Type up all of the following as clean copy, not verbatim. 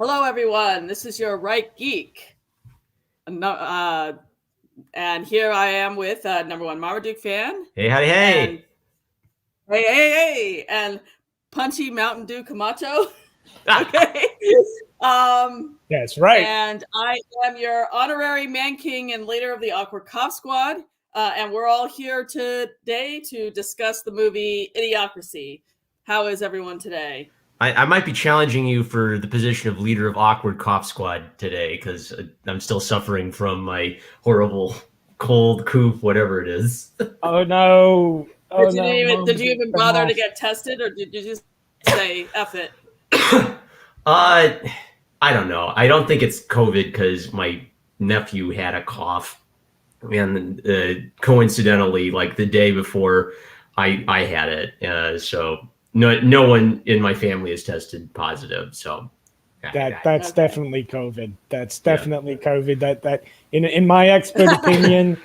Hello, everyone. This is your Right Geek. And here I am with number one Marmaduke fan. Hey, howdy, hey. Hey. And Punchy Mountain Dew Camacho. Okay. That's right. And I am your honorary man king and leader of the Awkward Cop Squad. And we're all here today to discuss the movie Idiocracy. How is everyone today? I might be challenging you for the position of leader of Awkward Cop Squad today because I'm still suffering from my horrible cold, cough, whatever it is. Oh no! Did you even bother to get tested, or did you just say F it? I don't know. I don't think it's COVID because my nephew had a cough, and coincidentally, like the day before I had it, so. No one in my family is tested positive, so that's definitely COVID. That's definitely COVID. That in my expert opinion,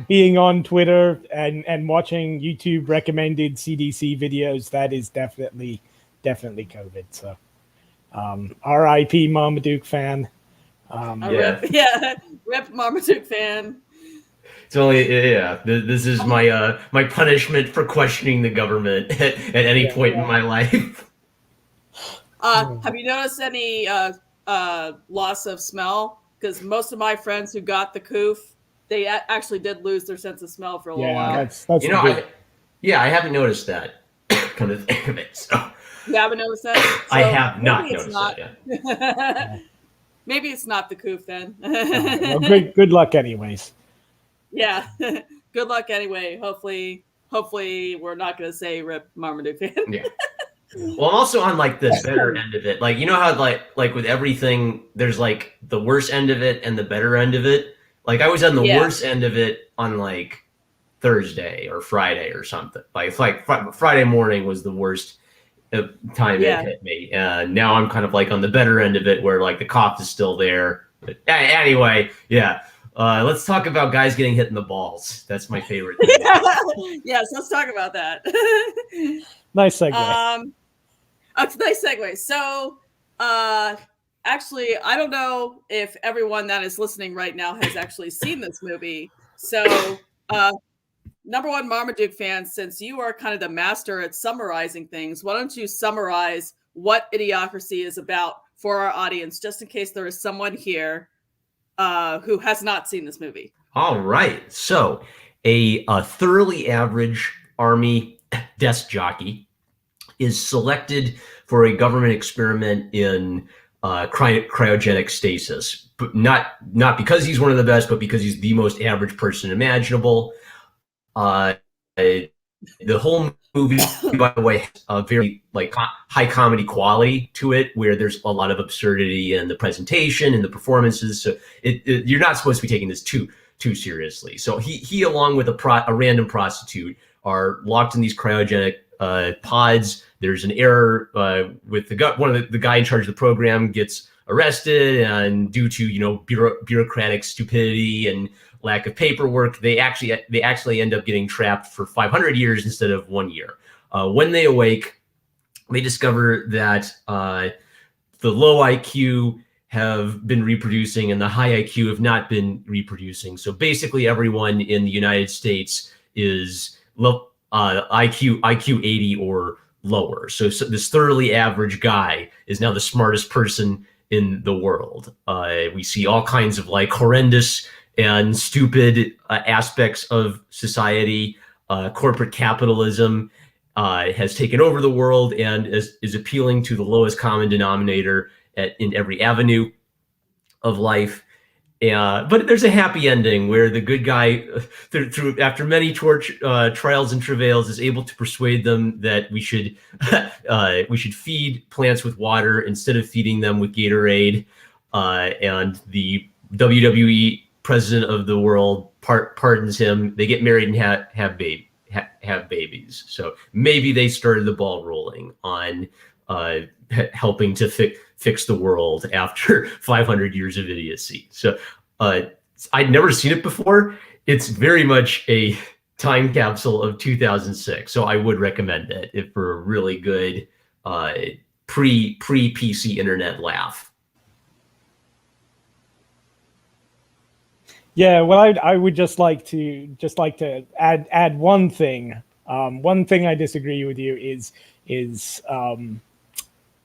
being on Twitter and watching YouTube recommended CDC videos, that is definitely COVID. So, R.I.P. Marmaduke fan. Rip Marmaduke fan. It's only This is my punishment for questioning the government at any point in my life. Have you noticed any loss of smell? Because most of my friends who got the coof, they actually did lose their sense of smell for a little while. That's I haven't noticed that kind of thing of it. So you haven't noticed that? I have not noticed that yet. Maybe it's not the coof then. Well, good luck, anyways. Yeah, good luck anyway. Hopefully we're not going to say Rip Marmaduke fan. Yeah. Well, I'm also on like the better end of it. Like, you know how like with everything, there's like the worst end of it and the better end of it. Like I was on the worst end of it on like Thursday or Friday or something. Like Friday morning was the worst time it hit me. Now I'm kind of like on the better end of it where like the cough is still there. But anyway, yeah. Let's talk about guys getting hit in the balls. That's my favorite thing. Yes, let's talk about that. Nice segue. It's a nice segue. So, actually, I don't know if everyone that is listening right now has actually seen this movie. So, number one Marmaduke fan, since you are kind of the master at summarizing things, why don't you summarize what Idiocracy is about for our audience, just in case there is someone here who has not seen this movie. All right. So a thoroughly average Army desk jockey is selected for a government experiment in cryogenic stasis, but not because he's one of the best, but because he's the most average person imaginable. The whole movie, by the way, has a very like high comedy quality to it, where there's a lot of absurdity in the presentation and the performances. So you're not supposed to be taking this too seriously. So he along with a random prostitute are locked in these cryogenic pods. There's an error with the guy in charge of the program gets arrested, and due to bureaucratic stupidity and lack of paperwork, they actually end up getting trapped for 500 years instead of 1 year. When they awake, they discover that the low IQ have been reproducing and the high IQ have not been reproducing. So basically everyone in the United States is IQ 80 or lower. So this thoroughly average guy is now the smartest person in the world. We see all kinds of like horrendous and stupid aspects of society. Corporate capitalism has taken over the world and is appealing to the lowest common denominator in every avenue of life. But there's a happy ending where the good guy, after many trials and travails, is able to persuade them that we should feed plants with water instead of feeding them with Gatorade. And the WWE president of the world pardons him. They get married and have babies. So maybe they started the ball rolling on helping to fix the world after 500 years of idiocy. So I'd never seen it before. It's very much a time capsule of 2006. So I would recommend it for a really good pre PC internet laugh. Yeah, well, I would just like to add one thing. One thing I disagree with you is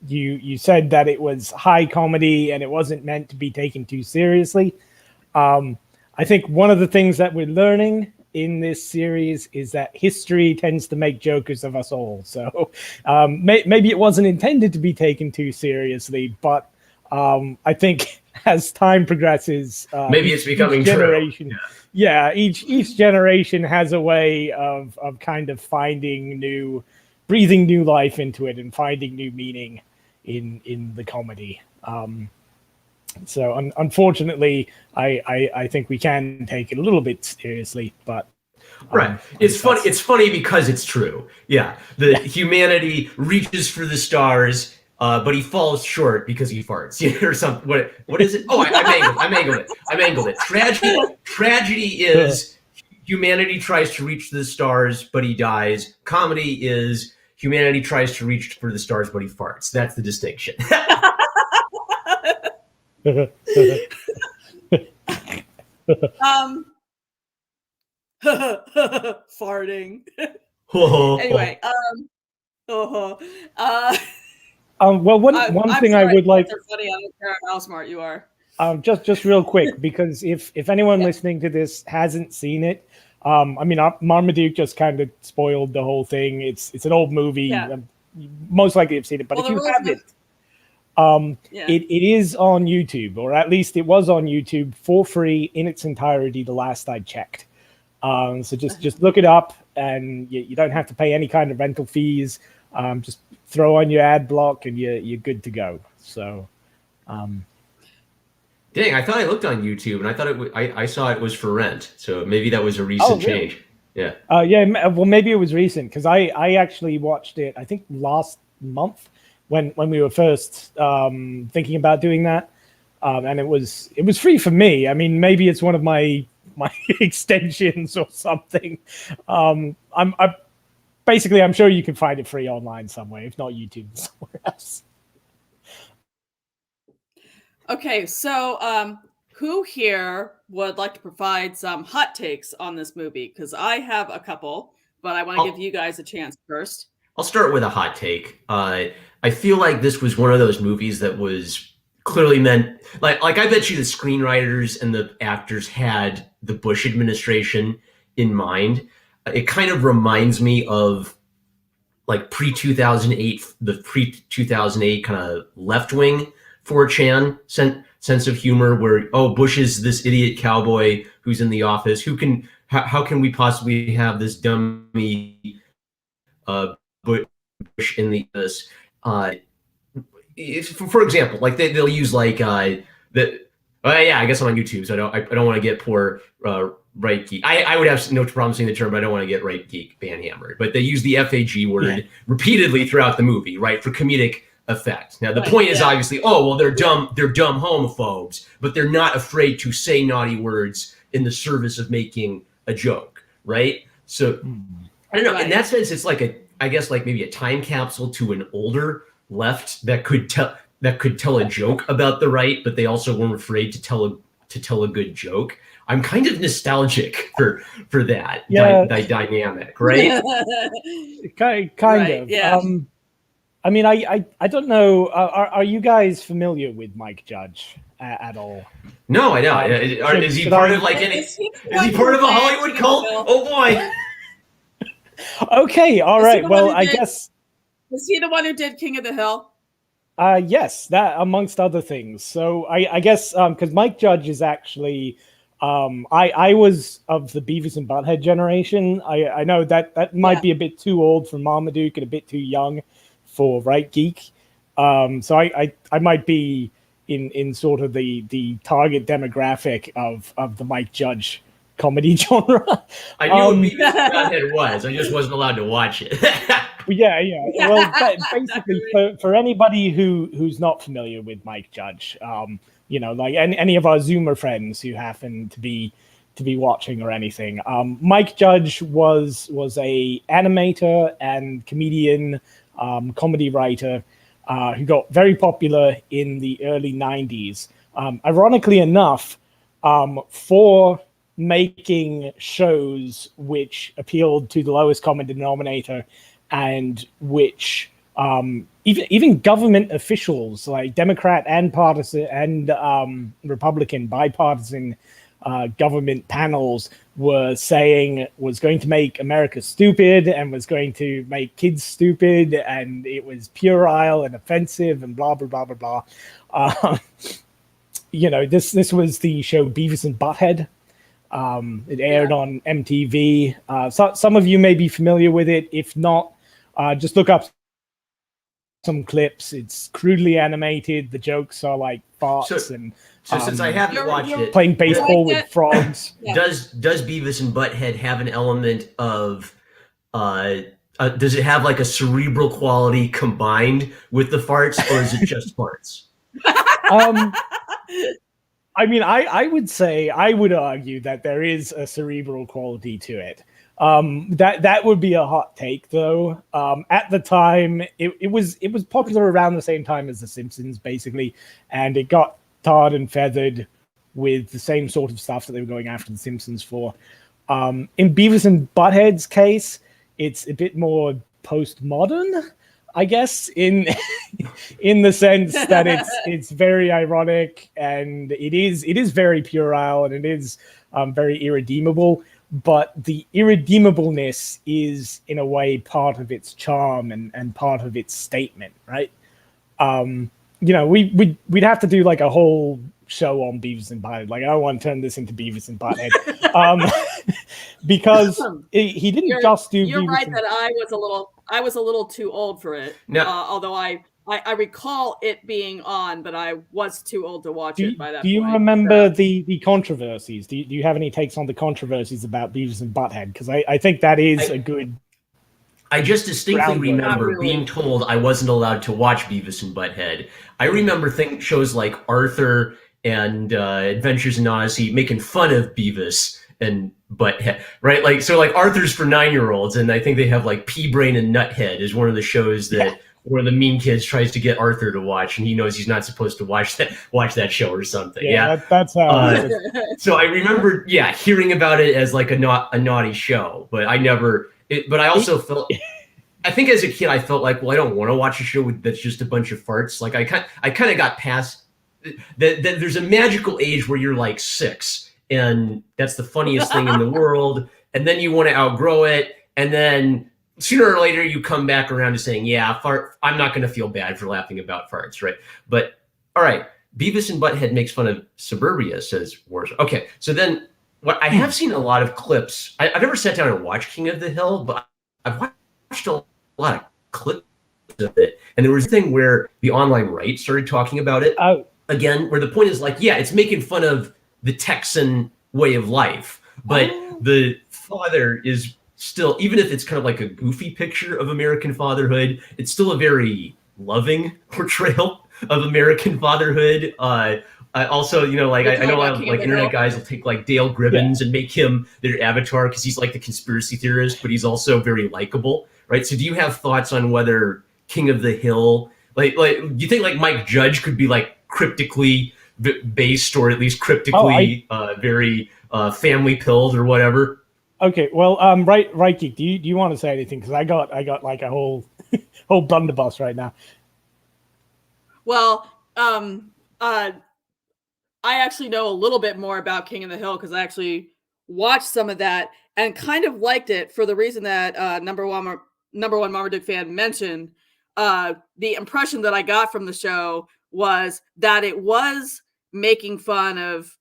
you said that it was high comedy and it wasn't meant to be taken too seriously. I think one of the things that we're learning in this series is that history tends to make jokers of us all. So maybe it wasn't intended to be taken too seriously, but I think as time progresses, maybe it's becoming generation, true. Yeah, each generation has a way of kind of breathing new life into it and finding new meaning in the comedy. So unfortunately, I think we can take it a little bit seriously, but right. It's funny. It's funny because it's true. Yeah, humanity reaches for the stars, but he falls short because he farts, or something. What is it? Oh, I mangled it. Tragedy is humanity tries to reach the stars, but he dies. Comedy is humanity tries to reach for the stars, but he farts. That's the distinction. Farting. Whoa. Anyway, well, one thing I would like. Funny. I don't care how smart you are. Just real quick, because if anyone listening to this hasn't seen it, I mean, Marmaduke just kind of spoiled the whole thing. It's an old movie. Yeah. Most likely you've seen it, but if you haven't, it is on YouTube, or at least it was on YouTube for free in its entirety the last I checked. So just look it up, and you don't have to pay any kind of rental fees. Just throw on your ad block, and you're good to go. So, dang, I thought I looked on YouTube, and I thought I saw it was for rent. So maybe that was a recent change. Yeah. Yeah. Well, maybe it was recent, because I actually watched it, I think last month when we were first thinking about doing that, and it was free for me. I mean, maybe it's one of my extensions or something. I'm sure you can find it free online somewhere, if not YouTube, somewhere else. Okay, so who here would like to provide some hot takes on this movie? Because I have a couple, but I want to give you guys a chance first. I'll start with a hot take. I feel like this was one of those movies that was clearly meant, like I bet you the screenwriters and the actors had the Bush administration in mind. It kind of reminds me of like pre-2008, the pre-2008 kind of left-wing 4chan sense of humor, where, oh, Bush is this idiot cowboy who's in the office. How can we possibly have this dummy Bush in the office? For example, like they'll use like that. Yeah, I guess I'm on YouTube, so I don't want to get poor right geek. I would have no problem saying the term, but I don't want to get right geek banhammered. But they use the FAG word repeatedly throughout the movie, right, for comedic effect. Now the point is obviously, oh well, they're dumb homophobes, but they're not afraid to say naughty words in the service of making a joke, right? So I don't know. In that sense, it's like I guess maybe a time capsule to an older left that could tell a joke about the right, but they also weren't afraid to tell a good joke. I'm kind of nostalgic for that dynamic, right? kind of. Yeah. I mean, I don't know. Are you guys familiar with Mike Judge at all? No, I don't. Is he part of like any? Is he part of a Hollywood cult? Oh boy. Okay, all right. Well, I guess. Was he the one who did King of the Hill? Yes, that amongst other things. So I guess because Mike Judge is actually, I was of the Beavis and Butthead generation. I know that might be a bit too old for Marmaduke and a bit too young for Right Geek. So I might be in sort of the target demographic of the Mike Judge comedy genre. I knew what Beavis and Butthead was. I just wasn't allowed to watch it. Yeah. Well, basically, for anybody who's not familiar with Mike Judge, like any of our Zoomer friends who happen to be watching or anything, Mike Judge was a animator and comedian, comedy writer. who got very popular in the early 90s. Ironically enough, for making shows which appealed to the lowest common denominator and which even government officials like Democrat and partisan and Republican bipartisan government panels were saying was going to make America stupid and was going to make kids stupid, and it was puerile and offensive and blah blah blah blah blah. This was the show Beavis and Butthead. It aired on MTV. Some of you may be familiar with it. If not, just look up some clips. It's crudely animated. The jokes are like farts So since I haven't watched it, playing baseball with frogs. Does Beavis and Butthead have an element of does it have like a cerebral quality combined with the farts, or is it just farts? I mean, I would argue that there is a cerebral quality to it. That would be a hot take, though. At the time, it was popular around the same time as The Simpsons, basically, and it got tarred and feathered with the same sort of stuff that they were going after The Simpsons for. In Beavis and Butthead's case, it's a bit more postmodern, I guess, in the sense that it's very ironic and it is very puerile and it is very irredeemable. But the irredeemableness is, in a way, part of its charm and part of its statement, right? We'd have to do like a whole show on Beavis and Butthead. Like, I don't want to turn this into Beavis and Butthead. Because he didn't just do. You're Beavis right and... that I was a little too old for it. No. Although I recall it being on, but I was too old to watch it by that point. Do you remember the controversies? Do you have any takes on the controversies about Beavis and Butthead? Because I think that is a good. I just distinctly remember being told I wasn't allowed to watch Beavis and Butthead. I remember shows like Arthur and Adventures in Odyssey making fun of Beavis and Butthead, right? Like, so like Arthur's for 9-year-olds, and I think they have like Pea Brain and Nuthead is one of the shows that where the mean kids tries to get Arthur to watch, and he knows he's not supposed to watch that show or something. That's how. So I remember, hearing about it as like a naughty show, but I never. But I also felt. I think as a kid, I felt like, well, I don't want to watch a show that's just a bunch of farts. Like I kind of got past that. There's a magical age where you're like 6, and that's the funniest thing in the world. And then you want to outgrow it, and then sooner or later you come back around to saying, fart. I'm not going to feel bad for laughing about farts, right? But all right, Beavis and Butthead makes fun of suburbia, says Warzone. Okay, so then what I have seen a lot of clips. I've never sat down and watched King of the Hill, but I've watched a lot of clips of it, and there was a thing where the online right started talking about it again, where the point is like, it's making fun of the Texan way of life, but the father is still, even if it's kind of like a goofy picture of American fatherhood, it's still a very loving portrayal of American fatherhood. Also, I know a lot of like internet guys will take like Dale Gribbons and make him their avatar because he's like the conspiracy theorist, but he's also very likable, right? So do you have thoughts on whether King of the Hill, like do you think like Mike Judge could be like cryptically based, or at least cryptically very family pilled or whatever? Okay, well, right, Geek, do you want to say anything? Because I got like a whole blunderbuss right now. Well, I actually know a little bit more about King of the Hill because I actually watched some of that and kind of liked it for the reason that number one Marmaduke fan mentioned. The impression that I got from the show was that it was making fun of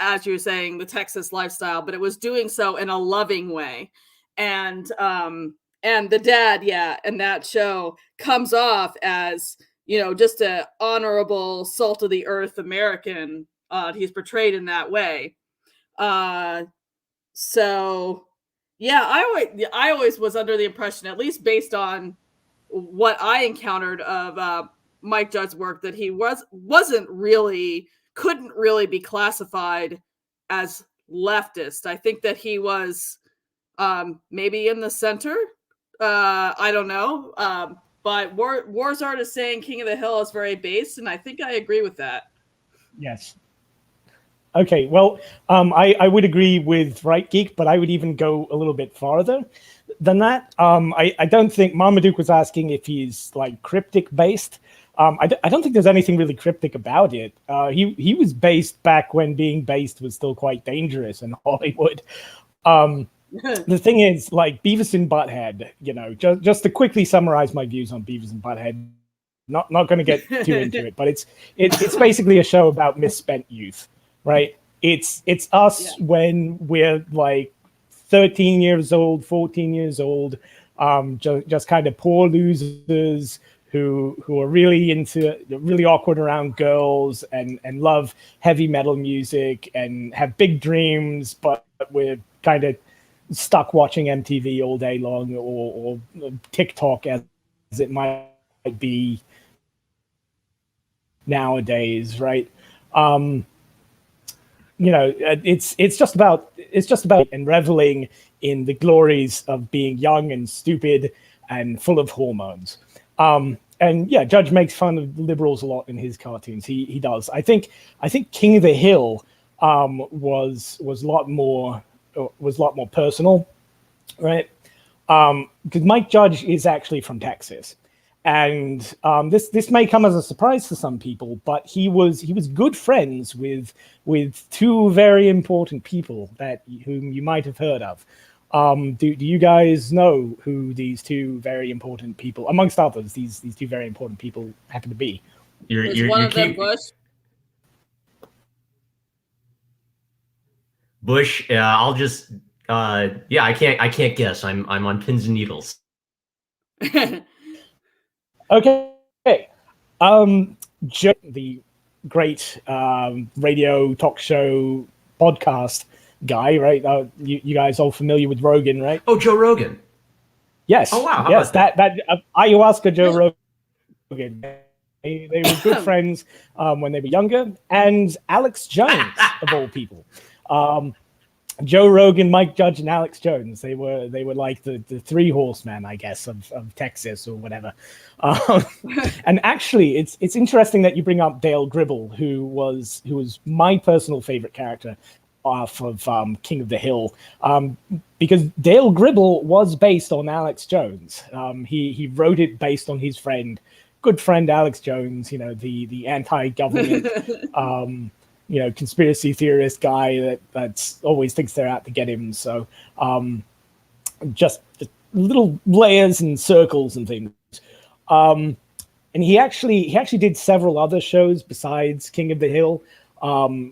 as you were saying, the Texas lifestyle, but it was doing so in a loving way. And the dad, in that show comes off as, just a honorable, salt of the earth American. He's portrayed in that way. So I always was under the impression, at least based on what I encountered of Mike Judge's work, that he couldn't really be classified as leftist. I think that he was maybe in the center. I don't know. but Warzard is saying King of the Hill is very based, and I think I agree with that. Yes. Okay, well, I would agree with Right Geek, but I would even go a little bit farther than that. I don't think Marmaduke was asking if he's like cryptic based. I don't think there's anything really cryptic about it. He was based back when being based was still quite dangerous in Hollywood. The thing is, like Beavis and Butthead, you know, just to quickly summarize my views on Beavis and Butthead, not going to get too into it, but it's basically a show about misspent youth, right? It's us when we're like 13 years old, 14 years old, just kind of poor losers who are really awkward around girls and love heavy metal music and have big dreams, but we're kind of stuck watching MTV all day long or TikTok as it might be nowadays, right? You know, it's just about and reveling in the glories of being young and stupid and full of hormones. And yeah, Judge makes fun of liberals a lot in his cartoons. He does. I think King of the Hill was a lot more personal, right? Because Mike Judge is actually from Texas, and this may come as a surprise to some people, but he was good friends with two very important people whom you might have heard of. Do you guys know who these two very important people, amongst others, these two very important people happen to be? Is one of them Bush? Bush. I'll just. I can't guess. I'm on pins and needles. Okay. Joe, the great radio talk show podcast guy, right? You guys all familiar with Rogan, right? Oh, Joe Rogan. Yes. Oh wow. Yes, that ayahuasca Joe Rogan. They were good friends when they were younger, and Alex Jones of all people. Joe Rogan, Mike Judge, and Alex Jones. They were like the three horsemen, I guess, of Texas or whatever. And actually, it's interesting that you bring up Dale Gribble, who was my personal favorite character off of King of the Hill, because Dale Gribble was based on Alex Jones. He wrote it based on his good friend Alex Jones. You know, the anti-government. Conspiracy theorist guy that's always thinks they're out to get him. So just little layers and circles and things. And he actually did several other shows besides King of the Hill,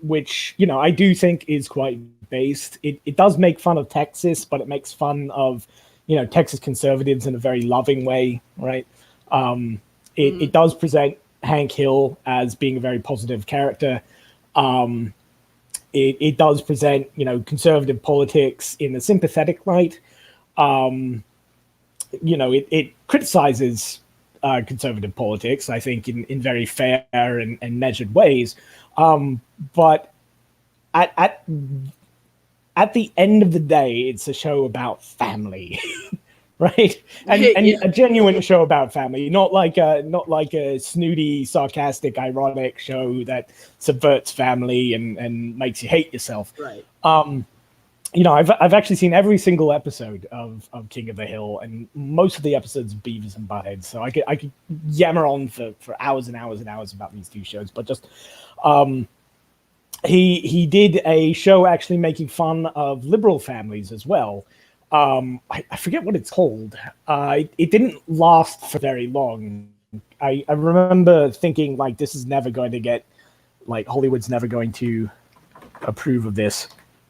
which, I do think is quite based. It does make fun of Texas, but it makes fun of, Texas conservatives in a very loving way, right? It does present Hank Hill as being a very positive character. It does present, conservative politics in a sympathetic light. It criticizes conservative politics, I think, in very fair and measured ways. But at the end of the day, it's a show about family. Right, and a genuine show about family, not like a snooty, sarcastic, ironic show that subverts family and makes you hate yourself. Right. I've actually seen every single episode of King of the Hill and most of the episodes of Beavis and Butthead, so I could yammer on for hours and hours and hours about these two shows. But just he did a show actually making fun of liberal families as well. I forget what it's called. It didn't last for very long. I remember thinking, like, this is never going to get, like, Hollywood's never going to approve of this.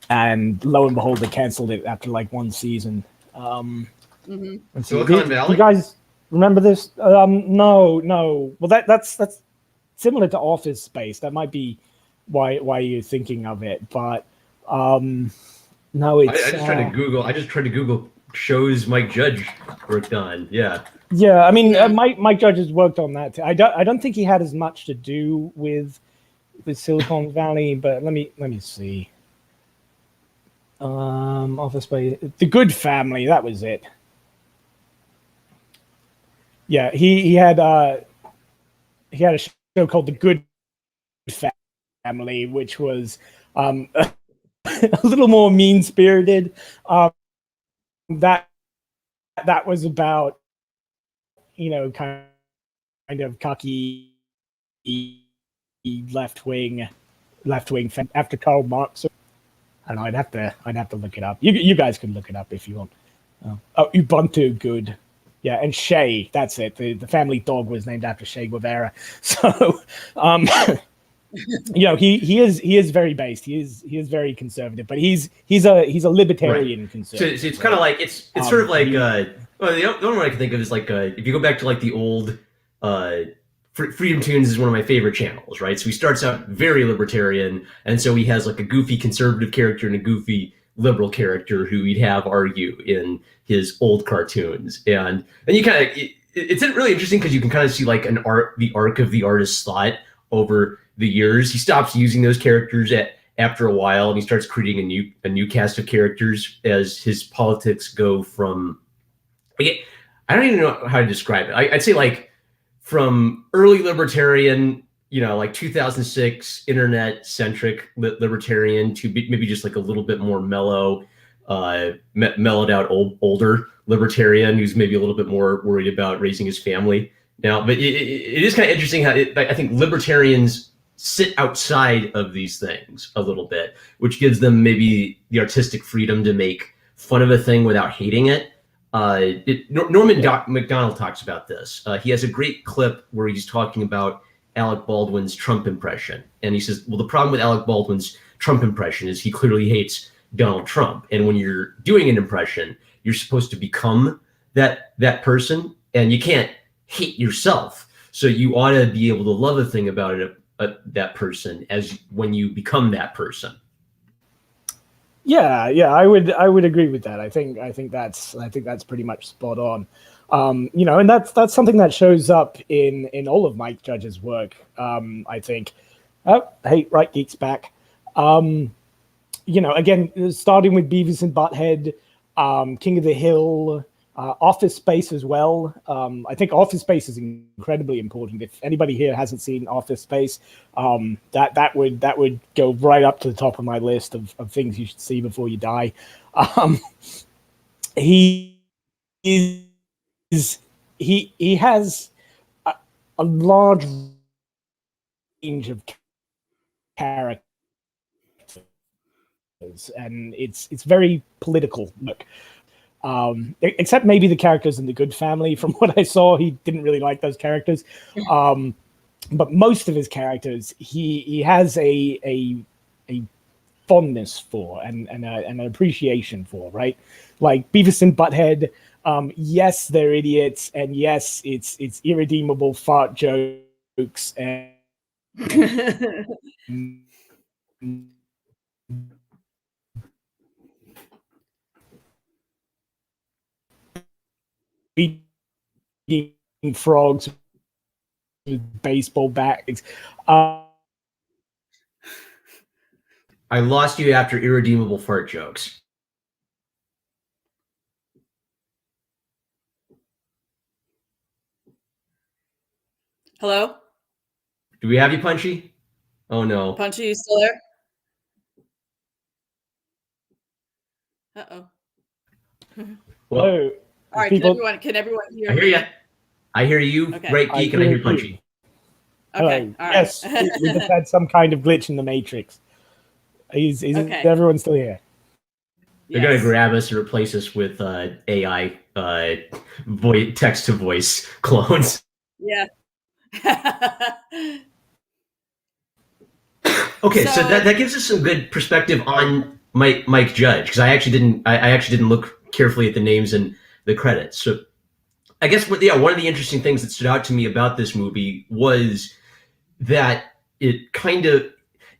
And lo and behold, they canceled it after, like, one season. Silicon Valley? You guys remember this? No. Well, that's similar to Office Space. That might be why you're thinking of it. But... no, it's. I just tried to Google shows Mike Judge worked on. Yeah. Yeah, I mean, Mike Judge has worked on that too. I don't think he had as much to do with Silicon Valley, but let me see. Office Space, The Good Family, that was it. Yeah, he had a show called The Good Family, which was a little more mean spirited. That was about, kind of cocky left wing after Karl Marx. I don't know. I'd have to look it up. You guys can look it up if you want. Ubuntu, good. Yeah, and Che, that's it. The family dog was named after Che Guevara. So, he is very based. He is very conservative, but he's a libertarian Right. conservative. So it's kind of like it's sort of like well, the only one I can think of is like if you go back to like the old Freedom Tunes is one of my favorite channels, right? So he starts out very libertarian, and so he has like a goofy conservative character and a goofy liberal character who he'd have argue in his old cartoons, and you kind of it's really interesting because you can kind of see like the arc of the artist's thought over the years. He stops using those characters after a while, and he starts creating a new cast of characters as his politics go from. I don't even know how to describe it. I'd say like from early libertarian, like 2006 internet centric libertarian to maybe just like a little bit more mellow, mellowed out older libertarian who's maybe a little bit more worried about raising his family now. But it is kind of interesting how I think libertarians sit outside of these things a little bit, which gives them maybe the artistic freedom to make fun of a thing without hating it. Norman Macdonald talks about this. He has a great clip where he's talking about Alec Baldwin's Trump impression. And he says, well, the problem with Alec Baldwin's Trump impression is he clearly hates Donald Trump. And when you're doing an impression, you're supposed to become that person, and you can't hate yourself. So you ought to be able to love a thing about that person as when you become that person. Yeah, I would agree with that. I think that's pretty much spot on. And that's something that shows up in all of Mike Judge's work. I think. Oh, hey, Right Geek's back. Again, starting with Beavis and Butthead, King of the Hill, Office Space as well. I think Office Space is incredibly important. If anybody here hasn't seen Office Space, that would go right up to the top of my list of things you should see before you die. He has a large range of characters, and it's very political. Look. Except maybe the characters in The Good Family. From what I saw, he didn't really like those characters. But most of his characters, he has a fondness for and an appreciation for, right? Like Beavis and Butthead. Yes, they're idiots, and yes, it's irredeemable fart jokes and beating frogs with baseball bats. I lost you after irredeemable fart jokes. Hello? Do we have you, Punchy? Oh no. Punchy, you still there? Uh-oh. Well, all right, people, can everyone hear me? I hear you. I hear you, okay. Right Geek, and I hear Punchy. Okay, all right. Yes, we just had some kind of glitch in the Matrix. Okay. Everyone still here? They're going to grab us and replace us with AI text-to-voice clones. Yeah. Okay, so that gives us some good perspective on Mike Judge, because I actually didn't look carefully at the names and the credits. So I guess one of the interesting things that stood out to me about this movie was that it kind of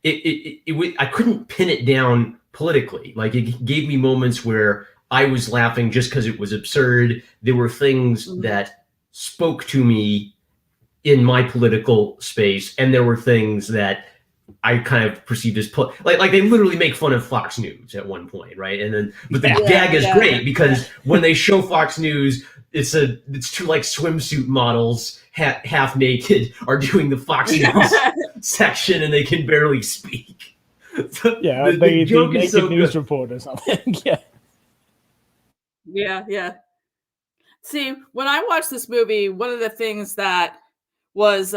I couldn't pin it down politically. Like, it gave me moments where I was laughing just because it was absurd. There were things that spoke to me in my political space, and there were things that I kind of perceived as like they literally make fun of Fox News at one point, right? And then, but the gag is great because when they show Fox News, it's two like swimsuit models half naked are doing the Fox News section and they can barely speak. Yeah, the naked news report or something. Yeah. Yeah. See, when I watched this movie, one of the things that was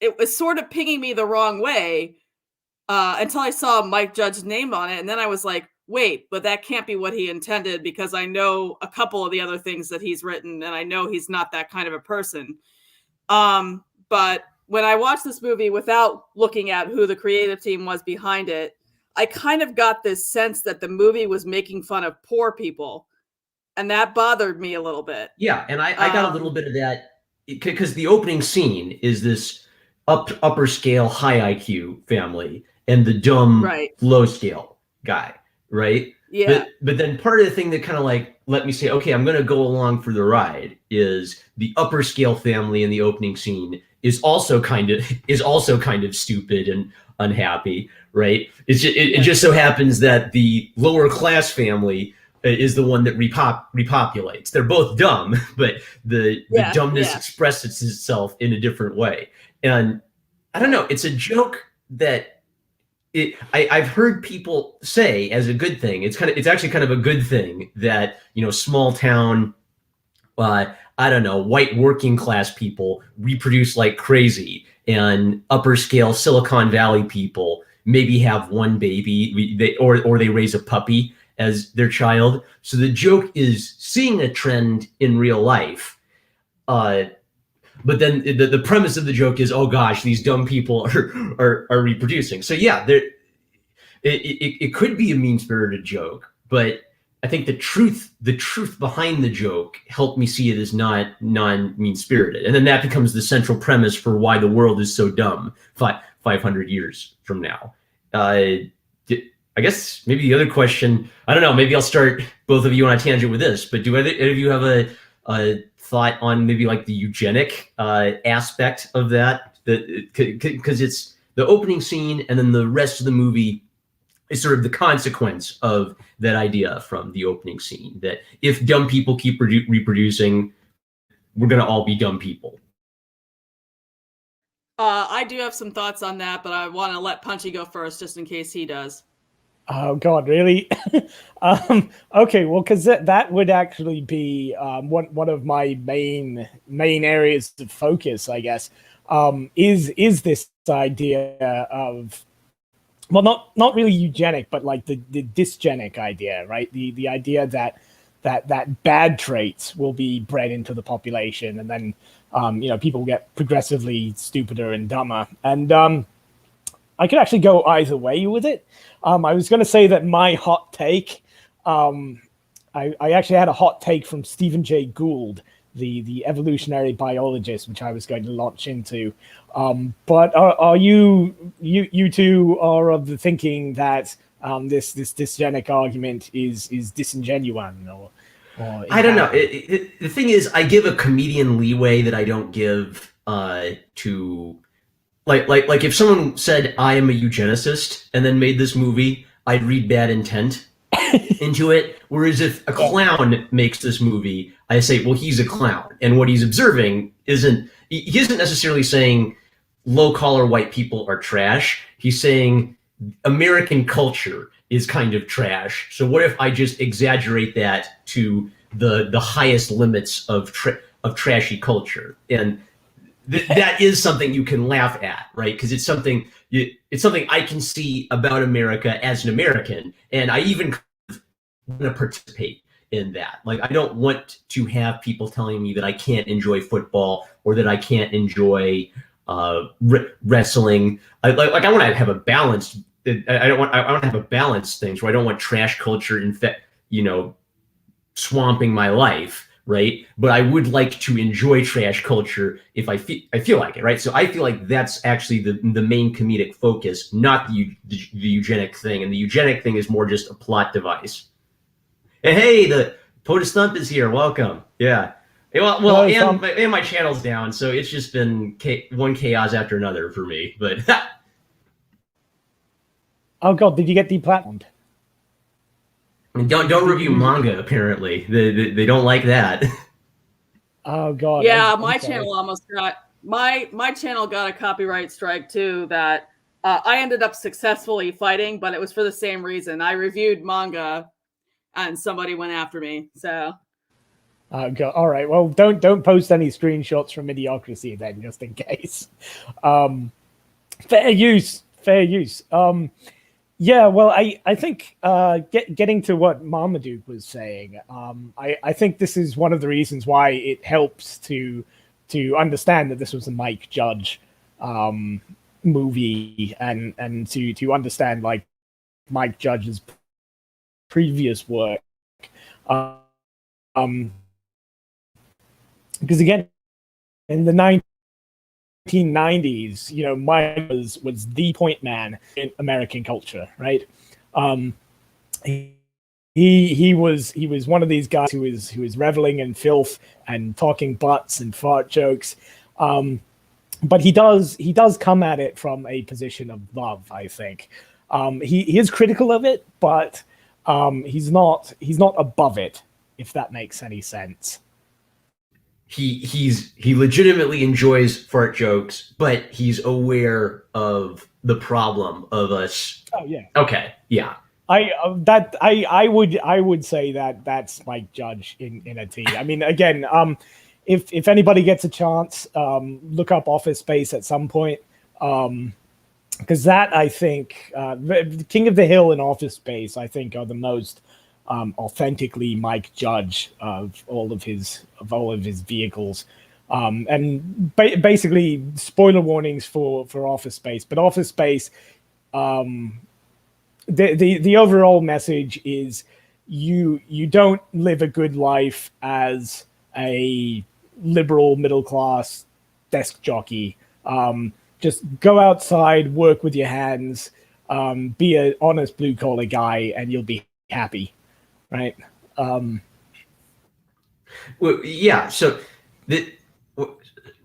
it was sort of pinging me the wrong way until I saw Mike Judge's name on it, and then I was like, wait, but that can't be what he intended, because I know a couple of the other things that he's written, and I know he's not that kind of a person. But when I watched this movie without looking at who the creative team was behind it, I kind of got this sense that the movie was making fun of poor people, and that bothered me a little bit. Yeah, and I got a little bit of that, because the opening scene is this upper scale, high IQ family and the dumb low scale guy, right? Yeah. But then part of the thing that kind of like let me say, okay, I'm going to go along for the ride, is the upper scale family in the opening scene is also kind of stupid and unhappy, right? It just so happens that the lower class family is the one that repopulates. They're both dumb, but the dumbness expresses itself in a different way. And I don't know, it's a joke that I've heard people say as a good thing. It's actually kind of a good thing that, small town, I don't know, white working class people reproduce like crazy, and upper scale Silicon Valley people maybe have one baby, or they raise a puppy as their child. So the joke is seeing a trend in real life. But then the premise of the joke is, oh gosh, these dumb people are reproducing. So yeah, it could be a mean-spirited joke, but I think the truth behind the joke helped me see it as not non-mean-spirited. And then that becomes the central premise for why the world is so dumb 500 years from now. I guess maybe the other question, I don't know, maybe I'll start both of you on a tangent with this, but do any of you have a thought on maybe like the eugenic aspect of that? Because it's the opening scene and then the rest of the movie is sort of the consequence of that idea from the opening scene, that if dumb people keep reproducing, we're going to all be dumb people. I do have some thoughts on that, but I want to let Punchy go first just in case he does. Oh God, really? Okay, well, because that would actually be one of my main areas of focus, I guess. Is this idea of, well, not really eugenic, but like the dysgenic idea, right? The idea that bad traits will be bred into the population, and then people get progressively stupider and dumber. And I could actually go either way with it. I was going to say that my hot take, I actually had a hot take from Stephen Jay Gould, the evolutionary biologist, which I was going to launch into. But are you two are of the thinking that this dysgenic argument is disingenuous, or I don't know. The thing is, I give a comedian leeway that I don't give to. Like if someone said I am a eugenicist and then made this movie, I'd read bad intent into it. Whereas if a clown makes this movie, I say, well, he's a clown, and what he's observing he isn't necessarily saying low collar white people are trash. He's saying American culture is kind of trash. So what if I just exaggerate that to the highest limits of trashy culture? And that is something you can laugh at, right? Because it's something I can see about America as an American, and I even want to participate in that. Like, I don't want to have people telling me that I can't enjoy football or that I can't enjoy wrestling. I want to have a balanced. I want to have a balanced thing. So I don't want trash culture swamping my life. Right, but I would like to enjoy trash culture if I feel like it, right? So I feel like that's actually the main comedic focus, not the eugenic thing. And the eugenic thing is more just a plot device. And hey, the POTUS Thump is here. Welcome. Yeah. Well, and my channel's down, so it's just been one chaos after another for me. But oh God, did you get deplatformed? Don't review manga. Apparently, they don't like that. Oh God. Yeah, my Okay. channel almost got my channel got a copyright strike too. That I ended up successfully fighting, but it was for the same reason. I reviewed manga, and somebody went after me. So All right. Well, don't post any screenshots from Idiocracy then, just in case. Fair use. Fair use. Yeah. Well, I think getting to what Marmaduke was saying, I think this is one of the reasons why it helps to understand that this was a Mike Judge movie, and to understand like Mike Judge's previous work. Um, because again, in the 1990s, Mike was the point man in American culture, right? He was one of these guys who was reveling in filth and talking butts and fart jokes. But he does come at it from a position of love, I think. He is critical of it, but he's not above it, if that makes any sense. He legitimately enjoys fart jokes, but he's aware of the problem of us. Oh yeah. Okay, yeah. I would say that that's Mike Judge in a T. I mean, again, if anybody gets a chance, look up Office Space at some point, because that, I think, King of the Hill and Office Space, I think, are the most authentically Mike Judge of all of his vehicles. And basically, spoiler warnings for Office Space, but Office Space, the overall message is you don't live a good life as a liberal middle class desk jockey. Just go outside, work with your hands, be an honest blue collar guy, and you'll be happy, right? Well, yeah. So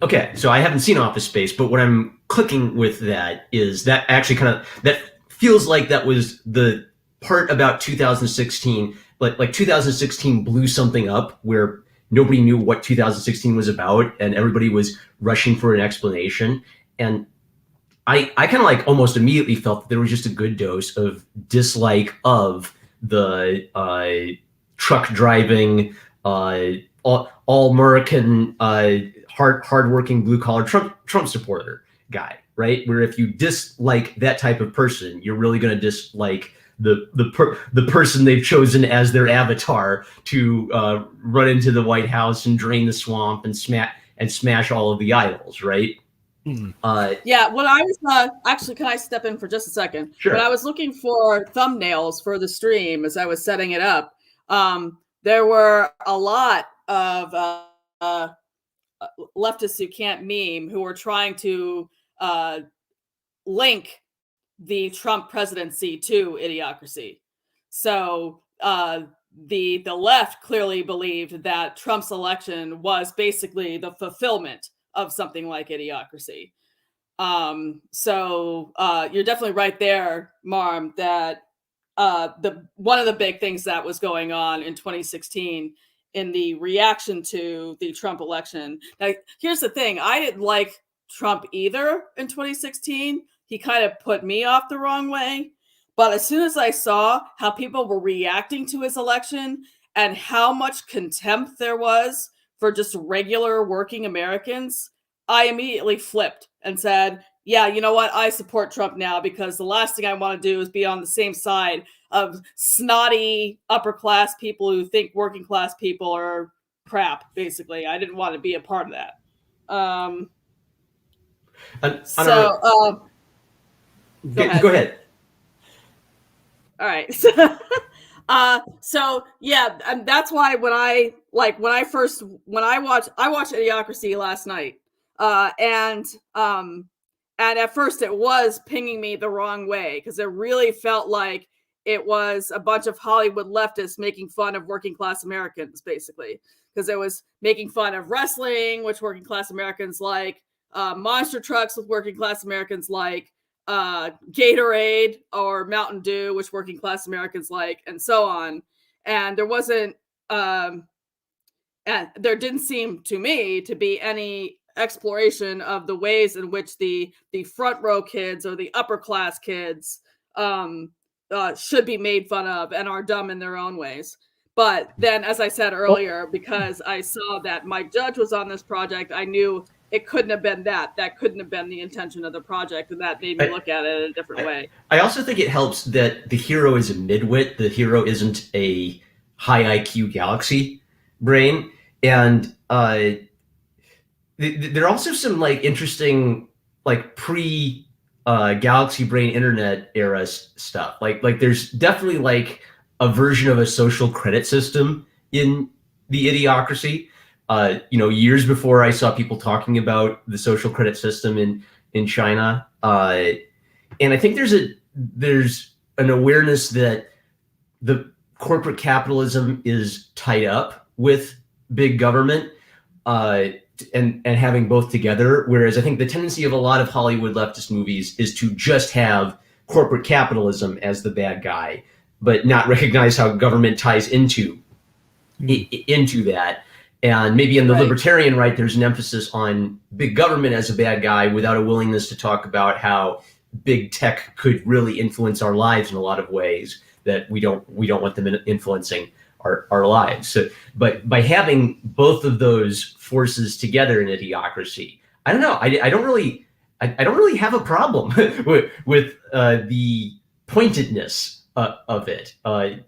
okay. So I haven't seen Office Space, but what I'm clicking with that is that actually that feels like that was the part about 2016. Like 2016 blew something up where nobody knew what 2016 was about, and everybody was rushing for an explanation. And I kind of like almost immediately felt that there was just a good dose of dislike of the truck driving, all American, hardworking blue collar Trump supporter guy, right? Where if you dislike that type of person, you're really going to dislike the person they've chosen as their avatar to run into the White House and drain the swamp and smash all of the idols, right? Yeah, when I was actually, can I step in for just a second? Sure. When I was looking for thumbnails for the stream as I was setting it up, there were a lot of leftists who can't meme who were trying to link the Trump presidency to Idiocracy. So the left clearly believed that Trump's election was basically the fulfillment of something like Idiocracy. So you're definitely right there, Marm, that one of the big things that was going on in 2016 in the reaction to the Trump election. Now, here's the thing. I didn't like Trump either in 2016. He kind of put me off the wrong way. But as soon as I saw how people were reacting to his election and how much contempt there was for just regular working Americans, I immediately flipped and said, yeah, you know what? I support Trump now because the last thing I want to do is be on the same side of snotty upper class people who think working class people are crap, basically. I didn't want to be a part of that. Go ahead. All right. So yeah, and that's why when I watched Idiocracy last night, and at first it was pinging me the wrong way because it really felt like it was a bunch of Hollywood leftists making fun of working class Americans, basically, because it was making fun of wrestling, which working class Americans like, monster trucks with working class Americans like, Gatorade or Mountain Dew, which working class Americans like, and so on. And there wasn't and there didn't seem to me to be any exploration of the ways in which the front row kids or the upper class kids should be made fun of and are dumb in their own ways. But then, as I said earlier, because I saw that Mike Judge was on this project, I knew it couldn't have been that. That couldn't have been the intention of the project, and that made me look at it in a different way. I also think it helps that the hero is a midwit. The hero isn't a high IQ galaxy brain, and there are also some like interesting like pre galaxy brain internet era stuff. Like there's definitely like a version of a social credit system in the Idiocracy. Years before I saw people talking about the social credit system in China, and I think there's an awareness that the corporate capitalism is tied up with big government, and having both together. Whereas I think the tendency of a lot of Hollywood leftist movies is to just have corporate capitalism as the bad guy, but not recognize how government ties into that. And maybe in the libertarian right, there's an emphasis on big government as a bad guy without a willingness to talk about how big tech could really influence our lives in a lot of ways that we don't want them influencing our lives. So, but by having both of those forces together in Idiocracy, I don't know. I don't really have a problem with the pointedness of it. I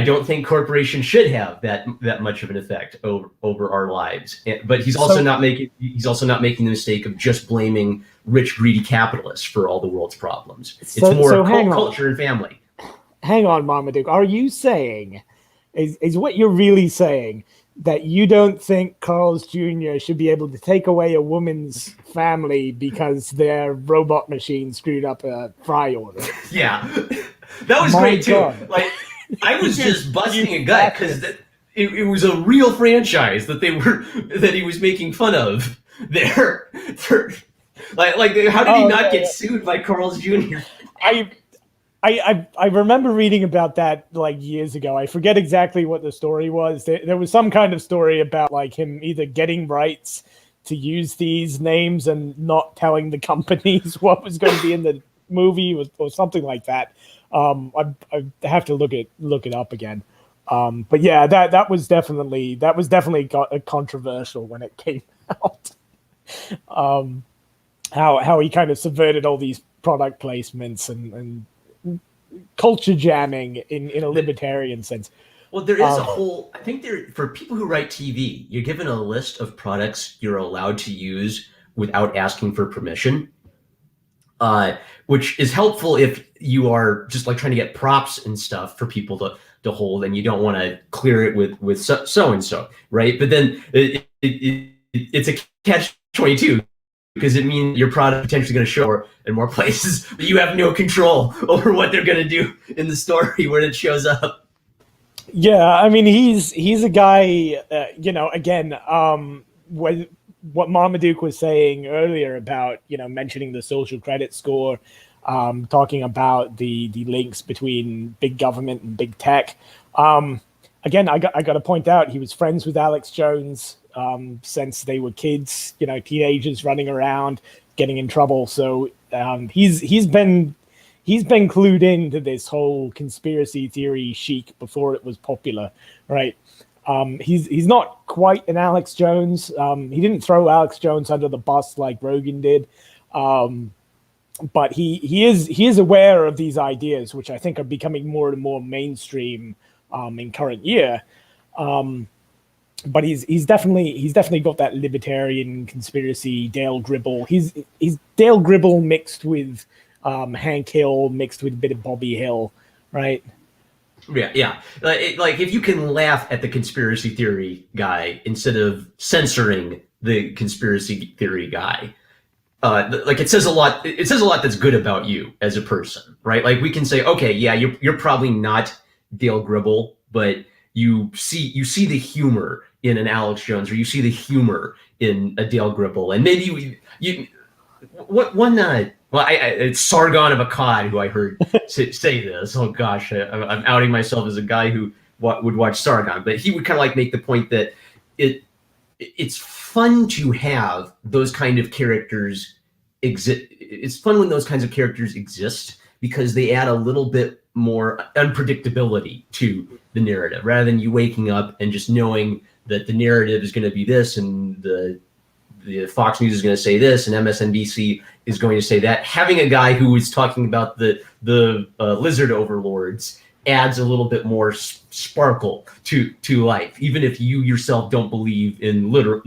don't think corporations should have that much of an effect over our lives. But he's also not making the mistake of just blaming rich, greedy capitalists for all the world's problems. It's more culture and family. Hang on, Marmaduke. Are you saying, is what you're really saying, that you don't think Carl's Jr. should be able to take away a woman's family because their robot machine screwed up a fry order? Yeah, that was great too. God. Like, I was just busting a gut because it was a real franchise that he was making fun of there. Like how did he not get sued by Carl's Jr.? I remember reading about that like years ago. I forget exactly what the story was. There was some kind of story about like him either getting rights to use these names and not telling the companies what was going to be in the movie or something like that. I have to look it up again. But yeah, that was definitely controversial when it came out. How he kind of subverted all these product placements and culture jamming in a libertarian sense. Well, there is a whole, I think for people who write TV, you're given a list of products you're allowed to use without asking for permission, which is helpful if you are just like trying to get props and stuff for people to hold, and you don't want to clear it with so-and-so, right? But then it's a catch-22. Because it means your product potentially going to show in more places, but you have no control over what they're going to do in the story when it shows up. Yeah, I mean, he's a guy, again, what Marmaduke was saying earlier about, mentioning the social credit score, talking about the links between big government and big tech. Again, I got to point out, he was friends with Alex Jones since they were kids, teenagers running around, getting in trouble. So he's been clued into this whole conspiracy theory chic before it was popular, right? He's not quite an Alex Jones. He didn't throw Alex Jones under the bus like Rogan did, but he is aware of these ideas, which I think are becoming more and more mainstream in current year. But he's definitely got that libertarian conspiracy Dale Gribble. He's Dale Gribble mixed with Hank Hill, mixed with a bit of Bobby Hill, right? Yeah. Like if you can laugh at the conspiracy theory guy instead of censoring the conspiracy theory guy, like it says a lot. It says a lot that's good about you as a person, right? Like we can say, okay, yeah, you're probably not Dale Gribble, but you see the humor in an Alex Jones, or you see the humor in a Dale Gribble, and maybe it's Sargon of Akkad who I heard say this. Oh gosh, I'm outing myself as a guy who would watch Sargon, but he would kind of like make the point that it's fun to have those kind of characters exist. It's fun when those kinds of characters exist because they add a little bit more unpredictability to the narrative, rather than you waking up and just knowing that the narrative is going to be this, and the Fox News is going to say this, and MSNBC is going to say that. Having a guy who is talking about the lizard overlords adds a little bit more sparkle to life, even if you yourself don't believe in literal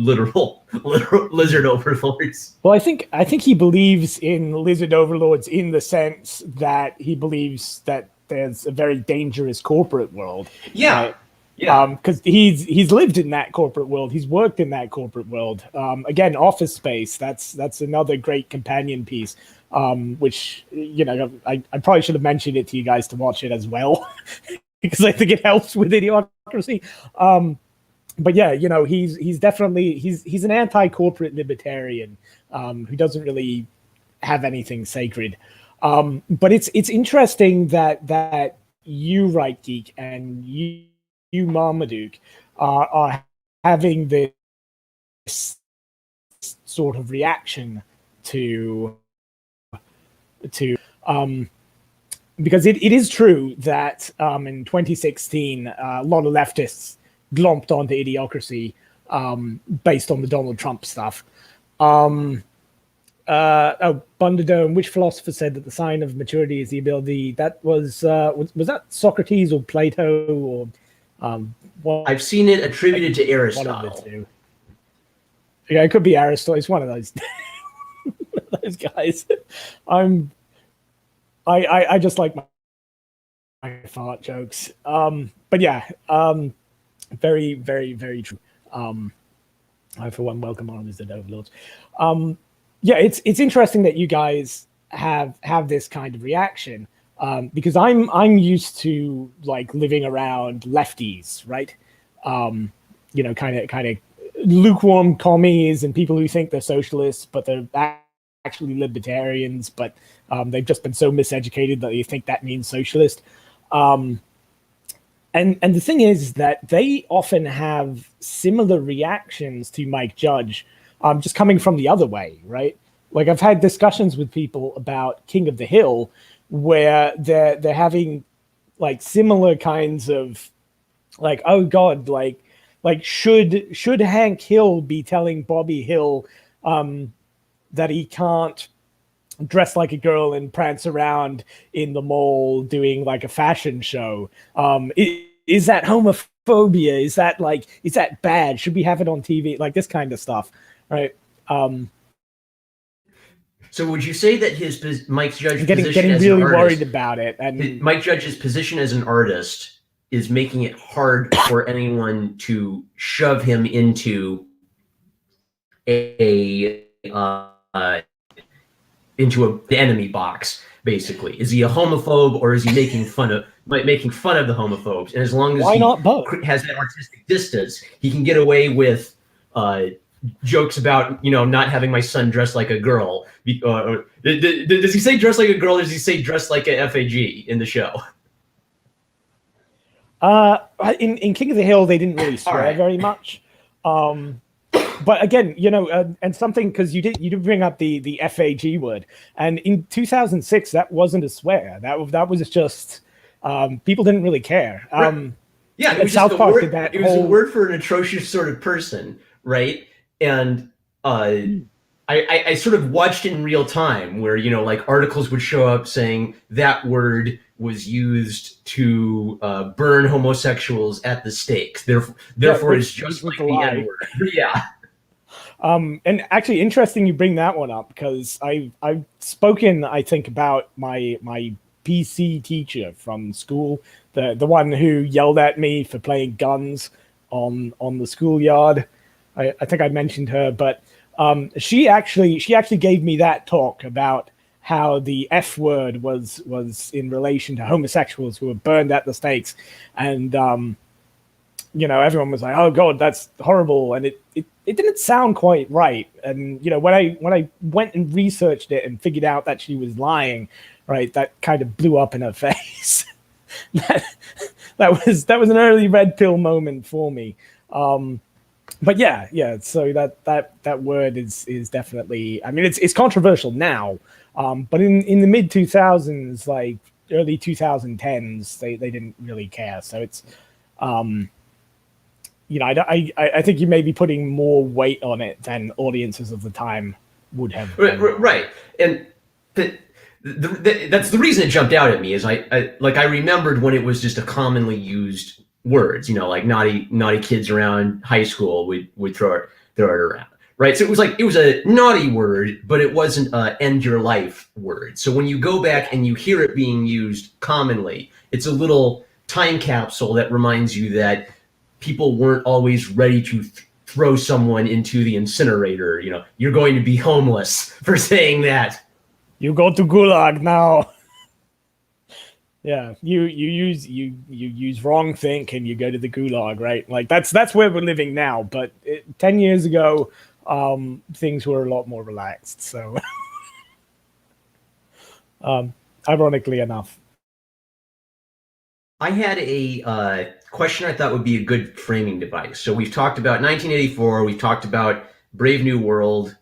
lizard overlords. Well, I think he believes in lizard overlords in the sense that he believes that there's a very dangerous corporate world. Yeah. Right? Yeah. Because he's lived in that corporate world. He's worked in that corporate world. Again, Office Space. That's another great companion piece. Which, you know, I probably should have mentioned it to you guys to watch it as well, because I think it helps with Idiocracy. But yeah, you know, he's definitely he's an anti-corporate libertarian who doesn't really have anything sacred. But it's interesting that you, Right Geek, and you Marmaduke, are having this sort of reaction to because it is true that in 2016 a lot of leftists glomped onto Idiocracy based on the Donald Trump stuff. Bunderdome, which philosopher said that the sign of maturity is the ability? That was that Socrates or Plato or I've seen it attributed to Aristotle. One of the two. Yeah, it could be Aristotle. It's one of those those guys. I just like my fart jokes. But yeah, very, very, very true. I for one welcome on Lizard Overlords. Yeah, it's interesting that you guys have this kind of reaction. Because I'm used to like living around lefties, right? You know, kind of lukewarm commies and people who think they're socialists, but they're actually libertarians, but they've just been so miseducated that they think that means socialist. And the thing is that they often have similar reactions to Mike Judge, just coming from the other way, right? Like I've had discussions with people about King of the Hill, where they're having like similar kinds of like, oh God, like should Hank Hill be telling Bobby Hill that he can't dress like a girl and prance around in the mall doing like a fashion show? Is that homophobia? Is that bad? Should we have it on TV? Like this kind of stuff, right? So would you say that Mike Judge's getting position as really an artist, worried about it, and Mike Judge's position as an artist is making it hard for anyone to shove him into the enemy box? Basically, is he a homophobe, or is he making fun of the homophobes? And as long as he has that artistic distance, he can get away with jokes about, you know, not having my son dressed like a girl. Does he say dress like a girl, or does he say dress like a FAG in the show? In King of the Hill, they didn't really swear very much. But again, you know, and something, because you did bring up the FAG word, and in 2006 that wasn't a swear. That was just people didn't really care. Yeah, it was South Park did that. It was a word for an atrocious sort of person, right? And I sort of watched it in real time, where, you know, like articles would show up saying that word was used to burn homosexuals at the stake. Therefore, it's just like the N-word. Yeah. And actually, interesting you bring that one up, because I've spoken, I think, about my PC teacher from school, the one who yelled at me for playing guns on the schoolyard. I think I mentioned her, but she actually gave me that talk about how the F word was in relation to homosexuals who were burned at the stakes, and you know, everyone was like, "Oh God, that's horrible," and it didn't sound quite right. And you know, when I went and researched it and figured out that she was lying, right, that kind of blew up in her face. that, that was an early red pill moment for me. But yeah. So that word is definitely. I mean, it's controversial now, but in the mid 2000s, like early 2010s, they didn't really care. So it's, I think you may be putting more weight on it than audiences of the time would have. Right. And that's the reason it jumped out at me is I remembered when it was just a commonly used words, like naughty kids around high school would throw it around. Right. So it was a naughty word, but it wasn't a end your life word. So when you go back and you hear it being used commonly, it's a little time capsule that reminds you that people weren't always ready to throw someone into the incinerator. You're going to be homeless for saying that. You go to Gulag now. Yeah, you use wrong think and you go to the Gulag, right? Like that's where we're living now. But 10 years ago, things were a lot more relaxed. So, ironically enough. I had a question I thought would be a good framing device. So we've talked about 1984. We've talked about Brave New World.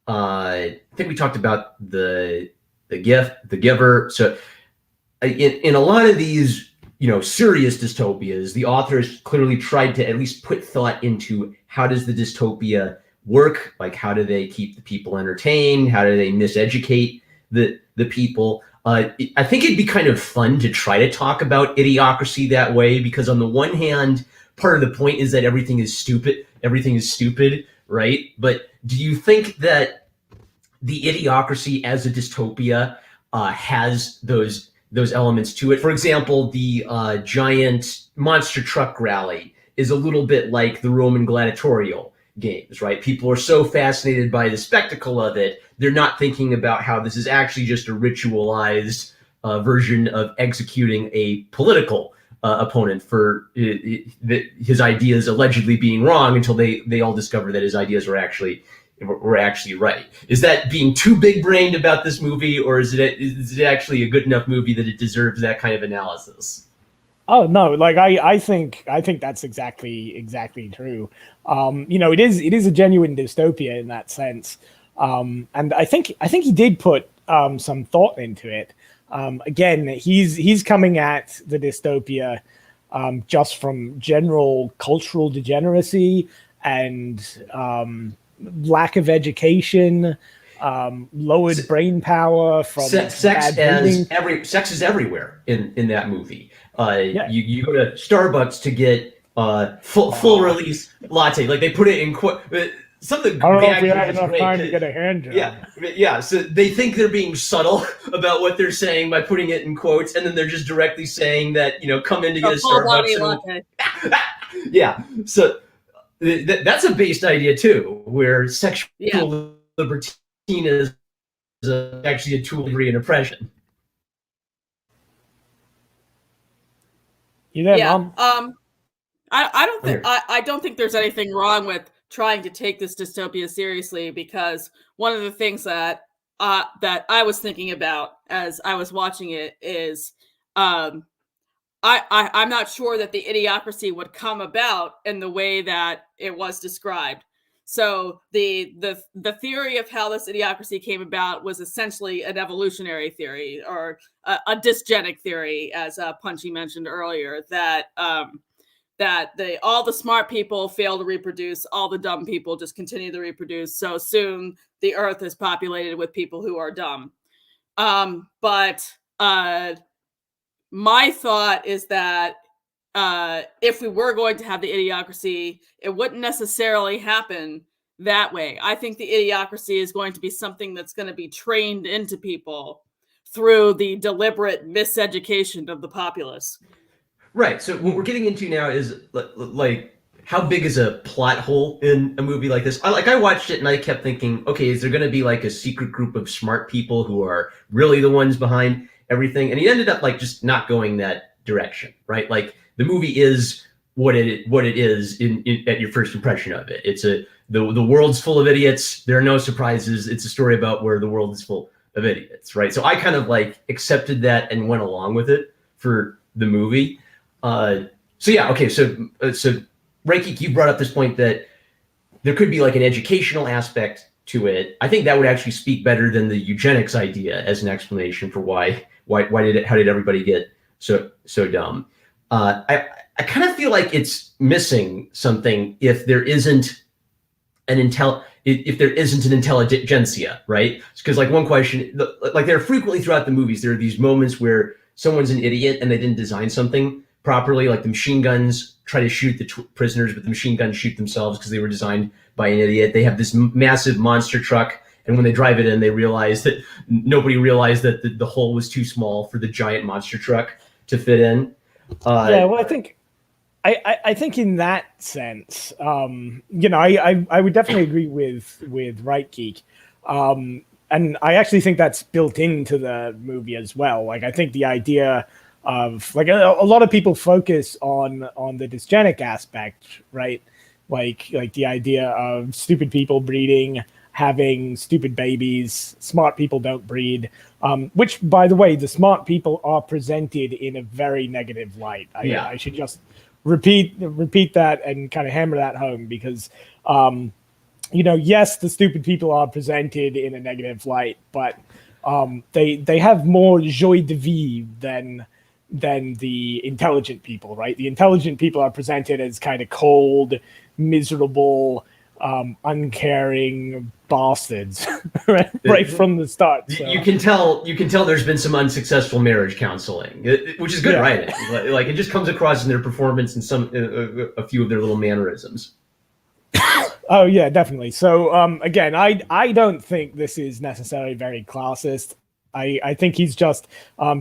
I think we talked about the Giver. So in a lot of these, serious dystopias, the authors clearly tried to at least put thought into how does the dystopia work? Like, how do they keep the people entertained? How do they miseducate the people? I think it'd be kind of fun to try to talk about Idiocracy that way, because on the one hand, part of the point is that everything is stupid. Everything is stupid, right? But do you think that the Idiocracy as a dystopia has those elements to it? For example, the giant monster truck rally is a little bit like the Roman gladiatorial games, right? People are so fascinated by the spectacle of it, they're not thinking about how this is actually just a ritualized version of executing a political opponent for his ideas allegedly being wrong, until they all discover that his ideas were actually right. Is that being too big-brained about this movie, or is it actually a good enough movie that it deserves that kind of analysis? Oh no, like I think that's exactly true. It is a genuine dystopia in that sense, and I think he did put some thought into it. Again, he's coming at the dystopia just from general cultural degeneracy and lack of education, lowered brain power from sex is everywhere in that movie. You go to Starbucks to get full release latte. Like, they put it in some of the. I don't know if we have enough time to get a hand job. Yeah. So they think they're being subtle about what they're saying by putting it in quotes, and then they're just directly saying that come in to get a Starbucks. Latte. Yeah. So that's a based idea too, where sexual libertine is actually a tool of oppression. You there, Mom? I don't think there's anything wrong with trying to take this dystopia seriously, because one of the things that I was thinking about as I was watching it is I'm not sure that the Idiocracy would come about in the way that it was described. So the theory of how this Idiocracy came about was essentially an evolutionary theory, or a dysgenic theory, as Punchy mentioned earlier, that all the smart people fail to reproduce, all the dumb people just continue to reproduce. So soon the earth is populated with people who are dumb. But my thought is that if we were going to have the Idiocracy, it wouldn't necessarily happen that way. I think the Idiocracy is going to be something that's going to be trained into people through the deliberate miseducation of the populace. Right. So what we're getting into now is like, how big is a plot hole in a movie like this? I watched it and I kept thinking, okay, is there going to be like a secret group of smart people who are really the ones behind everything? And he ended up like just not going that direction, right? Like, the movie is what it is at your first impression of it. It's the world's full of idiots. There are no surprises. It's a story about where the world is full of idiots, right? So I kind of like accepted that and went along with it for the movie. So yeah, okay. So Reiki, you brought up this point that there could be like an educational aspect to it. I think that would actually speak better than the eugenics idea as an explanation for how did everybody get so dumb. I kind of feel like it's missing something if there isn't an intelligentsia, right? Because like one question, like there are frequently throughout the movies, there are these moments where someone's an idiot and they didn't design something properly, like the machine guns try to shoot the prisoners, but the machine guns shoot themselves because they were designed by an idiot. They have this massive monster truck, and when they drive it in, they realize that nobody realized that the hole was too small for the giant monster truck to fit in. Yeah, well, I think in that sense, I would definitely agree with Right Geek. And I actually think that's built into the movie as well. Like, I think the idea of like a lot of people focus on the dysgenic aspect, right? Like the idea of stupid people breeding, having stupid babies, smart people don't breed. Which, by the way, the smart people are presented in a very negative light. I should just repeat that and kind of hammer that home because, yes, the stupid people are presented in a negative light, but they have more joie de vivre than the intelligent people, right? The intelligent people are presented as kind of cold, miserable, uncaring bastards right from the start. So. You can tell there's been some unsuccessful marriage counseling, which is good writing. Like it just comes across in their performance and a few of their little mannerisms. Oh yeah, definitely. So again, I don't think this is necessarily very classist. I think he's just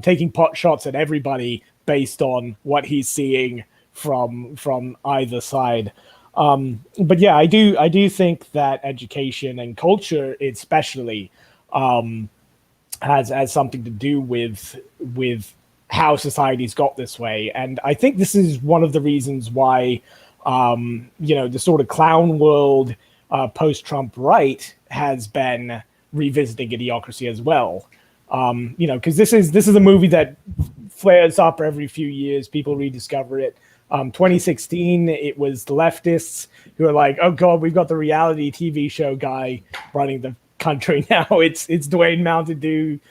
taking pot shots at everybody based on what he's seeing from either side. But yeah, I do think that education and culture, especially, has something to do with how society's got this way. And I think this is one of the reasons why, the sort of clown world post-Trump right has been revisiting Idiocracy as well. Because this is a movie that flares up every few years. People rediscover it. 2016, it was the leftists who are like, "Oh God, we've got the reality TV show guy running the country now. It's Dwayne Mountain Dew,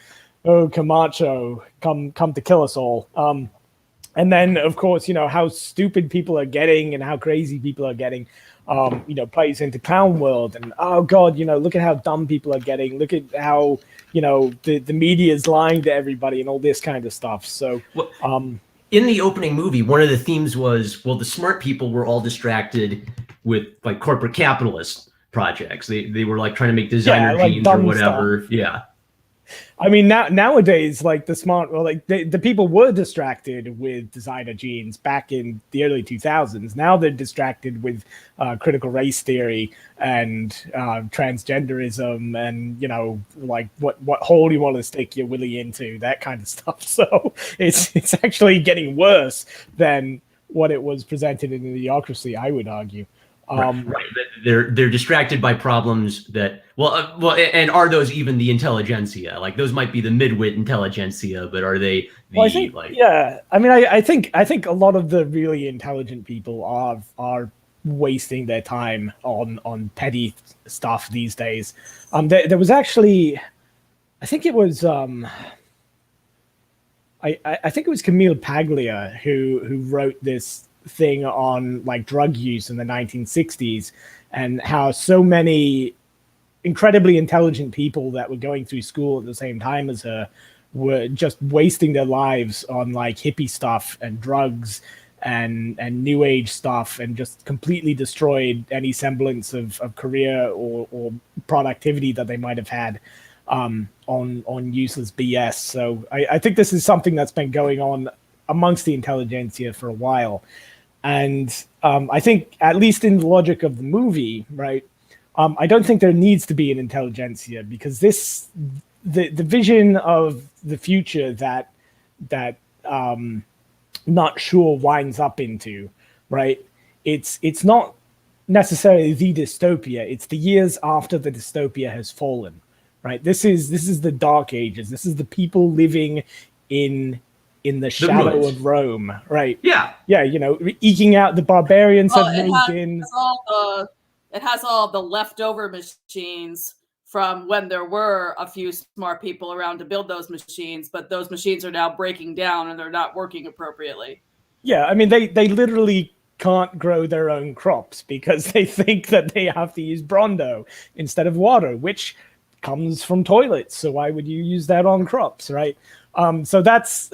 Camacho, come to kill us all." And then, of course, how stupid people are getting and how crazy people are getting, plays into clown world. And oh God, look at how dumb people are getting. Look at how the media is lying to everybody and all this kind of stuff. So. In the opening movie, one of the themes was, well, the smart people were all distracted with like corporate capitalist projects. They were like trying to make designer jeans or whatever. Stuff. Yeah. I mean, nowadays, like the people were distracted with designer jeans back in the early 2000s. Now they're distracted with critical race theory and transgenderism and like what hole you want to stick your willy into, that kind of stuff. So it's actually getting worse than what it was presented in Idiocracy, I would argue. Right. They're distracted by problems that and are those even the intelligentsia? Like those might be the midwit intelligentsia, but are they I think, yeah. I mean, I think a lot of the really intelligent people are wasting their time on petty stuff these days. There was actually, I think it was I think it was Camille Paglia who wrote this thing on like drug use in the 1960s and how so many incredibly intelligent people that were going through school at the same time as her were just wasting their lives on like hippie stuff and drugs and new age stuff and just completely destroyed any semblance of career or productivity that they might have had on useless BS. So I think this is something that's been going on amongst the intelligentsia for a while. And I think, at least in the logic of the movie, right, I don't think there needs to be an intelligentsia because the vision of the future that Not Sure winds up into, right, it's not necessarily the dystopia. It's the years after the dystopia has fallen, right? This is the dark ages. This is the people living in in the shadow ruins. of Rome, right? Yeah. Yeah, you know, eking out the barbarians have moved in. It has all the leftover machines from when there were a few smart people around to build those machines, but those machines are now breaking down and they're not working appropriately. Yeah, I mean, they literally can't grow their own crops because they think that they have to use Brondo instead of water, which comes from toilets. So why would you use that on crops, right? So that's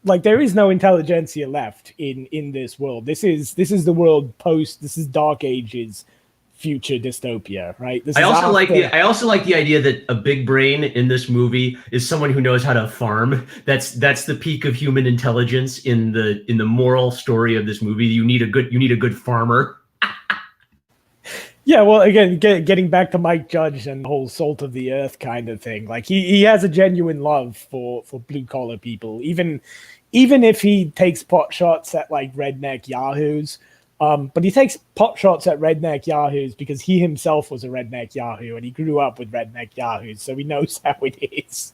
like there is no intelligentsia left in this world. This is the world post. This is Dark Ages future dystopia, right? I also like the idea that a big brain in this movie is someone who knows how to farm. That's the peak of human intelligence in the moral story of this movie. You need a good farmer. Yeah, well, again, getting back to Mike Judge and the whole salt of the earth kind of thing, like he has a genuine love for blue collar people, even if he takes pot shots at like redneck yahoos. But he takes pot shots at redneck yahoos because he himself was a redneck yahoo and he grew up with redneck yahoos, so he knows how it is,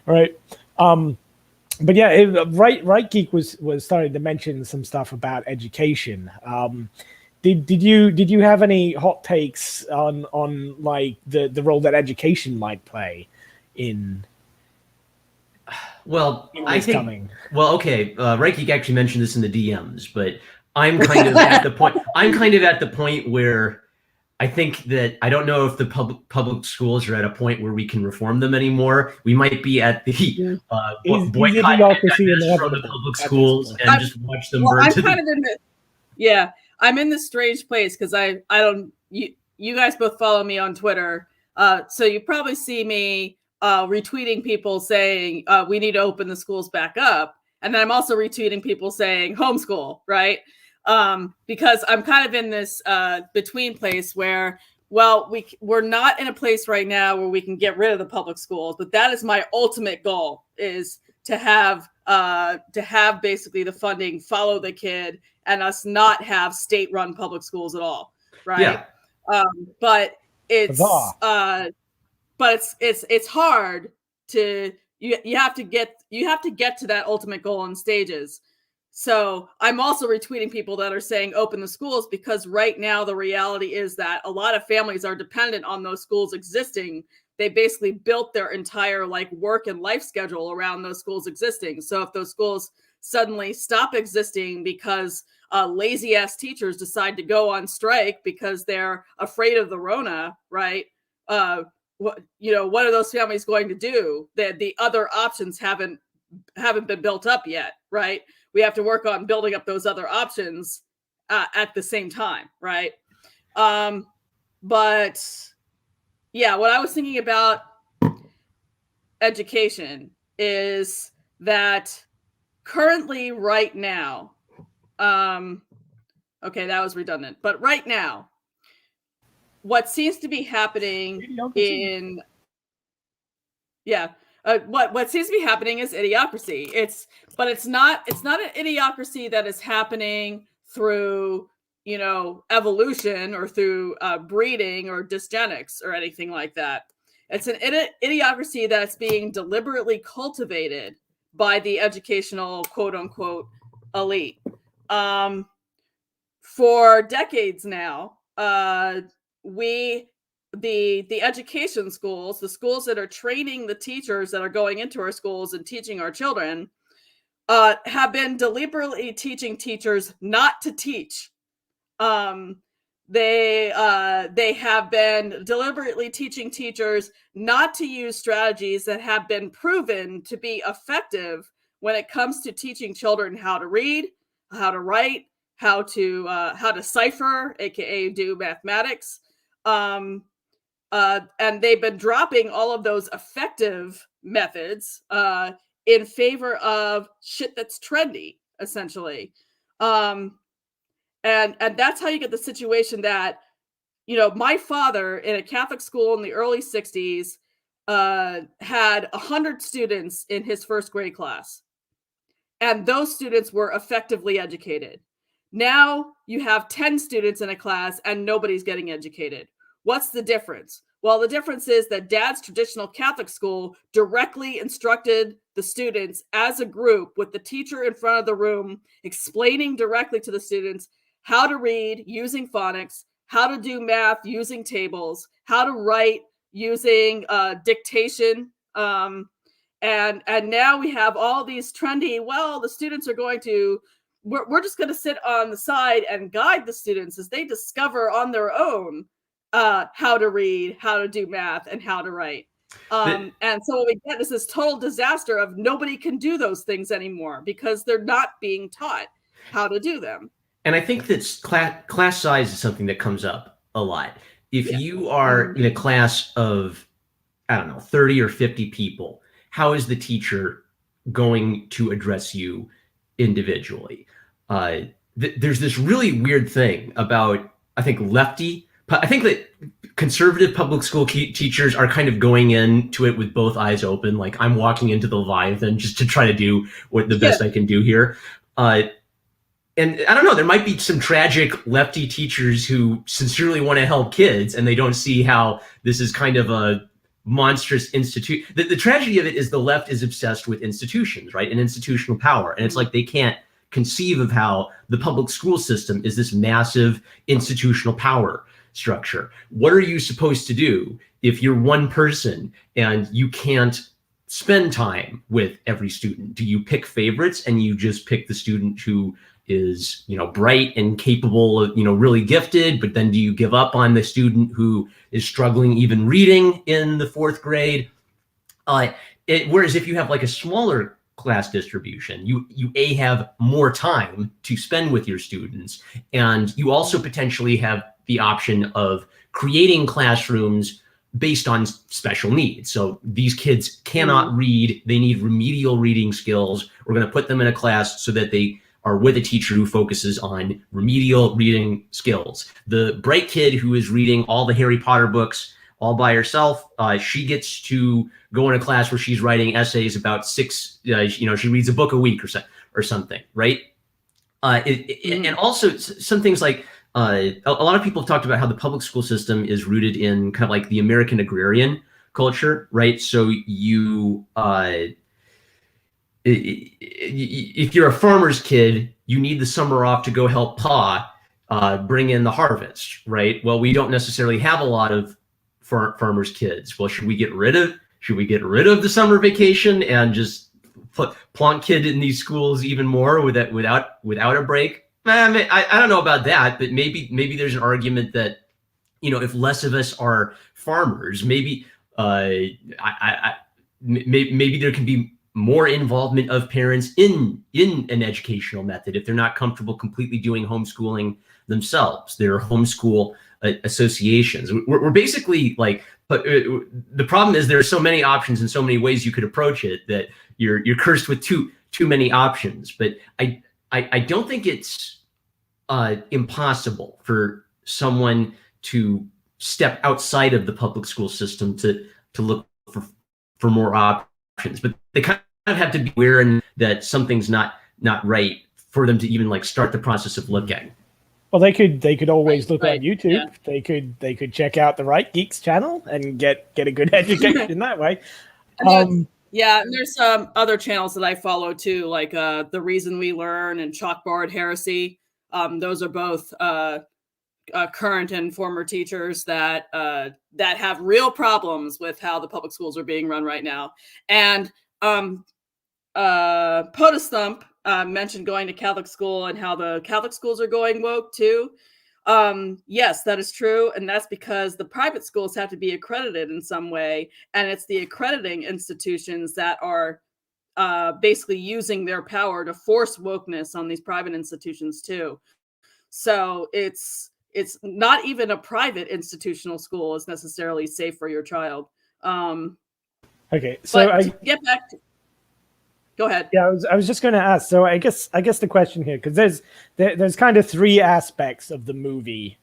right? But yeah, Right Geek was starting to mention some stuff about education. Did you have any hot takes on like the role that education might play in? Well, I think. Coming? Well, okay. Right Geek actually mentioned this in the DMs, but I'm kind of at the point. I'm kind of at the point where I think that I don't know if the public schools are at a point where we can reform them anymore. We might be at the boycott Idiocracy from the public schools and just watch them burn. I'm in this strange place because I don't. You guys both follow me on Twitter, so you probably see me retweeting people saying we need to open the schools back up, and then I'm also retweeting people saying homeschool, right? Because I'm kind of in this between place where, well, we're not in a place right now where we can get rid of the public schools, but that is my ultimate goal, is to have basically the funding follow the kid and us not have state-run public schools at all, right? Yeah. But it's hard to you have to get to that ultimate goal in stages. So I'm also retweeting people that are saying open the schools because right now the reality is that a lot of families are dependent on those schools existing. They basically built their entire like work and life schedule around those schools existing. So if those schools suddenly stop existing because lazy ass teachers decide to go on strike because they're afraid of the Rona, right? What are those families going to do? The other options haven't been built up yet, right? We have to work on building up those other options at the same time, right? But yeah, what I was thinking about education is that currently, right now, okay, that was redundant, but right now, what seems to be happening what seems to be happening is idiocracy. It's not an idiocracy that is happening through evolution or through breeding or dysgenics or anything like that. It's an idiocracy that's being deliberately cultivated by the educational quote unquote elite. For decades now, the education schools, the schools that are training the teachers that are going into our schools and teaching our children, have been deliberately teaching teachers not to teach. They have been deliberately teaching teachers not to use strategies that have been proven to be effective when it comes to teaching children how to read, how to write, how to cipher, aka do mathematics. And they've been dropping all of those effective methods in favor of shit that's trendy, essentially. And that's how you get the situation that, my father in a Catholic school in the early 60s had 100 students in his first grade class. And those students were effectively educated. Now you have 10 students in a class and nobody's getting educated. What's the difference? Well, the difference is that Dad's traditional Catholic school directly instructed the students as a group with the teacher in front of the room, explaining directly to the students how to read using phonics, how to do math using tables, how to write using dictation. And now we have all these trendy, well, the students are going to, we're just going to sit on the side and guide the students as they discover on their own how to read, how to do math, and how to write. And so what we get is this total disaster of nobody can do those things anymore because they're not being taught how to do them. And I think that class size is something that comes up a lot. If you are in a class of, I don't know, 30 or 50 people, how is the teacher going to address you individually? There's this really weird thing about, I think that conservative public school teachers are kind of going into it with both eyes open. Like, I'm walking into the Leviathan just to try to do what the best I can do here. And I don't know, there might be some tragic lefty teachers who sincerely want to help kids, and they don't see how this is kind of a monstrous institute. The tragedy of it is the left is obsessed with institutions, right? And institutional power. And it's like they can't conceive of how the public school system is this massive institutional power structure. What are you supposed to do if you're one person and you can't spend time with every student? Do you pick favorites and you just pick the student who is, bright and capable, really gifted, but then do you give up on the student who is struggling even reading in the 4th grade? Whereas if you have like a smaller class distribution, you have more time to spend with your students, and you also potentially have the option of creating classrooms based on special needs. So these kids cannot read, they need remedial reading skills. We're going to put them in a class so that they are with a teacher who focuses on remedial reading skills. The bright kid who is reading all the Harry Potter books all by herself, she gets to go in a class where she's writing essays about she reads a book a week or something, right? And also some things like, a lot of people have talked about how the public school system is rooted in kind of like the American agrarian culture, right? So if you're a farmer's kid, you need the summer off to go help Pa bring in the harvest, right? Well, we don't necessarily have a lot of farmers' kids. Well, should we get rid of the summer vacation and just plonk kid in these schools even more without a break? I don't know about that, but maybe there's an argument that, if less of us are farmers, maybe maybe there can be more involvement of parents in an educational method if they're not comfortable completely doing homeschooling themselves. There are homeschool associations. We're basically like, but the problem is there are so many options and so many ways you could approach it that you're cursed with too many options. But I don't think it's impossible for someone to step outside of the public school system to look for more options, but they kind of have to be aware that something's not right for them to even like start the process of looking. Well, they could always look on YouTube. Yeah. They could check out the Right Geeks channel and get a good education that way. And there's other channels that I follow too, like The Reason We Learn and Chalkboard Heresy. Those are both current and former teachers that have real problems with how the public schools are being run right now. And POTUS Thump mentioned going to Catholic school and how the Catholic schools are going woke too. Yes, that is true. And that's because the private schools have to be accredited in some way. And it's the accrediting institutions that are basically using their power to force wokeness on these private institutions too. So it's not even a private institutional school is necessarily safe for your child. Okay, so get back to, go ahead. Yeah, I was just going to ask. So I guess the question here, because there's kind of 3 aspects of the movie,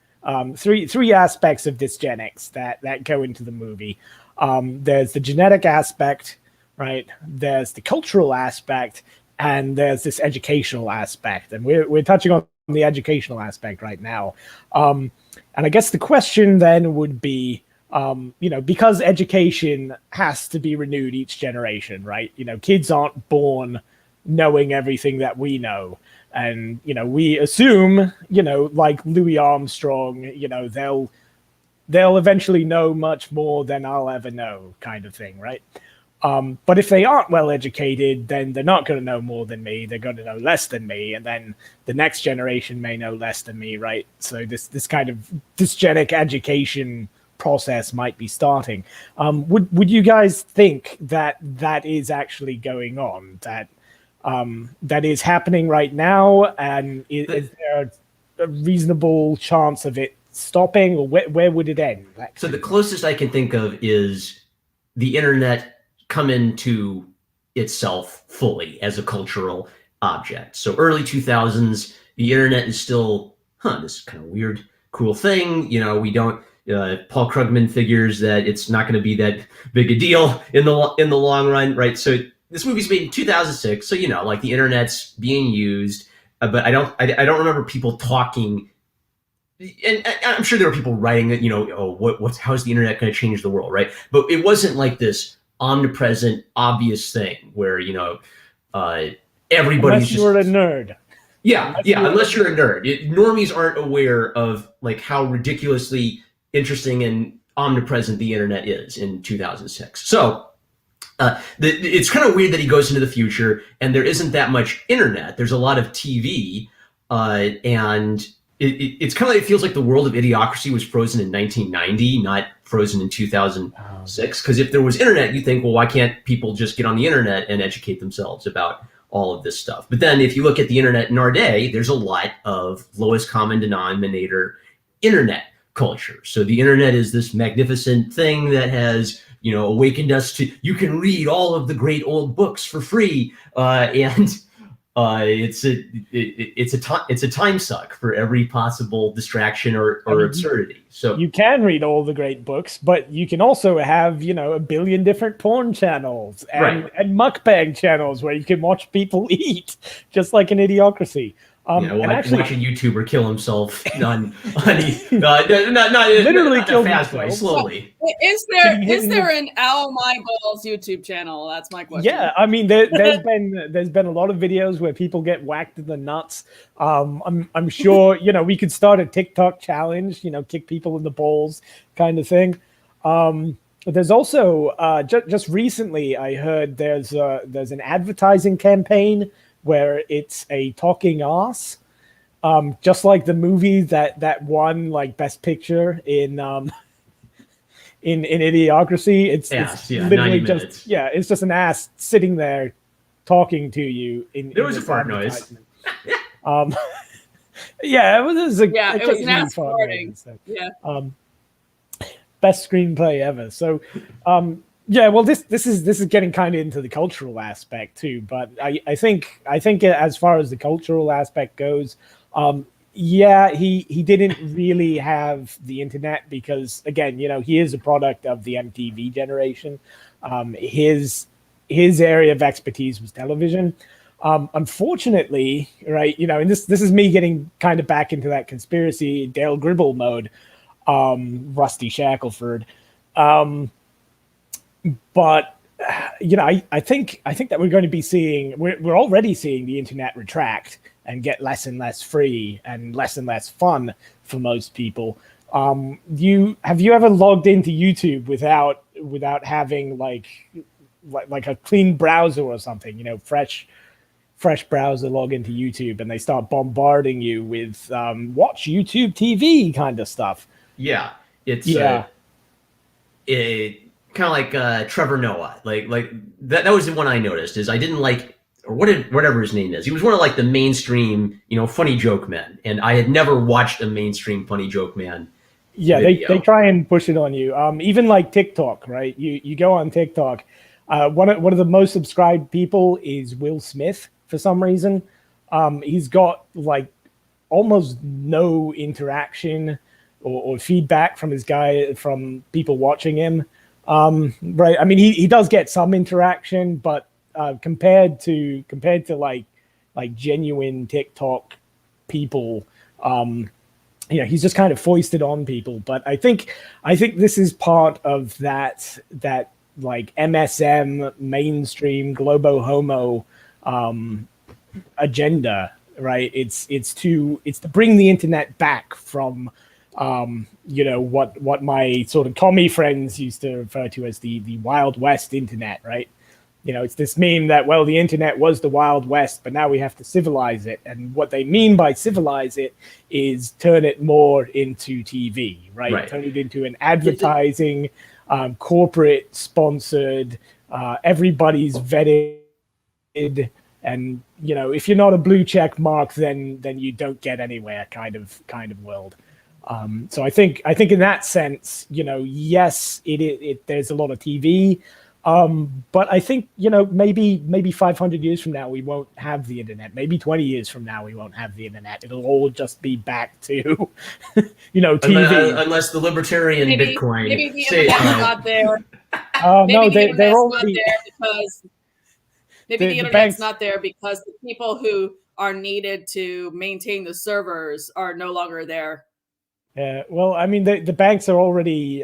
three aspects of dysgenics that go into the movie. There's the genetic aspect, right? There's the cultural aspect, and there's this educational aspect. And we're touching on the educational aspect right now. And I guess the question then would be, because education has to be renewed each generation, right? Kids aren't born knowing everything that we know. And, we assume, like Louis Armstrong, they'll eventually know much more than I'll ever know, kind of thing, right? But if they aren't well educated, then they're not going to know more than me. They're going to know less than me, and then the next generation may know less than me, right? So this kind of dysgenic education process might be starting. Would you guys think that is actually going on? That is happening right now, and is there a reasonable chance of it stopping, or where would it end? So the closest I can think of is the internet come into itself fully as a cultural object. So early 2000s, the internet is still, this kind of weird, cool thing. We don't. Paul Krugman figures that it's not going to be that big a deal in the long run, right? So this movie's made in 2006, so like the internet's being used, but I don't remember people talking. And I'm sure there were people writing that, how's the internet going to change the world, right? But it wasn't like this omnipresent, obvious thing where everybody's unless you're a nerd. Yeah, unless you're a nerd. Normies aren't aware of like how ridiculously interesting and omnipresent the internet is in 2006. So it's kind of weird that he goes into the future and there isn't that much internet. There's a lot of TV, and it's kind of like, it feels like the world of Idiocracy was frozen in 1990, not frozen in 2006. Because if there was internet, you think, well, why can't people just get on the internet and educate themselves about all of this stuff? But then if you look at the internet in our day, there's a lot of lowest common denominator internet culture. So the internet is this magnificent thing that has, awakened us to, you can read all of the great old books for free, and it's a time suck for every possible distraction or absurdity. So you can read all the great books, but you can also have a billion different porn channels and mukbang channels where you can watch people eat, just like in Idiocracy. Watch a YouTuber kill himself literally kill fast himself. way, slowly. Is there an Ow My Balls YouTube channel? That's my question. Yeah, I mean there's been a lot of videos where people get whacked in the nuts. I'm sure we could start a TikTok challenge, kick people in the balls kind of thing. There's also just recently I heard there's an advertising campaign where it's a talking ass, just like the movie that won like Best Picture in Idiocracy. It's literally just it's just an ass sitting there talking to you. There was a fart noise. It was an ass farting. So. Yeah. Best screenplay ever. So. Well, this is getting kind of into the cultural aspect too, but I think as far as the cultural aspect goes, he didn't really have the internet because again, he is a product of the MTV generation. His area of expertise was television. Unfortunately, right, and this is me getting kind of back into that conspiracy Dale Gribble mode, Rusty Shackelford. But I think that we're going to be seeing we're already seeing the internet retract and get less and less free and less fun for most people. Have you ever logged into YouTube without having like a clean browser or something? Fresh browser, log into YouTube and they start bombarding you with watch YouTube TV kind of stuff. Yeah, it's kind of like Trevor Noah, like that was the one I noticed. Is I didn't like, or whatever his name is. He was one of like the mainstream, funny joke men, and I had never watched a mainstream funny joke man. Yeah, they try and push it on you. Even like TikTok, right? You go on TikTok. One of the most subscribed people is Will Smith for some reason. He's got like almost no interaction or feedback from people watching him. Right. I mean, he does get some interaction, but compared to like genuine TikTok people, he's just kind of foisted on people. But I think this is part of that like MSM mainstream globo homo agenda, right? It's to bring the internet back from what my sort of commie friends used to refer to as the Wild West internet, right? It's this meme that, well, the internet was the Wild West, but now we have to civilize it. And what they mean by civilize it is turn it more into TV, right? Turn it into an advertising, corporate sponsored, everybody's vetted. And, if you're not a blue check mark, then you don't get anywhere kind of world. So I think in that sense, yes, it there's a lot of TV. But I think, maybe 500 years from now, we won't have the internet. Maybe 20 years from now, we won't have the internet. It'll all just be back to, TV. Unless the libertarian Bitcoin. Maybe the internet's not there. No, they're already... Maybe the internet's not there because the people who are needed to maintain the servers are no longer there. Well, I mean, the banks are already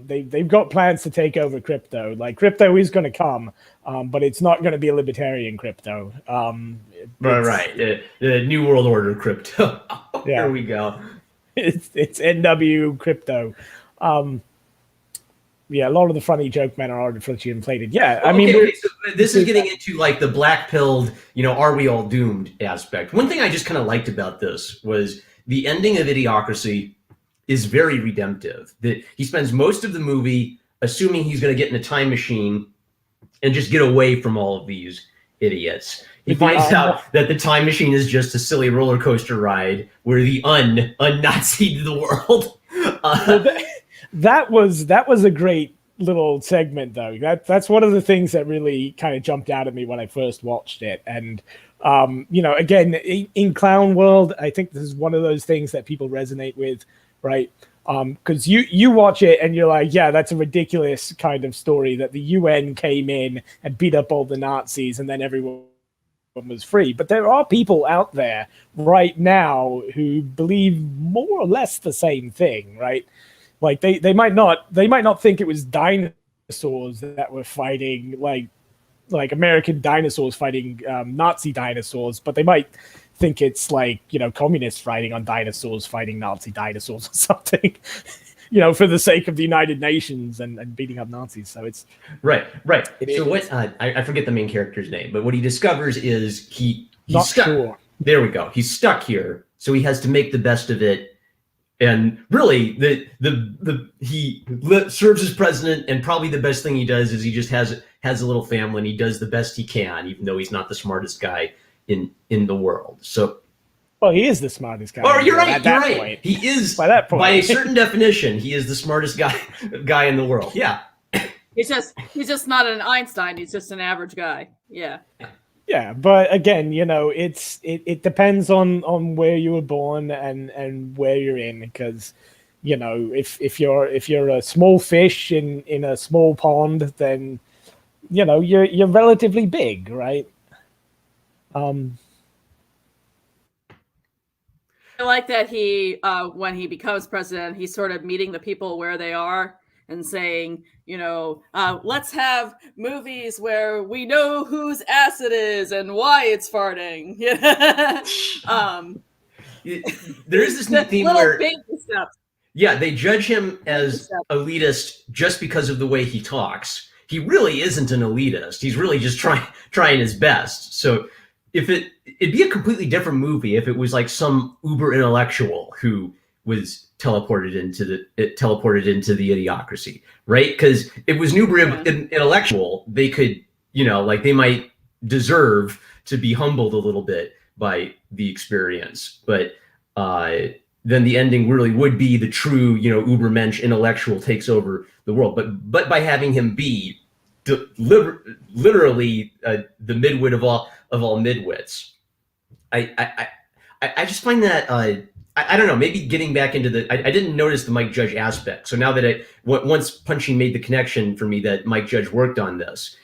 they've got plans to take over crypto. Like, crypto is going to come, but it's not going to be a libertarian crypto. Right. The New World Order crypto. Here we go. It's NW crypto. A lot of the funny joke men are artificially inflated. Yeah, I mean, so this is getting into like the black-pilled, are we all doomed aspect. One thing I just kind of liked about this was the ending of Idiocracy is very redemptive. That he spends most of the movie assuming he's going to get in a time machine and just get away from all of these idiots. He finds out that the time machine is just a silly roller coaster ride where the un-Nazi'd the world. That was a great little segment, though. That's one of the things that really kind of jumped out at me when I first watched it. And again, in clown world, I think this is one of those things that people resonate with, right? Because you watch it and you're like, yeah, that's a ridiculous kind of story that the UN came in and beat up all the Nazis and then everyone was free. But there are people out there right now who believe more or less the same thing, right? Like they might not think it was dinosaurs that were fighting, like American dinosaurs fighting Nazi dinosaurs, but they might think it's like, communists fighting on dinosaurs fighting Nazi dinosaurs or something, for the sake of the United Nations and beating up Nazis. So it's right. So what I forget the main character's name, but what he discovers is he's not stuck. Sure. There we go. He's stuck here, so he has to make the best of it. And really, he serves as president, and probably the best thing he does is he just has a little family, and he does the best he can, even though he's not the smartest guy in the world. So, well, he is the smartest guy. Oh, you're right. At that point. He is by that point. By a certain definition, he is the smartest guy in the world. Yeah. He's just not an Einstein. He's just an average guy. Yeah. Yeah, but again, it depends on where you were born and where you're in, because if you're a small fish in a small pond, then you're relatively big, right? I like that he when he becomes president, he's sort of meeting the people where they are and saying, let's have movies where we know whose ass it is and why it's farting. There is this neat theme where baby steps. Yeah, they judge him as elitist just because of the way he talks. He really isn't an elitist. He's really just trying his best. So it'd be a completely different movie if it was like some uber intellectual who was teleported into the Idiocracy, right? Because if it was uber intellectual, they could, they might deserve to be humbled a little bit by the experience. But then the ending really would be the true, ubermensch intellectual takes over the world. But by having him be literally the midwit of all midwits, I just find that I don't know. Maybe getting back into I didn't notice the Mike Judge aspect. So now that once Punchy made the connection for me that Mike Judge worked on this,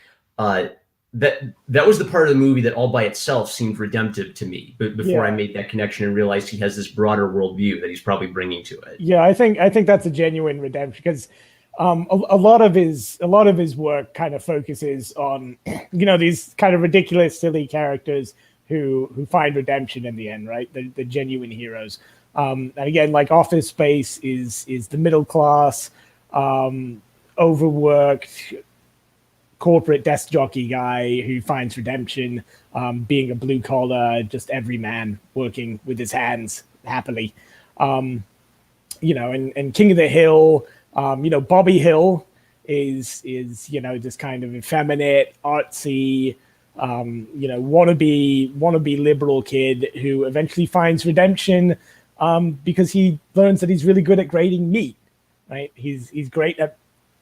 that was the part of the movie that all by itself seemed redemptive to me. But before I Yeah. made that connection and realized he has this broader worldview that he's probably bringing to it. Yeah, I think that's a genuine redemption because a lot of his work kind of focuses on these kind of ridiculous, silly characters who find redemption in the end, right? The genuine heroes. And again, like Office Space is the middle class, overworked corporate desk jockey guy who finds redemption, being a blue collar, just every man working with his hands happily. And King of the Hill, Bobby Hill is this kind of effeminate, artsy, wannabe liberal kid who eventually finds redemption because he learns that he's really good at grading meat, right? He's great at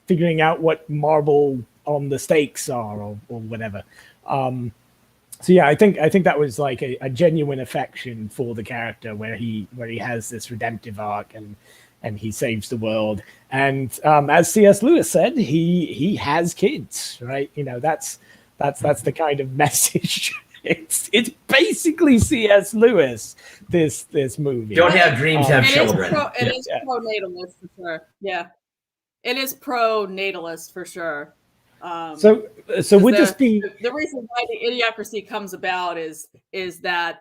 figuring out what marble on the steaks are or whatever. So yeah, I think that was like a genuine affection for the character where he has this redemptive arc and he saves the world. And as C.S. Lewis said, he has kids, right? That's the kind of message. It's basically C.S. Lewis. This movie. Don't have dreams, have children. It is pro-natalist for sure. Yeah, it is pro-natalist for sure. So would this be the reason why the Idiocracy comes about is that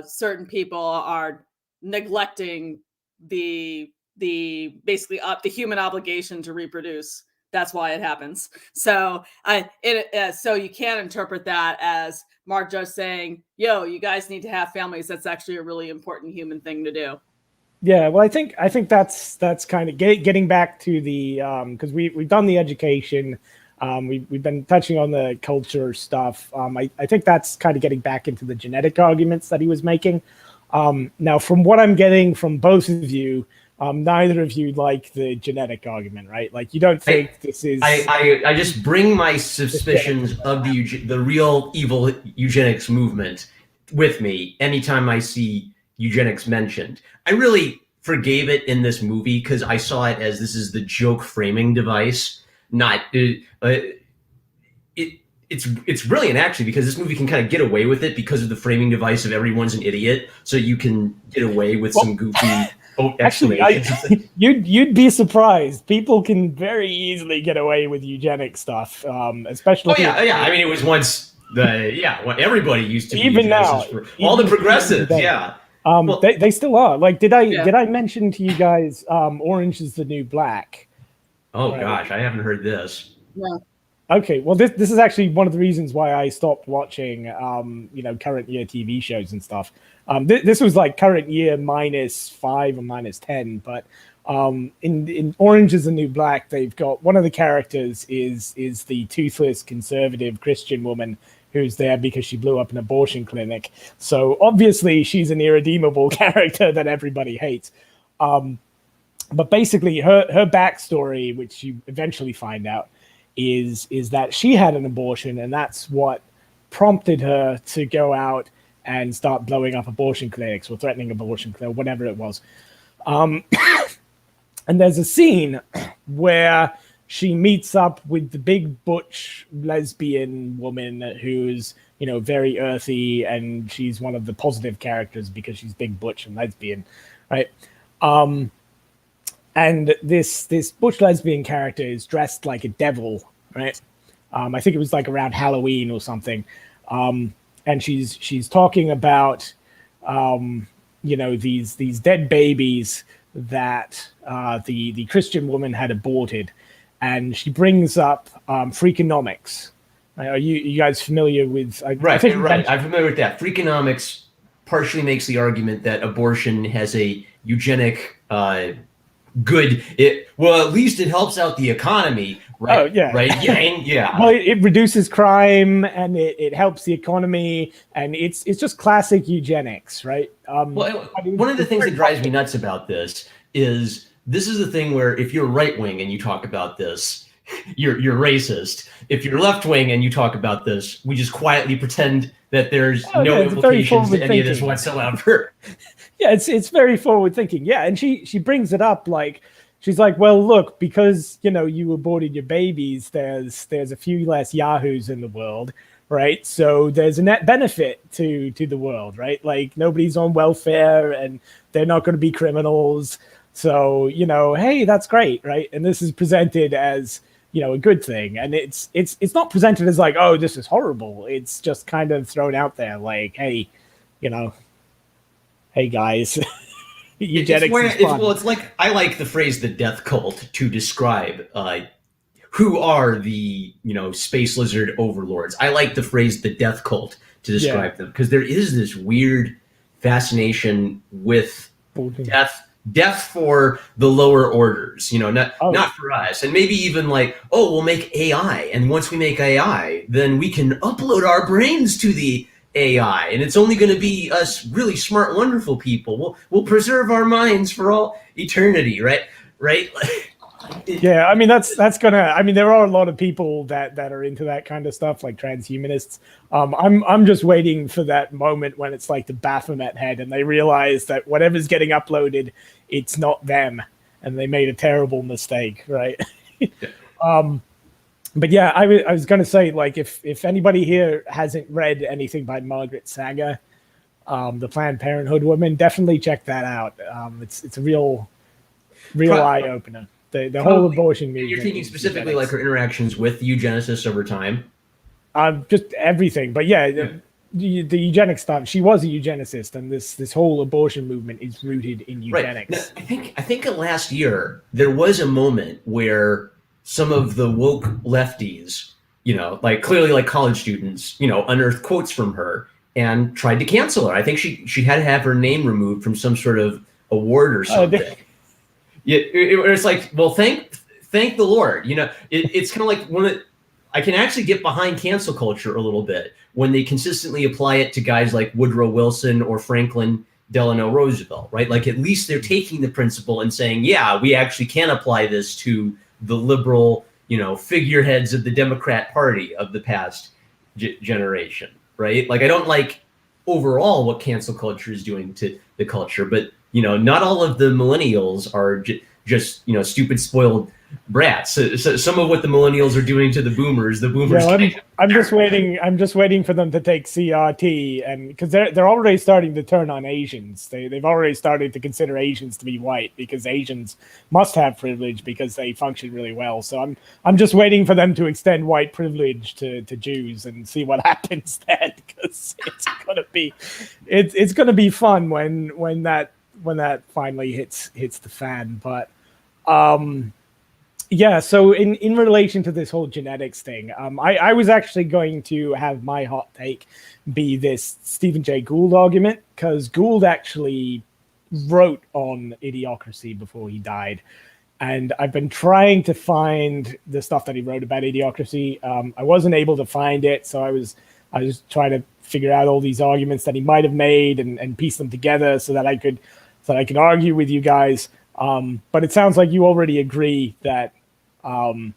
certain people are neglecting the basically the human obligation to reproduce. That's why it happens. So so you can't interpret that as Mark Judge saying, "Yo, you guys need to have families." That's actually a really important human thing to do. Yeah, well, I think that's kind of getting back to the because we've done the education. We've been touching on the culture stuff. I think that's kind of getting back into the genetic arguments that he was making. Now, from what I'm getting from both of you, neither of you like the genetic argument, right? Like, you don't think this is... I just bring my suspicions of the real evil eugenics movement with me anytime I see eugenics mentioned. I really forgave it in this movie because I saw it as this is the joke framing device. It's brilliant actually because this movie can kind of get away with it because of the framing device of everyone's an idiot, so you can get away with some goofy explanations. You'd be surprised. People can very easily get away with eugenic stuff, especially. Oh yeah. I mean, it was once what everybody used to be even now. All the progressives, yeah. They still are. Like, did I mention to you guys Orange is the New Black? Oh gosh, I haven't heard this. Yeah. Okay, well, this is actually one of the reasons why I stopped watching, current year TV shows and stuff. This was like current year -5 or -10, but in Orange is the New Black, they've got one of the characters is the toothless conservative Christian woman who's there because she blew up an abortion clinic. So obviously she's an irredeemable character that everybody hates. But basically, her backstory, which you eventually find out, is that she had an abortion, and that's what prompted her to go out and start blowing up abortion clinics or threatening abortion clinics, whatever it was. And there's a scene where she meets up with the big butch lesbian woman who's, very earthy, and she's one of the positive characters because she's big butch and lesbian, right? And this butch lesbian character is dressed like a devil, right? I think it was like around Halloween or something. And she's talking about, these dead babies that the Christian woman had aborted, and she brings up Freakonomics. Are you guys familiar with? Right. I'm familiar with that. Freakonomics partially makes the argument that abortion has a eugenic good. At least it helps out the economy, right? Oh yeah, right. Yeah. Well, it reduces crime and it helps the economy, and it's just classic eugenics, right? One of the things that drives me nuts about this is the thing where if you're right wing and you talk about this, you're racist. If you're left wing and you talk about this, we just quietly pretend that there's no implications to any of this whatsoever. Yeah, it's very forward thinking. Yeah, and she brings it up like, she's like, well, look, because you aborted your babies, there's a few less yahoos in the world, right? So there's a net benefit to the world, right? Like nobody's on welfare and they're not going to be criminals. So hey, that's great, right? And this is presented as a good thing, and it's not presented as like, oh, this is horrible. It's just kind of thrown out there like, hey, hey guys. Eugenics is fun. It's like, I like the phrase the death cult to describe who are the space lizard overlords. I like the phrase the death cult to describe them, because there is this weird fascination with death for the lower orders, not for us. And maybe even like, oh, we'll make AI, and once we make AI, then we can upload our brains to the AI, and it's only going to be us really smart, wonderful people. We'll preserve our minds for all eternity, right? Yeah, I mean that's gonna. I mean, there are a lot of people that are into that kind of stuff, like transhumanists. I'm just waiting for that moment when it's like the Baphomet head, and they realize that whatever's getting uploaded, it's not them, and they made a terrible mistake, right? But yeah, I was going to say, like, if anybody here hasn't read anything by Margaret Sanger, the Planned Parenthood woman, definitely check that out. It's a real eye opener. The whole abortion movement. You're thinking specifically like her interactions with eugenicists over time? Just everything. But yeah, the eugenics stuff. She was a eugenicist, and this whole abortion movement is rooted in eugenics. Right. Now, I think last year there was a moment where some of the woke lefties, like clearly like college students, unearthed quotes from her and tried to cancel her. I think she had to have her name removed from some sort of award or something. It's like, well, thank the Lord. It's kind of like I can actually get behind cancel culture a little bit when they consistently apply it to guys like Woodrow Wilson or Franklin Delano Roosevelt, right? Like at least they're taking the principle and saying, yeah, we actually can apply this to the liberal, figureheads of the Democrat Party of the past generation, right? Like I don't like overall what cancel culture is doing to the culture, but not all of the millennials are just stupid spoiled brats. So some of what the millennials are doing to the boomers. I'm just waiting for them to take CRT, and because they're already starting to turn on Asians. They've already started to consider Asians to be white because Asians must have privilege because they function really well. So I'm just waiting for them to extend white privilege to Jews and see what happens then, because it's gonna be fun when that finally hits the fan. But yeah, so in relation to this whole genetics thing, I was actually going to have my hot take be this Stephen Jay Gould argument, because Gould actually wrote on Idiocracy before he died. And I've been trying to find the stuff that he wrote about Idiocracy. I wasn't able to find it, so I was trying to figure out all these arguments that he might have made and piece them together so that I could argue with you guys. But it sounds like you already agree that the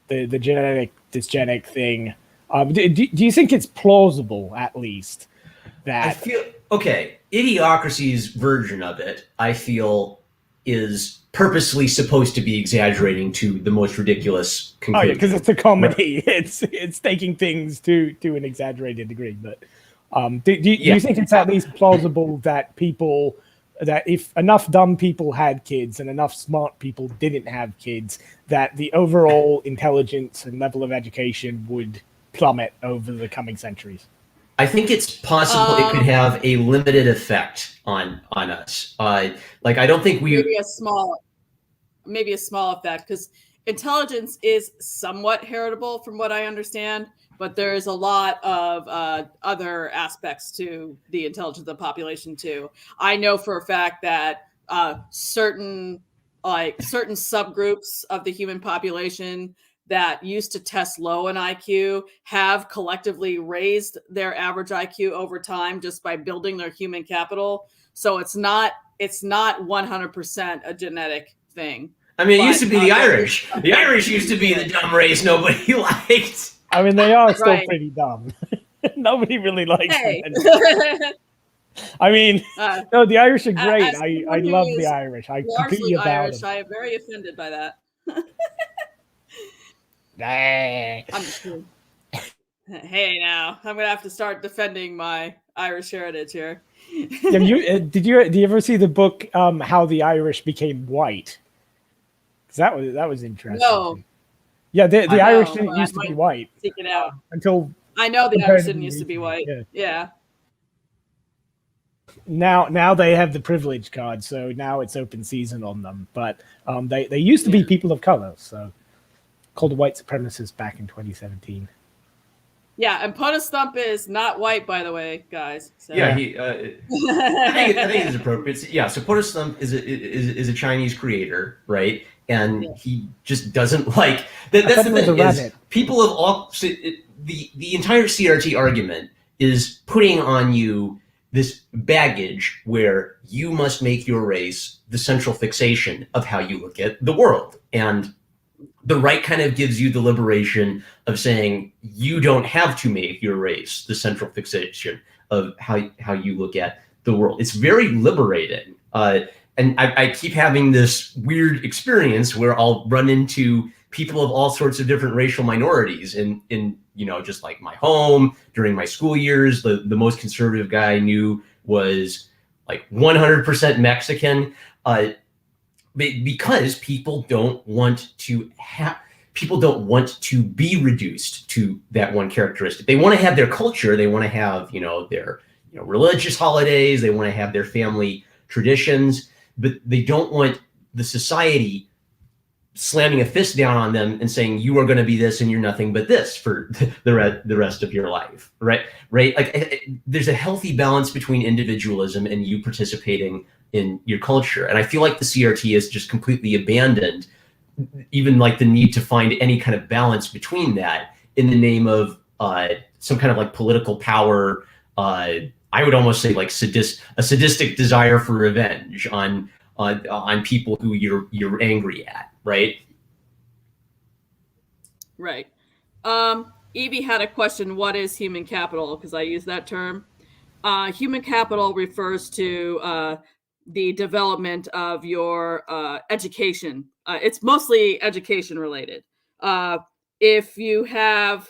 genetic dysgenic thing. Do you think it's plausible, at least, that I feel Idiocracy's version of it, I feel, is purposely supposed to be exaggerating to the most ridiculous conclusion. Oh yeah, because it's a comedy. Right. It's taking things to an exaggerated degree. But do you think it's at least plausible that if enough dumb people had kids and enough smart people didn't have kids, that the overall intelligence and level of education would plummet over the coming centuries? I think it's possible it could have a limited effect on us. I don't think maybe a small effect, because intelligence is somewhat heritable from what I understand, but there's a lot of other aspects to the intelligence of the population too. I know for a fact that certain subgroups of the human population that used to test low in IQ have collectively raised their average IQ over time just by building their human capital. So it's not 100% a genetic thing. I mean, it used to be the Irish. The Irish used to be the dumb race nobody liked. I mean, they are still pretty dumb. Nobody really likes them. I mean, no, the Irish are great. As I someone who love the is Irish. I largely completely about Irish, them. I am very offended by that. I'm just kidding. Hey, now I'm gonna have to start defending my Irish heritage here. Have you did you ever see the book How the Irish Became White? Because that was interesting. No, Yeah, the I Irish know, didn't but I used to be might white seek it out. until I know the Irish didn't comparatively used to be recently. white. Yeah. Yeah. Now they have the privilege card, so now it's open season on them. But they used to be people of color, so called white supremacists back in 2017. Yeah, and POTUS Thump is not white, by the way, guys. So. Yeah, I think it's appropriate. Yeah, so POTUS Thump is a Chinese creator, right? And he just doesn't like that. That's the thing is people of all the entire CRT argument is putting on you this baggage where you must make your race the central fixation of how you look at the world. And the right kind of gives you the liberation of saying you don't have to make your race the central fixation of how you look at the world. It's very liberating. And I keep having this weird experience where I'll run into people of all sorts of different racial minorities in just like my home during my school years. The most conservative guy I knew was like 100% Mexican. Because people don't want to be reduced to that one characteristic. They want to have their culture. They want to have their religious holidays. They want to have their family traditions, but they don't want the society slamming a fist down on them and saying you are going to be this and you're nothing but this for the rest of your life, right? Like there's a healthy balance between individualism and you participating in your culture, and I feel like the CRT has just completely abandoned even like the need to find any kind of balance between that in the name of some kind of like political power. I would almost say like a sadistic desire for revenge on people who you're angry at, right? Right. Evie had a question. What is human capital? Because I use that term. Human capital refers to the development of your education. It's mostly education related. If you have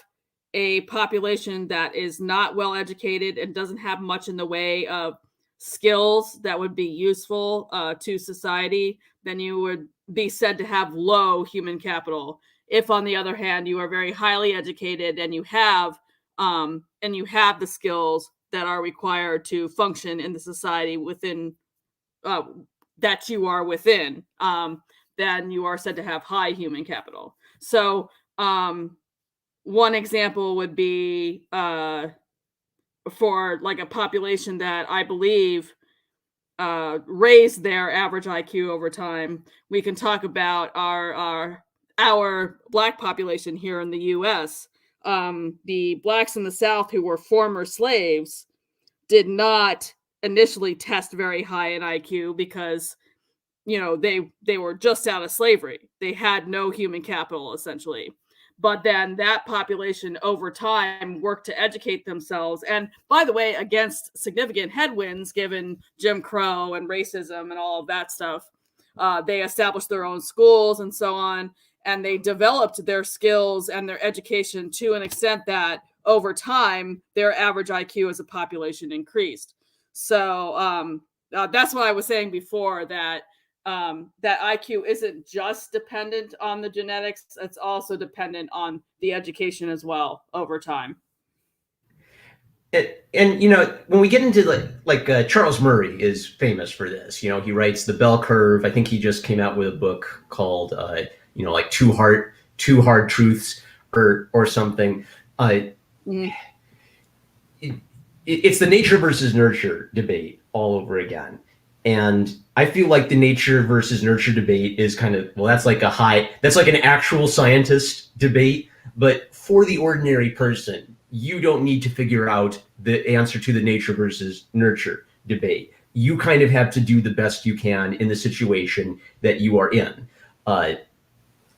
a population that is not well educated and doesn't have much in the way of skills that would be useful to society, then you would be said to have low human capital. If, on the other hand, you are very highly educated and you have the skills that are required to function in the society within that you are within, then you are said to have high human capital. So one example would be for like a population that I believe raised their average IQ over time. We can talk about our Black population here in the U.S. The Blacks in the South who were former slaves did not initially test very high in IQ because they were just out of slavery. They had no human capital essentially. But then that population over time worked to educate themselves. And by the way, against significant headwinds given Jim Crow and racism and all of that stuff, they established their own schools and so on. And they developed their skills and their education to an extent that over time, their average IQ as a population increased. So that's what I was saying before, that that IQ isn't just dependent on the genetics, it's also dependent on the education as well over time. And when we get into like Charles Murray is famous for this. He writes the bell curve. I think he just came out with a book called like Two Hard Truths or something. It's the nature versus nurture debate all over again. And I feel like the nature versus nurture debate is kind of, that's like an actual scientist debate. But for the ordinary person, you don't need to figure out the answer to the nature versus nurture debate. You kind of have to do the best you can in the situation that you are in. And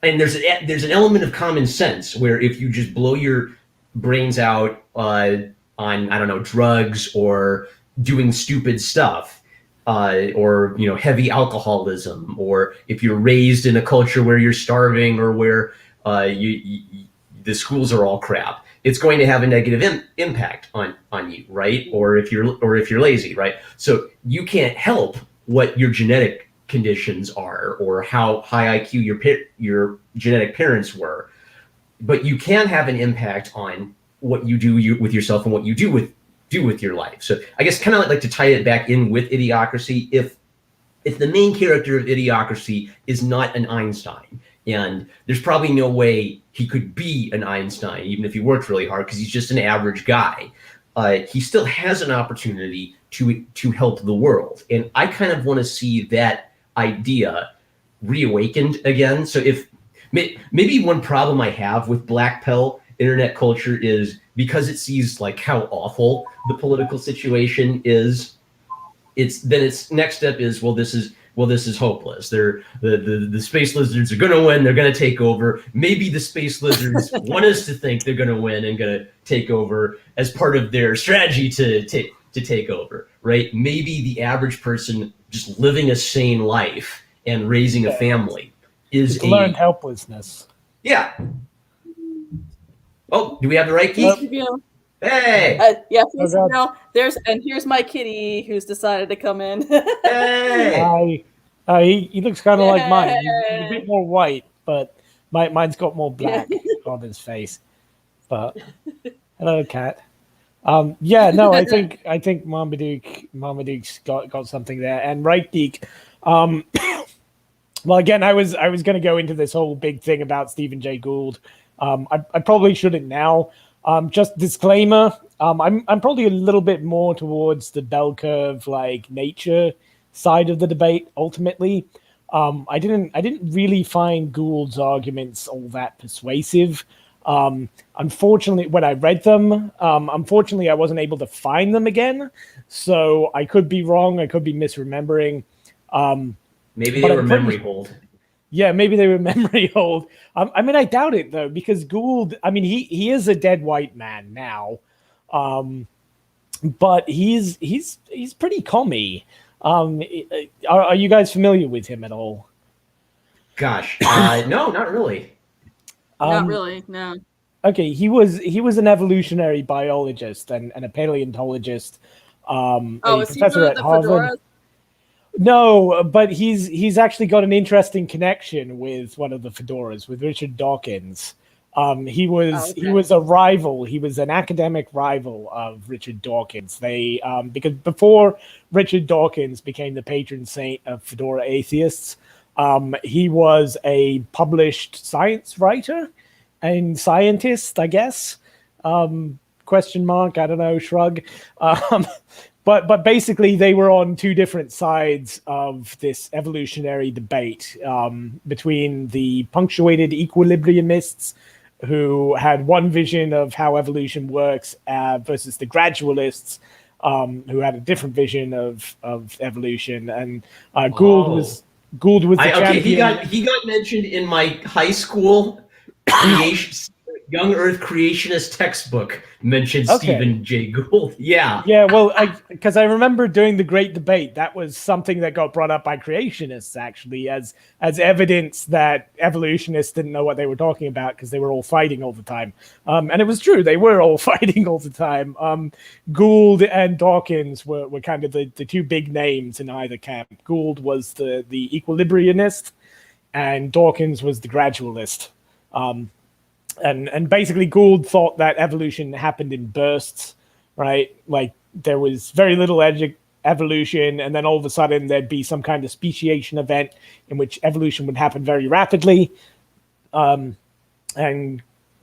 there's an element of common sense where if you just blow your brains out on, I don't know, drugs or doing stupid stuff, or heavy alcoholism, or if you're raised in a culture where you're starving or where the schools are all crap, it's going to have a negative impact on you, right? Or if you're lazy, right? So you can't help what your genetic conditions are or how high IQ your genetic parents were, but you can have an impact on what you do with yourself and what you do with your life. So I guess kind of like to tie it back in with Idiocracy, if the main character of Idiocracy is not an Einstein, and there's probably no way he could be an Einstein, even if he worked really hard, because he's just an average guy, he still has an opportunity to help the world. And I kind of want to see that idea reawakened again. So if maybe one problem I have with Black Pill internet culture is because it sees like how awful the political situation is, its next step is, this is hopeless. The space lizards are going to win. They're going to take over. Maybe the space lizards want us to think they're going to win and going to take over as part of their strategy to take over, right? Maybe the average person just living a sane life and raising a family is learned helplessness. Yeah. Oh, do we have the right key? Hey. Yeah, here's my kitty who's decided to come in. Hey. He looks kind of like mine. He's a bit more white, but mine's got more black on his face. But hello, cat. I think Marmaduke's got something there. And Right Geek, well, again, I was going to go into this whole big thing about Stephen Jay Gould. I probably shouldn't now. Just disclaimer, I'm probably a little bit more towards the bell curve, like nature side of the debate. Ultimately, I didn't really find Gould's arguments all that persuasive. Unfortunately, when I read them, I wasn't able to find them again. So I could be wrong. I could be misremembering. Maybe they were memory hold. Yeah, maybe they were memory hold. I doubt it though, because Gould, he is a dead white man now, but he's pretty commie. Are you guys familiar with him at all? Gosh, no, not really. Not really, no. Okay, he was an evolutionary biologist and a paleontologist. A professor at Harvard. Fedoras? No, but he's actually got an interesting connection with one of the Fedoras, with Richard Dawkins. He was a rival. He was an academic rival of Richard Dawkins. They because before Richard Dawkins became the patron saint of Fedora atheists, he was a published science writer and scientist, I guess. Question mark? I don't know. Shrug. But basically, they were on two different sides of this evolutionary debate between the punctuated equilibriumists, who had one vision of how evolution works, versus the gradualists, who had a different vision of evolution. And Gould was the champion. He got mentioned in my high school Young Earth Creationist textbook mentioned Stephen Jay Gould. Yeah. Yeah, well, because I remember during the Great Debate, that was something that got brought up by creationists, actually, as evidence that evolutionists didn't know what they were talking about because they were all fighting all the time. And it was true. They were all fighting all the time. Gould and Dawkins were kind of the two big names in either camp. Gould was the equilibriumist, and Dawkins was the gradualist. And basically Gould thought that evolution happened in bursts, right? Like there was very little evolution, and then all of a sudden there'd be some kind of speciation event in which evolution would happen very rapidly. And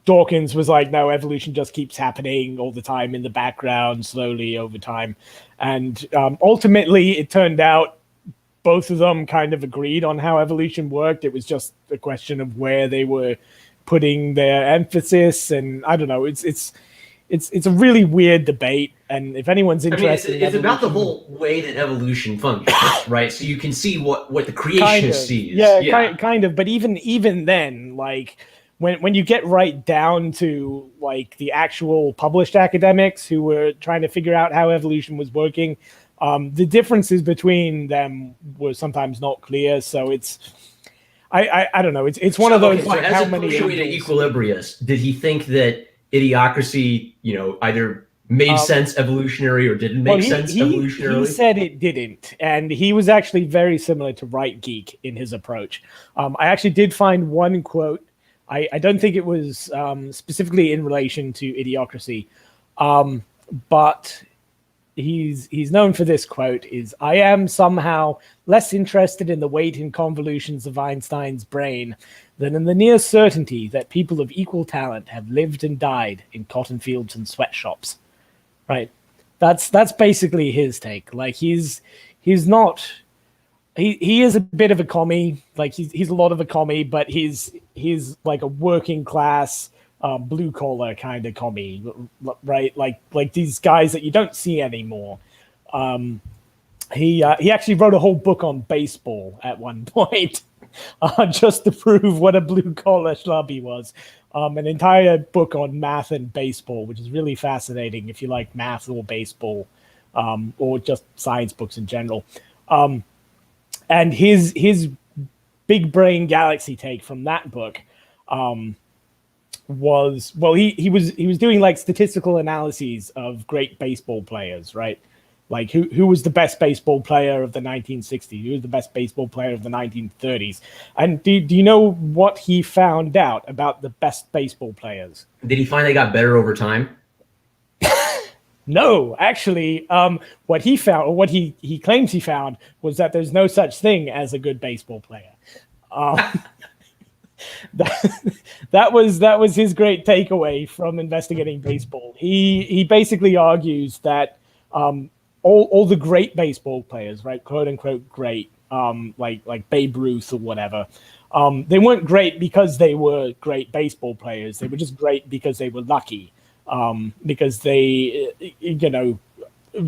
Dawkins was like, no, evolution just keeps happening all the time in the background, slowly over time. And ultimately it turned out both of them kind of agreed on how evolution worked. It was just a question of where they were putting their emphasis, and I don't know. It's a really weird debate, and if anyone's interested, it's about the whole way that evolution functions, right? So you can see what the creationist sees. Yeah, kind of. But even then, like when you get right down to like the actual published academics who were trying to figure out how evolution was working, the differences between them were sometimes not clear. So I don't know. It's one of those. So as a punctuated equilibrius, did he think that Idiocracy, either made sense evolutionary or didn't make sense evolutionarily? He said it didn't, and he was actually very similar to Right Geek in his approach. I actually did find one quote. I don't think it was specifically in relation to Idiocracy, but he's known for this quote is, "I am somehow less interested in the weight and convolutions of Einstein's brain than in the near certainty that people of equal talent have lived and died in cotton fields and sweatshops." Right. That's basically his take. Like he's not he is a bit of a commie. Like he's a lot of a commie, but he's like a working class blue collar kind of commie, right? Like these guys that you don't see anymore. He actually wrote a whole book on baseball at one point, just to prove what a blue collar schlub he was. An entire book on math and baseball, which is really fascinating if you like math or baseball, or just science books in general. And his big brain galaxy take from that book was, well, he was doing like statistical analyses of great baseball players, right? Like who was the best baseball player of the 1960s? Who was the best baseball player of the 1930s? And do you know what he found out about the best baseball players? Did he find they got better over time? No, actually, what he found, or what he claims he found, was that there's no such thing as a good baseball player. That was his great takeaway from investigating baseball. He basically argues that all the great baseball players, right, quote unquote great, like Babe Ruth or whatever, they weren't great because they were great baseball players. They were just great because they were lucky, because they,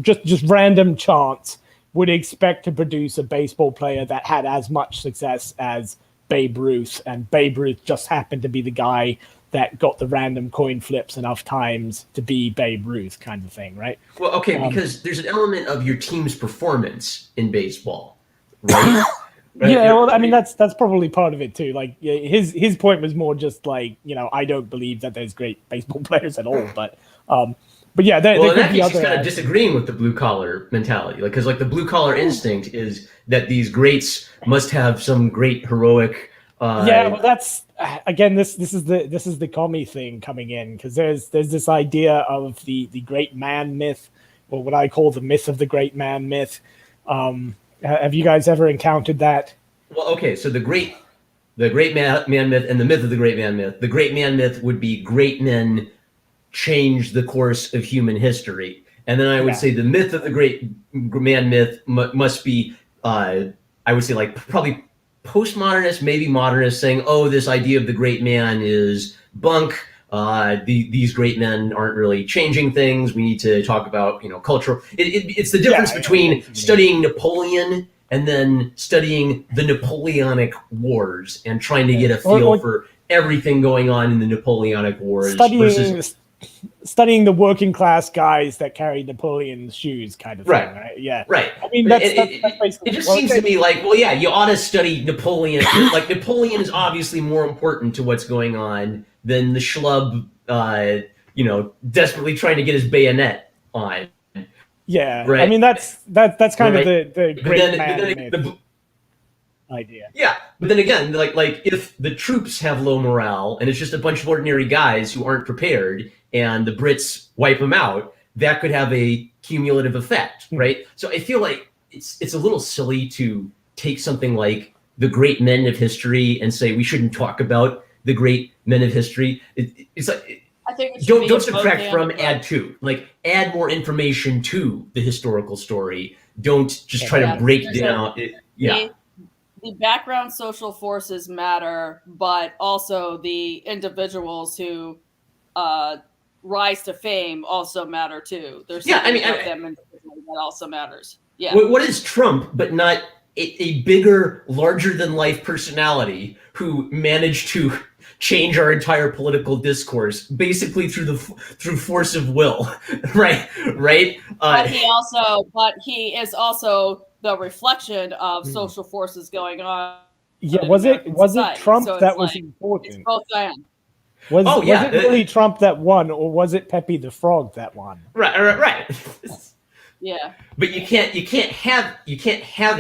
just random chance would expect to produce a baseball player that had as much success as Babe Ruth, and Babe Ruth just happened to be the guy that got the random coin flips enough times to be Babe Ruth, kind of thing, right? Well, okay, because there's an element of your team's performance in baseball, right? Right? Yeah, well, I mean that's probably part of it too. Like his point was more just like, I don't believe that there's great baseball players at all, but yeah, there could be other. He's kind of disagreeing with the blue collar mentality, like because like the blue collar instinct is that these greats must have some great heroic. Yeah, well, that's again this is the commie thing coming in, because there's this idea of the great man myth, or what I call the myth of the great man myth. Have you guys ever encountered that? Well, okay, so the great man myth and the myth of the great man myth. The great man myth would be great men change the course of human history, and then I would say the myth of the great man myth must be, I would say, like probably postmodernist, maybe modernist, saying, oh, this idea of the great man is bunk. These great men aren't really changing things. We need to talk about, cultural. It's the difference between studying Napoleon and then studying the Napoleonic Wars and trying to get a feel for everything going on in the Napoleonic Wars. Studying the working class guys that carried Napoleon's shoes, kind of thing, right? Yeah, right. I mean, that's basically. It just seems to me like, well, yeah, you ought to study Napoleon. Like Napoleon is obviously more important to what's going on than the schlub, desperately trying to get his bayonet on. Yeah, right. I mean that's kind of the great man idea. Yeah, but then again, like if the troops have low morale and it's just a bunch of ordinary guys who aren't prepared, and the Brits wipe them out, that could have a cumulative effect, right? So I feel like it's a little silly to take something like the great men of history and say we shouldn't talk about the great men of history. It's like, I think don't subtract from, add to. Like, add more information to the historical story. Don't just try to break down. The background social forces matter, but also the individuals who rise to fame also matter too. There's something about them individually that also matters. Yeah. What is Trump, but not a bigger, larger than life personality who managed to change our entire political discourse, basically through force of will, right? Right. But he is also the reflection of social forces going on. Yeah, In was American it society. Trump So that was like, important? It's both and. Was yeah, it really Trump that won, or was it Pepe the Frog that won? Right. Yeah. But you can't have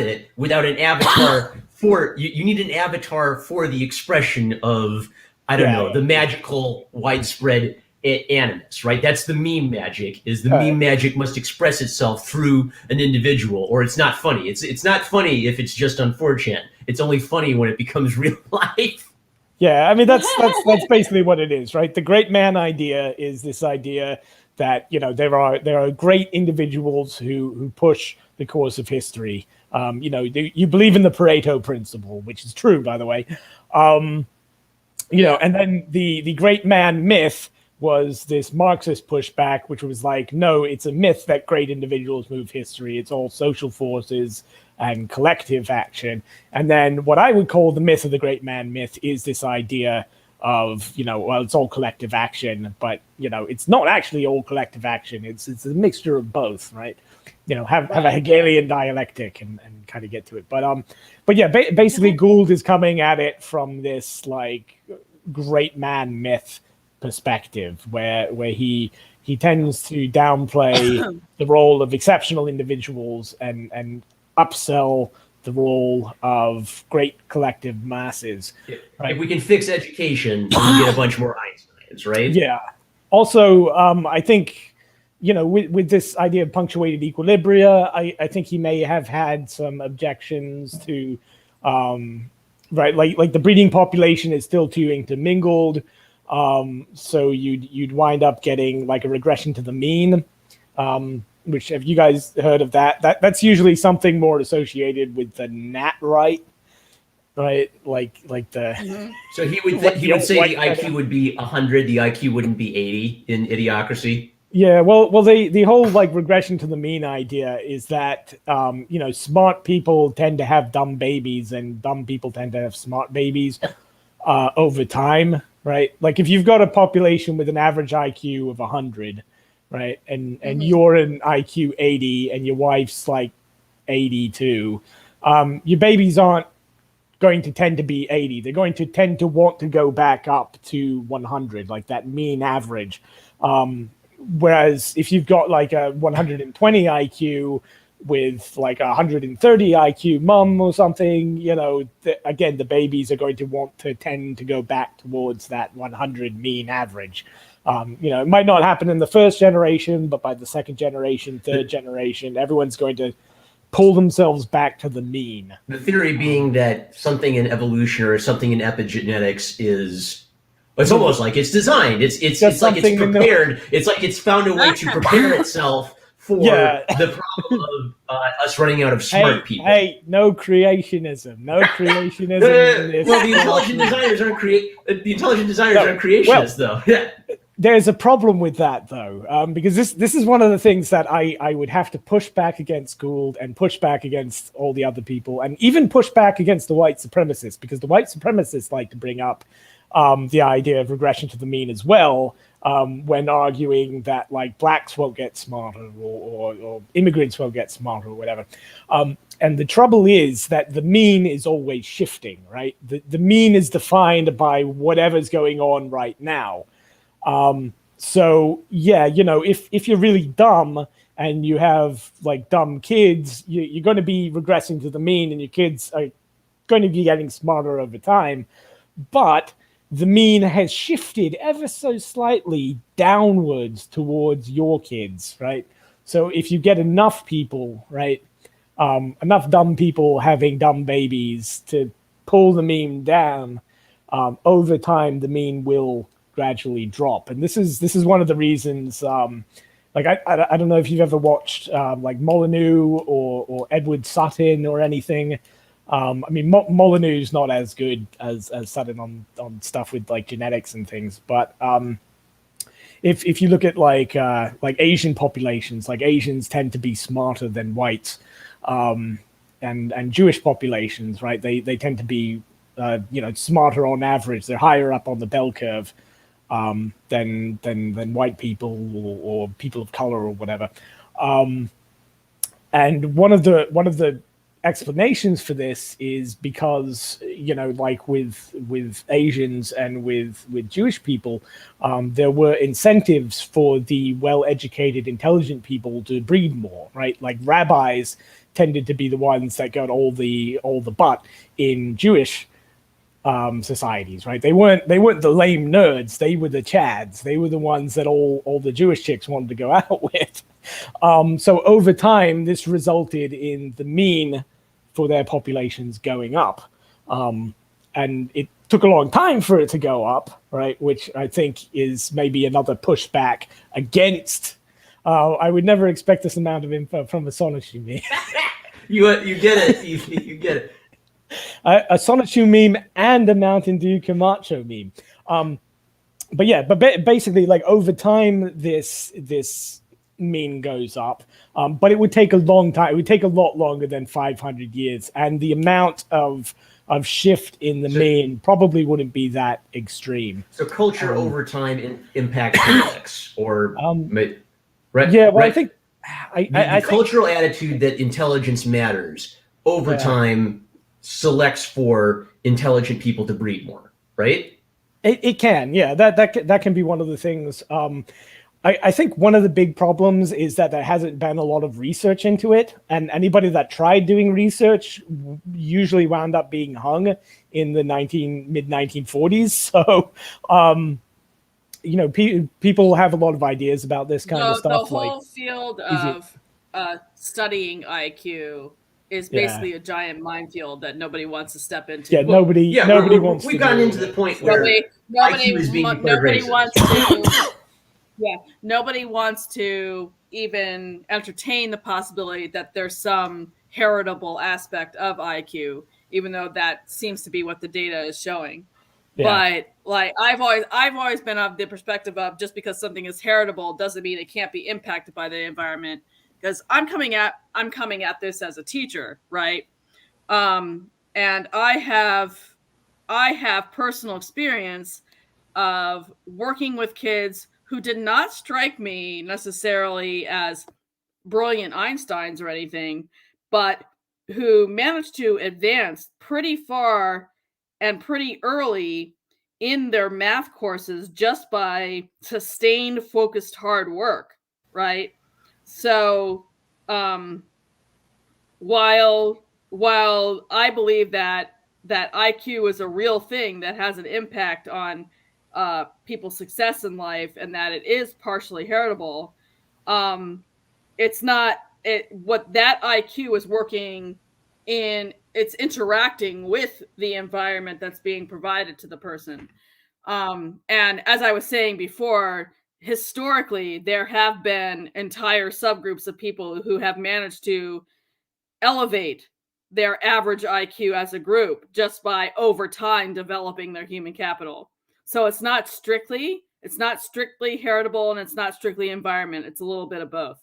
it without an avatar for you need an avatar for the expression of the magical widespread animus, right? That's the meme magic. Is the meme magic must express itself through an individual, or it's not funny. It's not funny if it's just on 4chan. It's only funny when it becomes real life. Yeah, I mean that's basically what it is, right? The great man idea is this idea that there are great individuals who push the course of history. You believe in the Pareto principle, which is true, by the way. And then the great man myth was this Marxist pushback, which was like, no, it's a myth that great individuals move history. It's all social forces and collective action. And then what I would call the myth of the great man myth is this idea of, well, it's all collective action, but, it's not actually all collective action. It's a mixture of both, right? Have a Hegelian dialectic and kind of get to it. But yeah, basically Gould is coming at it from this like great man myth perspective where he tends to downplay the role of exceptional individuals and upsell the role of great collective masses. Right? If we can fix education, we get a bunch more Einsteins, right? Yeah. Also, I think, with this idea of punctuated equilibria, I think he may have had some objections to, right, like the breeding population is still too intermingled. So you'd wind up getting like a regression to the mean. Which, have you guys heard of that? That's usually something more associated with the nat right, like the. So he would say the IQ would be 100, the IQ wouldn't be 80 in Idiocracy. Yeah, well, the whole like regression to the mean idea is that smart people tend to have dumb babies, and dumb people tend to have smart babies over time, right? Like if you've got a population with an average IQ of 100. Right, and you're an IQ 80, and your wife's like 82. Your babies aren't going to tend to be 80. They're going to tend to want to go back up to 100, like that mean average. Whereas if you've got like a 120 IQ with like a 130 IQ mum or something, again, the babies are going to want to tend to go back towards that 100 mean average. It might not happen in the first generation, but by the second generation, third generation, everyone's going to pull themselves back to the mean. The theory being that something in evolution or something in epigenetics it's almost like it's designed. It's like it's prepared. It's like it's found a way to prepare itself for the problem of us running out of smart people. Hey, no creationism. No creationism in this. Well, the intelligent designers aren't creationists, though. Yeah. There's a problem with that, though, because this is one of the things that I would have to push back against Gould and push back against all the other people, and even push back against the white supremacists, because the white supremacists like to bring up the idea of regression to the mean as well, when arguing that like blacks won't get smarter or immigrants won't get smarter or whatever. And the trouble is that the mean is always shifting, right? The mean is defined by whatever's going on right now. So yeah, if you're really dumb and you have like dumb kids, you're going to be regressing to the mean, and your kids are going to be getting smarter over time. But the mean has shifted ever so slightly downwards towards your kids, right? So if you get enough people, right, enough dumb people having dumb babies to pull the mean down, over time the mean will gradually drop. And this is one of the reasons, like I don't know if you've ever watched like Molyneux or Edward Sutton or anything. I mean, Molyneux's not as good as Sutton on stuff with like genetics and things, but if you look at like Asian populations, like Asians tend to be smarter than whites, and Jewish populations, right? They tend to be smarter on average. They're higher up on the bell curve than white people or people of color or whatever. And one of the explanations for this is because, like with Asians and with Jewish people, there were incentives for the well-educated, intelligent people to breed more, right? Like rabbis tended to be the ones that got all the butt in Jewish societies, right? They weren't the lame nerds. They were the chads. They were the ones that all the Jewish chicks wanted to go out with. So over time, this resulted in the mean for their populations going up. And it took a long time for it to go up, right? Which I think is maybe another pushback against. I would never expect this amount of info from a Sonichu meme. You get it. You get it. A Sonichu meme and a Mountain Dew Camacho meme. But basically, like over time, this mean goes up, but it would take a long time. It would take a lot longer than 500 years, and the amount of shift in the mean probably wouldn't be that extreme. So culture over time impacts genetics, or right? Yeah, well, right? I think the cultural attitude that intelligence matters over time selects for intelligent people to breed more, right? It can, yeah. That can be one of the things. I think one of the big problems is that there hasn't been a lot of research into it, and anybody that tried doing research usually wound up being hung in the mid 1940s. So, people have a lot of ideas about this kind of stuff. The whole field of studying IQ is basically a giant minefield that nobody wants to step into. Yeah, nobody wants. We've gotten into the point where IQ is being declared racist. Nobody wants to even entertain the possibility that there's some heritable aspect of IQ, even though that seems to be what the data is showing. Yeah. But like I've always been of the perspective of just because something is heritable doesn't mean it can't be impacted by the environment. Because I'm coming at this as a teacher, right? And I have personal experience of working with kids who did not strike me necessarily as brilliant Einsteins or anything, but who managed to advance pretty far and pretty early in their math courses just by sustained, focused, hard work, right? So while I believe that IQ is a real thing that has an impact on people's success in life and that it is partially heritable, it's not what that IQ is working in. It's interacting with the environment that's being provided to the person. And as I was saying before, historically, there have been entire subgroups of people who have managed to elevate their average IQ as a group just by over time developing their human capital. So it's not strictly heritable and it's not strictly environment. It's a little bit of both.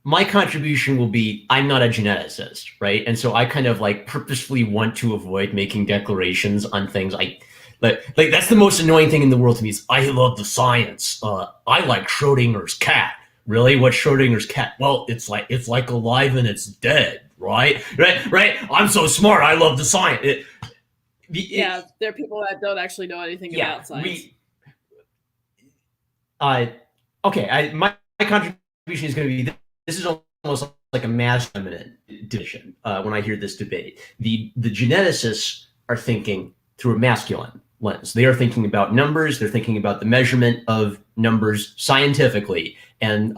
My contribution will be, I'm not a geneticist, right? And so I kind of like purposefully want to avoid making declarations on things. Like that's the most annoying thing in the world to me is I love the science. I like Schrodinger's cat. Really? What's Schrodinger's cat? Well, it's like alive and it's dead, right? Right? I'm so smart. I love the science. There are people that don't actually know anything about science. My contribution is going to be this is almost like a mass feminine division when I hear this debate. The geneticists are thinking through a masculine lens. They are thinking about numbers. They're thinking about the measurement of numbers scientifically. And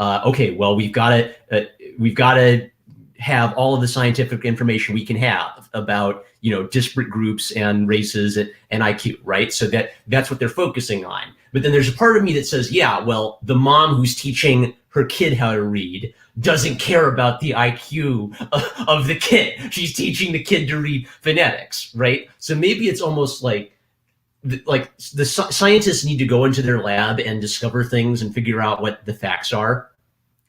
we've got to have all of the scientific information we can have about disparate groups and races and IQ, right? So that's what they're focusing on. But then there's a part of me that says, the mom who's teaching her kid how to read doesn't care about the IQ of the kid. She's teaching the kid to read phonetics, right? So maybe it's almost like the scientists need to go into their lab and discover things and figure out what the facts are.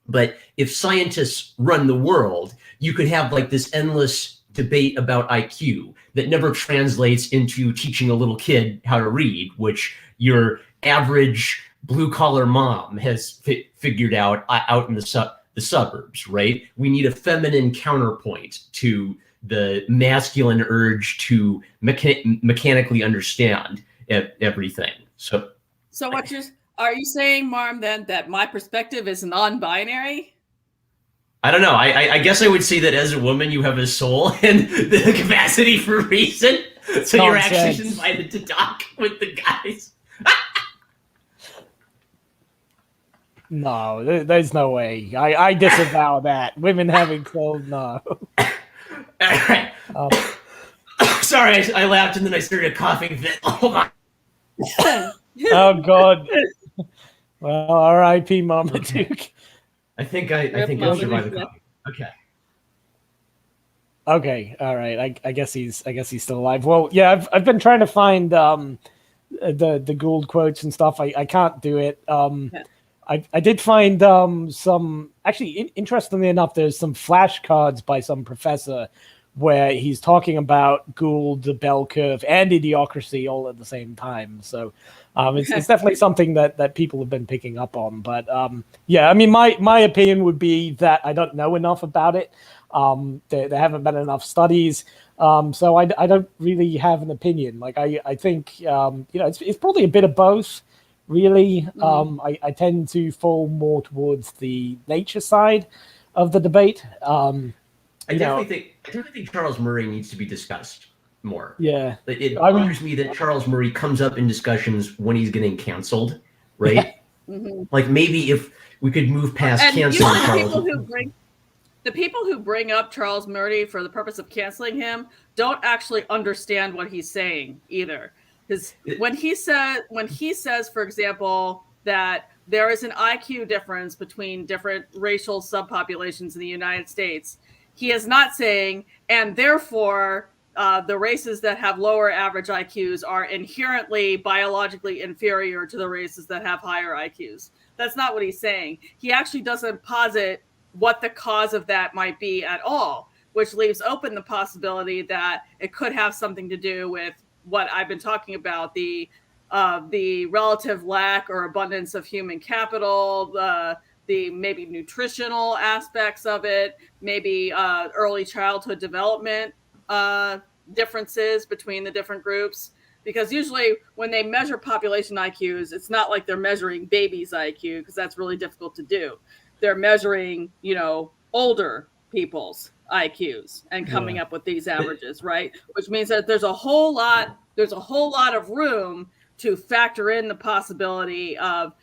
But if scientists run the world, you could have like this endless debate about IQ that never translates into teaching a little kid how to read, which your average blue-collar mom has figured out in the suburbs, right? We need a feminine counterpoint to the masculine urge to mechanically understand everything. So are you saying, Marm, then that my perspective is non-binary? I don't know. I guess I would say that as a woman, you have a soul and the capacity for reason. So you're actually invited to talk with the guys. No, there's no way. I disavow that. Women having souls, no. All right. Sorry, I laughed and then I started a coughing fit. Hold on. Oh, God. Well, R.I.P. Marmaduke. I think I'll survive the coffee. Okay. Okay. All right. I guess he's still alive. Well, yeah. I've been trying to find the Gould quotes and stuff. I can't do it. I did find some actually interestingly enough. There's some flashcards by some professor where he's talking about Gould, the bell curve, and Idiocracy all at the same time. So it's definitely something that people have been picking up on. But yeah, I mean, my opinion would be that I don't know enough about it. There haven't been enough studies. So I don't really have an opinion. Like I think it's probably a bit of both. Really, I tend to fall more towards the nature side of the debate. I definitely think Charles Murray needs to be discussed more. Yeah, it bothers me that Charles Murray comes up in discussions when he's getting canceled, right? Like maybe if we could move past canceling Charles. The people who bring up Charles Murray for the purpose of canceling him don't actually understand what he's saying either. Because when he says, for example, that there is an IQ difference between different racial subpopulations in the United States, he is not saying, and therefore the races that have lower average IQs are inherently biologically inferior to the races that have higher IQs. That's not what he's saying. He actually doesn't posit what the cause of that might be at all, which leaves open the possibility that it could have something to do with what I've been talking about, the relative lack or abundance of human capital, the maybe nutritional aspects of it, maybe early childhood development differences between the different groups. Because usually when they measure population IQs, it's not like they're measuring babies' IQ, because that's really difficult to do. They're measuring, older people's IQs and coming up with these averages, right? Which means that there's a whole lot of room to factor in the possibility of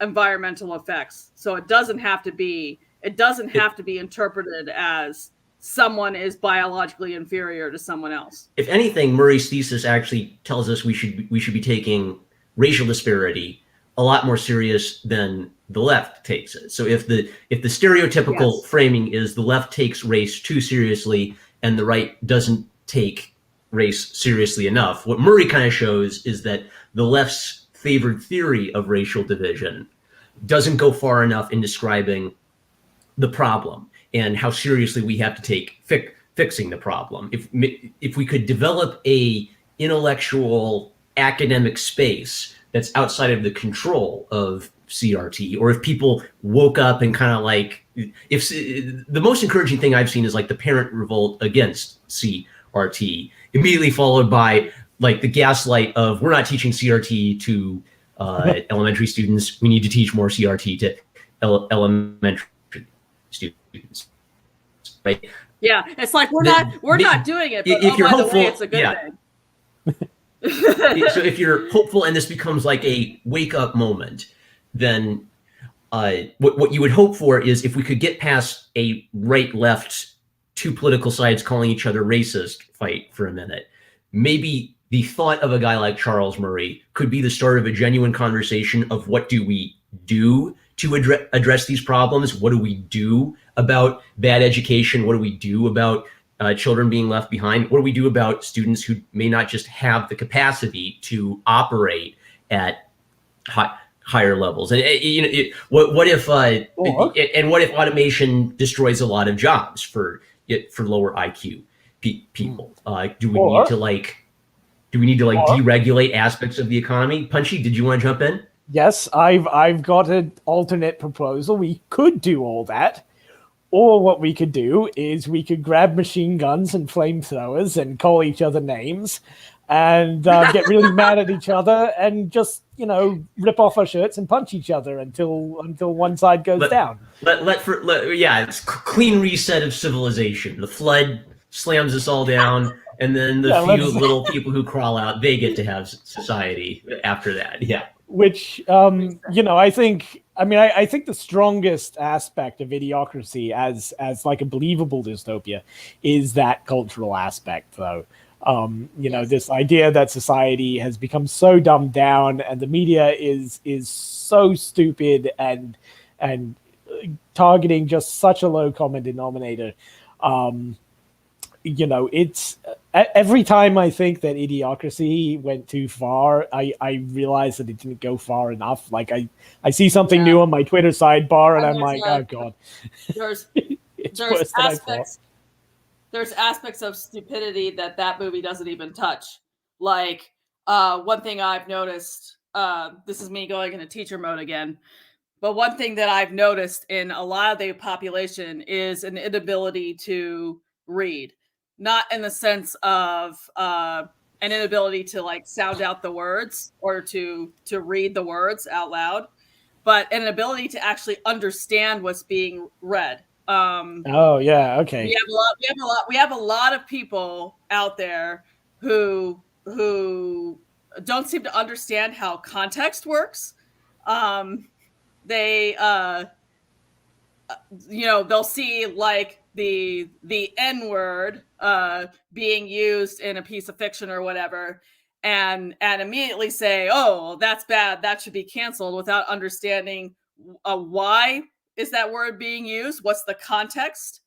environmental effects. So it doesn't have to be interpreted as someone is biologically inferior to someone else. If anything, Murray's thesis actually tells us we should be taking racial disparity a lot more serious than the left takes it. So if the stereotypical framing is the left takes race too seriously and the right doesn't take race seriously enough, what Murray kind of shows is that the left's favored theory of racial division doesn't go far enough in describing the problem and how seriously we have to take fixing the problem. If we could develop a intellectual academic space that's outside of the control of CRT, or if people woke up and kind of like, if the most encouraging thing I've seen is like the parent revolt against CRT, immediately followed by like the gaslight of we're not teaching CRT to elementary students. We need to teach more CRT to elementary students, right? Yeah, it's like we're not doing it, but if you're hopeful, the way, it's a good thing. So if you're hopeful and this becomes like a wake up moment, then what you would hope for is if we could get past a right left, two political sides calling each other racist fight for a minute, maybe the thought of a guy like Charles Murray could be the start of a genuine conversation of what do we do to address these problems? What do we do about bad education? What do we do about children being left behind? What do we do about students who may not just have the capacity to operate at higher levels? And what if automation destroys a lot of jobs for lower IQ people? Do we need to deregulate aspects of the economy? Punchy, did you want to jump in? Yes, I've got an alternate proposal. We could do all that. Or what we could do is we could grab machine guns and flamethrowers and call each other names and get really mad at each other and just, rip off our shirts and punch each other until one side goes down. It's clean reset of civilization. The flood slams us all down, and then the few little people who crawl out, they get to have society after that. Yeah. Which, I think the strongest aspect of Idiocracy as like a believable dystopia is that cultural aspect, though. This idea that society has become so dumbed down and the media is so stupid and targeting just such a low common denominator. It's every time I think that Idiocracy went too far, I realize that it didn't go far enough. Like I see something new on my Twitter sidebar and I'm like, oh God. There's aspects of stupidity that movie doesn't even touch. Like one thing I've noticed, this is me going into teacher mode again, but one thing that I've noticed in a lot of the population is an inability to read. Not in the sense of an inability to like sound out the words or to read the words out loud, but an ability to actually understand what's being read. Oh yeah, okay. We have a lot of people out there who don't seem to understand how context works. They'll see like the N word being used in a piece of fiction or whatever, and immediately say, "Oh, that's bad. That should be canceled," without understanding why is that word being used. What's the context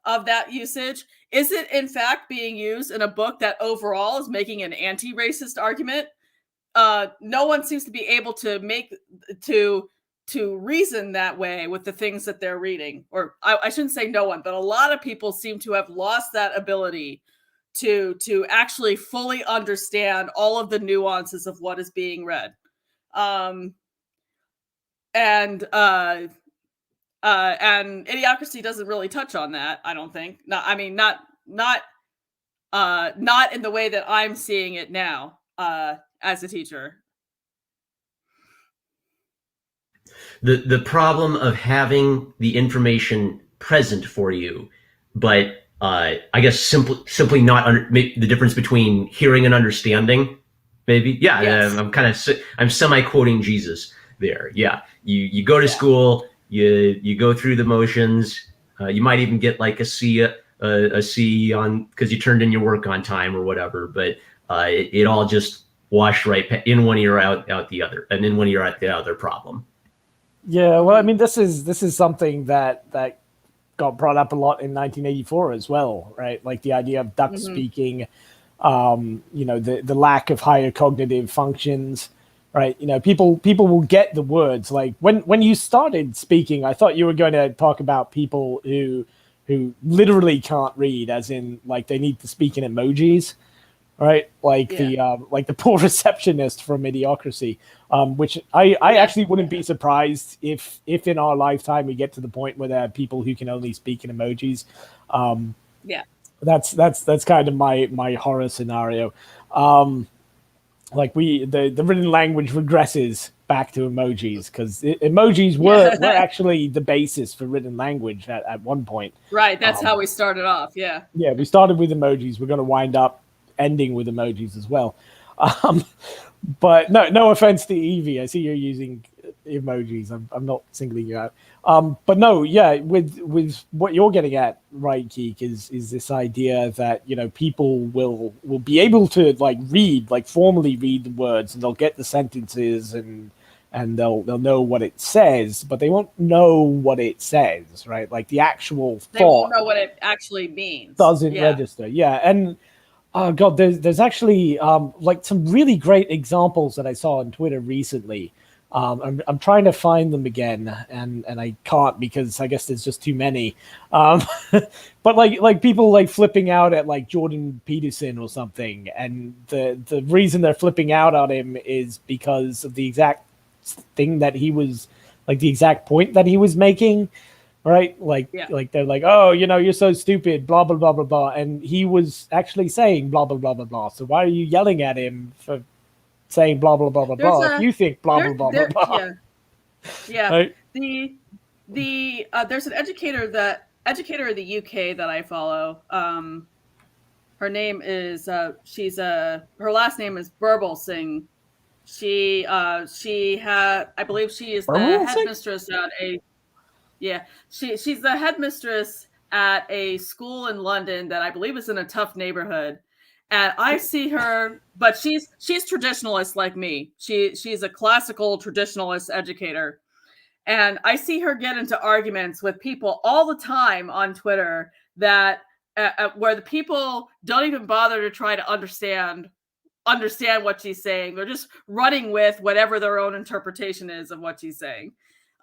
of that usage? Is it in fact being used in a book that overall is making an anti-racist argument? No one seems to be able to to reason that way with the things that they're reading. Or I shouldn't say no one, but a lot of people seem to have lost that ability to actually fully understand all of the nuances of what is being read. And Idiocracy doesn't really touch on that, I don't think. Not in the way that I'm seeing it now as a teacher. The problem of having the information present for you, but I guess simply not the difference between hearing and understanding. Maybe, yeah. Yes. I'm semi-quoting Jesus there. Yeah, you go to school, you go through the motions. You might even get like a C on because you turned in your work on time or whatever. But it all just washed right in one ear out the other, and in one ear out the other problem. Yeah, well, I mean, this is something that got brought up a lot in 1984 as well, right? Like the idea of duck speaking, the lack of higher cognitive functions, right? People will get the words. Like when you started speaking, I thought you were going to talk about people who literally can't read, as in like they need to speak in emojis, right? Like the poor receptionist from Idiocracy, which I actually wouldn't be surprised if in our lifetime we get to the point where there are people who can only speak in emojis. That's kind of my horror scenario. Like the written language regresses back to emojis because emojis were actually the basis for written language at one point. Right, that's how we started off. Yeah, we started with emojis. We're going to wind up ending with emojis as well. But no offense to Evie, I see you're using emojis. I'm not singling you out. But no, with what you're getting at, right, Keek, is this idea that people will be able to formally read the words, and they'll get the sentences and they'll know what it says, but they won't know what it says, right? Like the actual thought. They won't know what it actually means. Doesn't register. Yeah, and oh God, there's actually like some really great examples that I saw on Twitter recently. I'm trying to find them again, and I can't because I guess there's just too many. But like people like flipping out at like Jordan Peterson or something, and the reason they're flipping out on him is because of the exact thing that he was like the exact point that he was making, right? Like they're like, oh, you're so stupid, blah blah blah blah blah, and he was actually saying blah blah blah blah blah. So why are you yelling at him for saying blah blah blah blah blah? If you think blah blah blah blah blah. Yeah. Right? There's an educator in the UK that I follow. Her name is her last name is Burble Singh. I believe she is the headmistress at she's the headmistress at a school in London that I believe is in a tough neighborhood. And I see her, but she's traditionalist like me. She's a classical traditionalist educator. And I see her get into arguments with people all the time on Twitter that where the people don't even bother to try to understand what she's saying. They're just running with whatever their own interpretation is of what she's saying.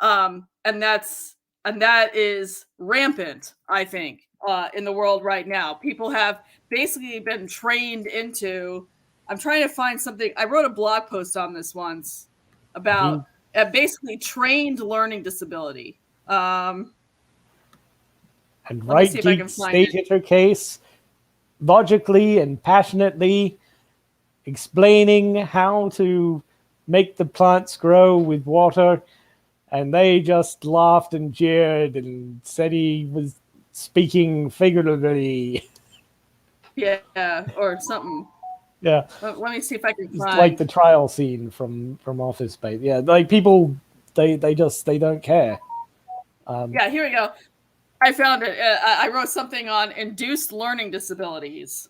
And that is rampant, I think, in the world right now. People have basically been trained into. I'm trying to find something. I wrote a blog post on this once about basically trained learning disability. And Right Geek stated her case logically and passionately, explaining how to make the plants grow with water, and they just laughed and jeered and said he was speaking figuratively. Yeah, or something. Yeah. Let me see if I can find. It's like the trial scene from Office Space. Yeah, like people, they don't care. Yeah, here we go. I found it. I wrote something on induced learning disabilities.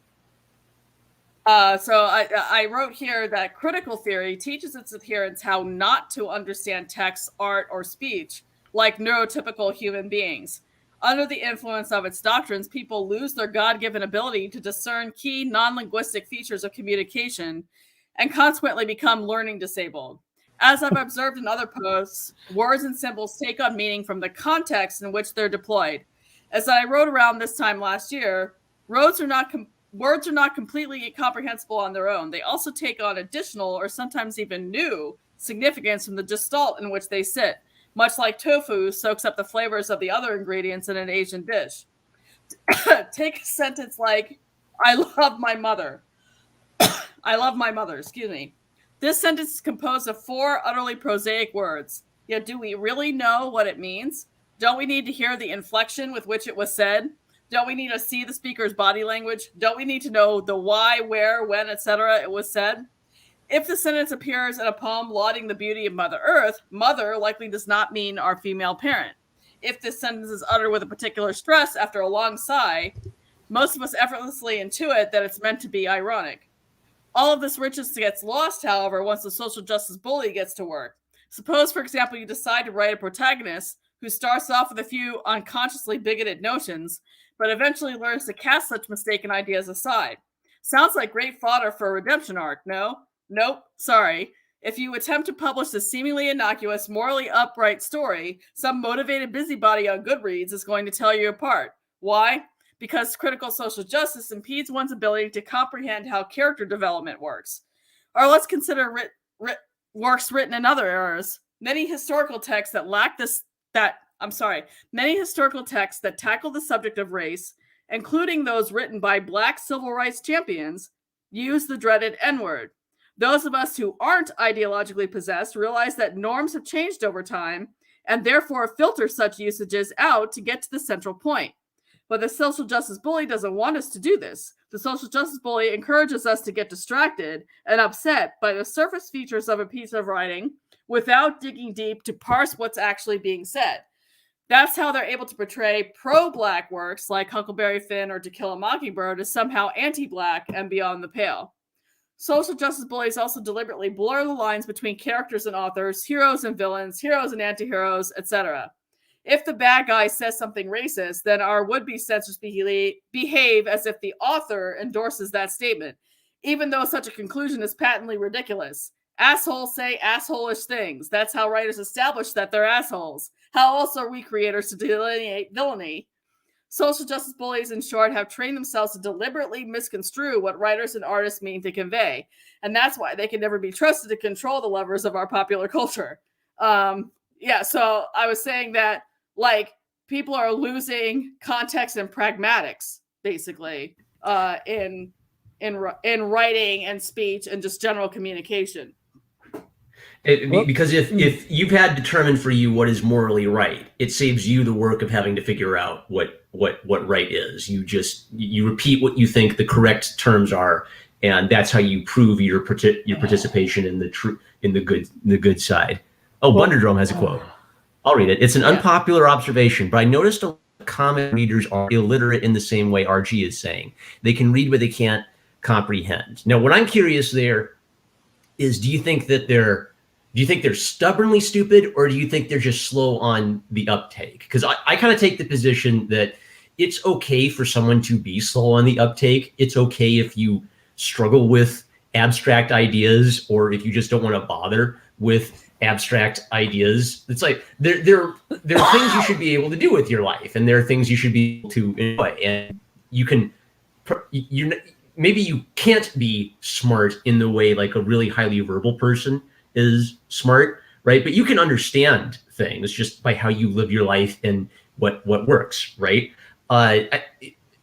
So I wrote here that critical theory teaches its adherents how not to understand text, art, or speech like neurotypical human beings. Under the influence of its doctrines, people lose their God-given ability to discern key non-linguistic features of communication and consequently become learning disabled. As I've observed in other posts, words and symbols take on meaning from the context in which they're deployed. As I wrote around this time last year, words are not completely incomprehensible on their own. They also take on additional or sometimes even new significance from the gestalt in which they sit, much like tofu soaks up the flavors of the other ingredients in an Asian dish. Take a sentence like, I love my mother. I love my mother, excuse me. This sentence is composed of 4 utterly prosaic words. Yet do we really know what it means? Don't we need to hear the inflection with which it was said? Don't we need to see the speaker's body language? Don't we need to know the why, where, when, etc. it was said? If the sentence appears in a poem lauding the beauty of Mother Earth, mother likely does not mean our female parent. If this sentence is uttered with a particular stress after a long sigh, most of us effortlessly intuit that it's meant to be ironic. All of this richness gets lost, however, once the social justice bully gets to work. Suppose, for example, you decide to write a protagonist who starts off with a few unconsciously bigoted notions, but eventually learns to cast such mistaken ideas aside. Sounds like great fodder for a redemption arc, no? Nope, sorry. If you attempt to publish this seemingly innocuous, morally upright story, some motivated busybody on Goodreads is going to tear you apart. Why? Because critical social justice impedes one's ability to comprehend how character development works. Or let's consider works written in other eras. Many historical texts that tackle the subject of race, including those written by Black civil rights champions, use the dreaded N-word. Those of us who aren't ideologically possessed realize that norms have changed over time and therefore filter such usages out to get to the central point. But the social justice bully doesn't want us to do this. The social justice bully encourages us to get distracted and upset by the surface features of a piece of writing without digging deep to parse what's actually being said. That's how they're able to portray pro-Black works like Huckleberry Finn or To Kill a Mockingbird as somehow anti-Black and beyond the pale. Social justice bullies also deliberately blur the lines between characters and authors, heroes and villains, heroes and anti-heroes, etc. If the bad guy says something racist, then our would-be censors behave as if the author endorses that statement, even though such a conclusion is patently ridiculous. assholes say asshole-ish things. That's how writers establish that they're assholes. How else are we creators to delineate villainy? Social justice bullies, in short, have trained themselves to deliberately misconstrue what writers and artists mean to convey. And that's why they can never be trusted to control the levers of our popular culture. So I was saying that, like, people are losing context and pragmatics, basically, in writing and speech and just general communication. Because if you've had determined for you what is morally right, it saves you the work of having to figure out what right is. You repeat what you think the correct terms are, and that's how you prove your participation in the good side. Oh, Bunderdrome has a quote. I'll read it. It's an unpopular observation, but I noticed a lot of comic readers are illiterate in the same way RG is saying. They can read, but they can't comprehend. Now, what I'm curious there is, do you think they're stubbornly stupid, or do you think they're just slow on the uptake? Because I kind of take the position that it's okay for someone to be slow on the uptake. It's okay if you struggle with abstract ideas, or if you just don't want to bother with abstract ideas. It's like there are things you should be able to do with your life, and there are things you should be able to enjoy. And maybe you can't be smart in the way like a really highly verbal person is smart, right? But you can understand things just by how you live your life and what works, right? But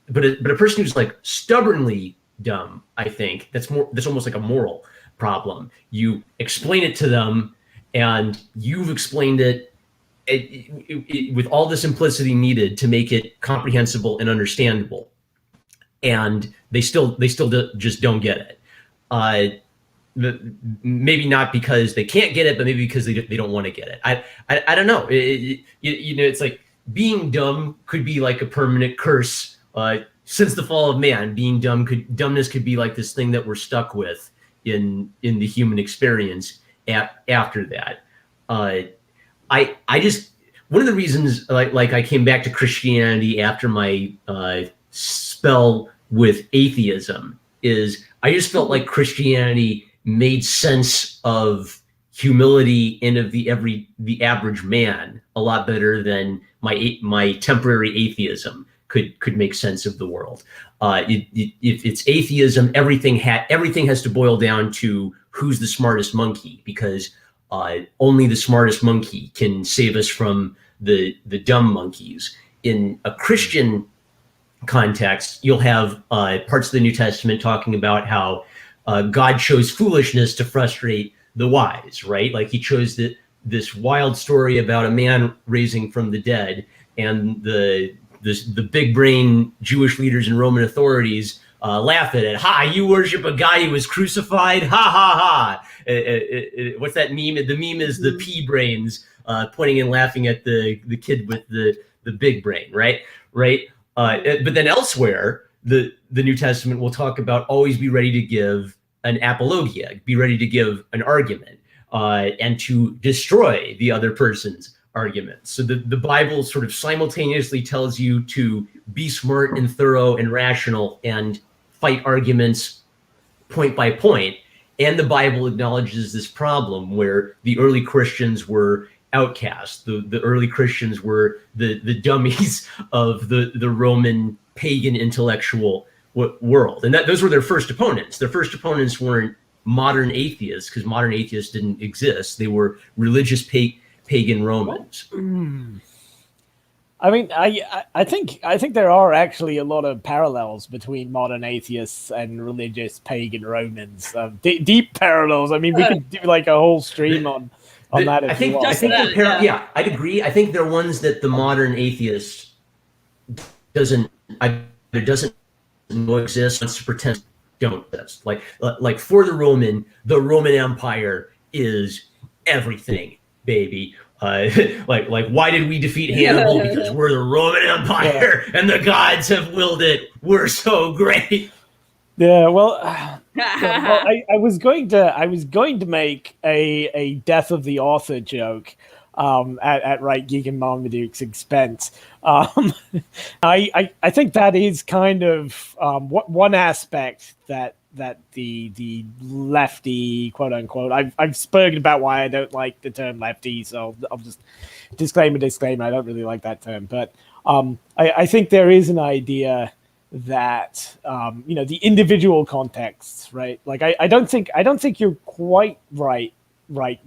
a person who's like stubbornly dumb, I think that's almost like a moral problem. You explain it to them, and you've explained it with all the simplicity needed to make it comprehensible and understandable, and they still just don't get it. Maybe not because they can't get it, but maybe because they don't want to get it. I don't know. It's like being dumb could be like a permanent curse. Since the fall of man, being dumbness could be like this thing that we're stuck with in the human experience. After that, I just, one of the reasons like I came back to Christianity after my spell with atheism is I just felt like Christianity made sense of humility and of the average man a lot better than my temporary atheism could make sense of the world. If it's atheism, everything has to boil down to who's the smartest monkey, because only the smartest monkey can save us from the dumb monkeys. In a Christian context, you'll have parts of the New Testament talking about how God chose foolishness to frustrate the wise, right? Like he chose this wild story about a man raising from the dead, and the big brain Jewish leaders and Roman authorities laugh at it. Ha, you worship a guy who was crucified? Ha, ha, ha. What's that meme? The meme is the pea brains pointing and laughing at the kid with the big brain, right? But then elsewhere, the New Testament will talk about always be ready to give an apologia, be ready to give an argument, and to destroy the other person's arguments. So the Bible sort of simultaneously tells you to be smart and thorough and rational and fight arguments point by point. And the Bible acknowledges this problem where the early Christians were outcasts. The early Christians were the dummies of the Roman pagan intellectual world. And those were their first opponents. Their first opponents weren't modern atheists, because modern atheists didn't exist. They were religious pagan Romans. I mean, I think there are actually a lot of parallels between modern atheists and religious pagan Romans. Deep parallels. I mean, we could do like a whole stream on that. I think I'd agree. I think they're ones that the modern atheist doesn't know exist, wants to pretend don't exist. Like for the Roman Empire is everything, baby. Like why did we defeat Hannibal? Because we're the Roman Empire, and the gods have willed it. We're so great. Yeah, well, I was going to make a death of the author joke at Right Geek and Marmaduke's expense. I think that is kind of one aspect that the lefty, quote unquote, I've spoken about why I don't like the term lefty, so I'll just disclaimer, I don't really like that term. But I think there is an idea that the individual contexts, right? Like I don't think you're quite right,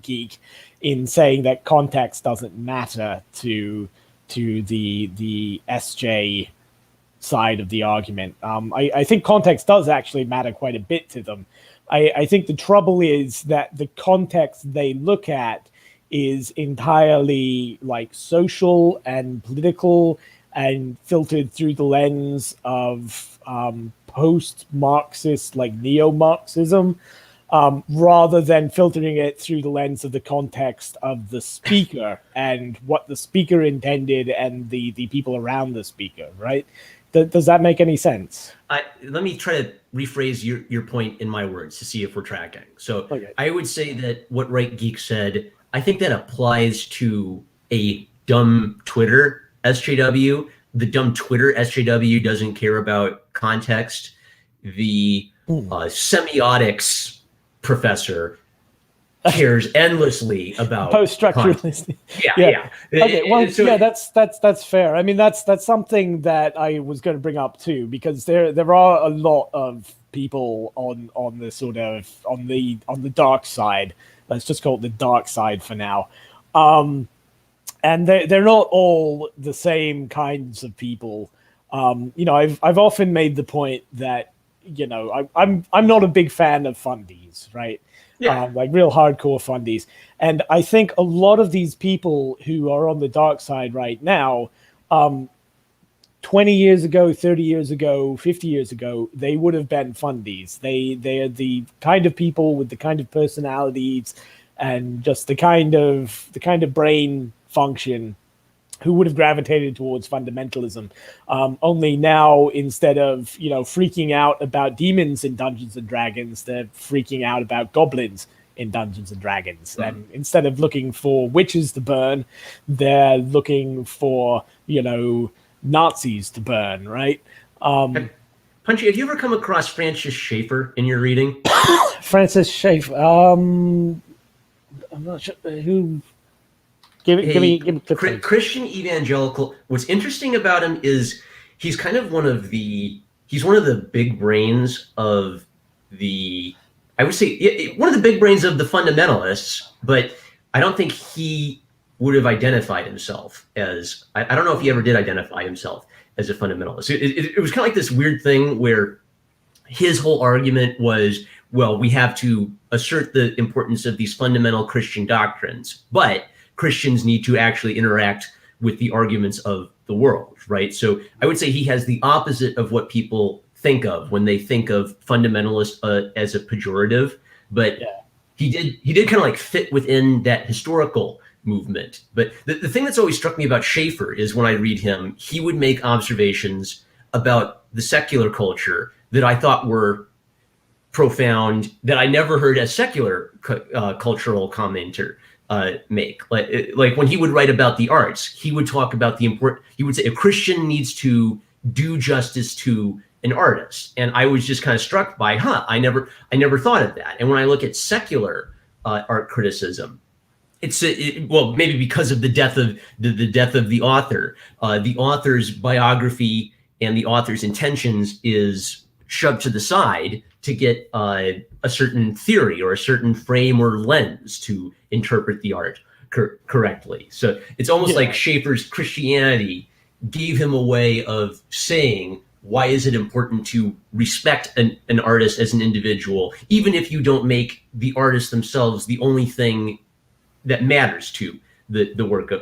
Geek, in saying that context doesn't matter to the SJ side of the argument. I think context does actually matter quite a bit to them. I think the trouble is that the context they look at is entirely like social and political and filtered through the lens of post-Marxist, like neo-Marxism, rather than filtering it through the lens of the context of the speaker and what the speaker intended and the people around the speaker, right? Does that make any sense? Let me try to rephrase your point in my words to see if we're tracking. So okay. I would say that what Right Geek said, I think that applies to a dumb Twitter SJW. The dumb Twitter SJW doesn't care about context. The semiotics professor cares endlessly about post-structuralism. Yeah. Okay, well, so, that's fair. I mean, that's something that I was going to bring up too, because there are a lot of people on the sort of on the dark side. Let's just call it the dark side for now. And they're not all the same kinds of people. I've often made the point that I'm not a big fan of fundies, right? Yeah. Like real hardcore fundies. And I think a lot of these people who are on the dark side right now, 20 years ago, 30 years ago, 50 years ago, they would have been fundies. They are the kind of people with the kind of personalities and just the kind of brain function who would have gravitated towards fundamentalism. Only now, instead of freaking out about demons in Dungeons and Dragons, they're freaking out about goblins in Dungeons and Dragons. Mm. And instead of looking for witches to burn, they're looking for Nazis to burn, right? Punchy, have you ever come across Francis Schaeffer in your reading? Francis Schaeffer. I'm not sure who. Give me Christian evangelical. What's interesting about him is he's kind of one of the big brains of the, I would say one of the big brains of the fundamentalists, but I don't think he would have identified himself as, I don't know if he ever did identify himself as a fundamentalist. It was kind of like this weird thing where his whole argument was, well, we have to assert the importance of these fundamental Christian doctrines, but Christians need to actually interact with the arguments of the world, right? So I would say he has the opposite of what people think of when they think of fundamentalist as a pejorative, but he did kind of like fit within that historical movement. But the thing that's always struck me about Schaeffer is when I read him, he would make observations about the secular culture that I thought were profound, that I never heard a secular cultural commenter make. Like when he would write about the arts, he would talk about he would say a Christian needs to do justice to an artist. And I was just kind of struck by, I never thought of that. And when I look at secular art criticism, well, maybe because of the death of the author, the author's biography and the author's intentions is shoved to the side to get a certain theory or a certain frame or lens to interpret the art correctly. So it's almost like Schaeffer's Christianity gave him a way of saying, why is it important to respect an artist as an individual, even if you don't make the artist themselves the only thing that matters to the work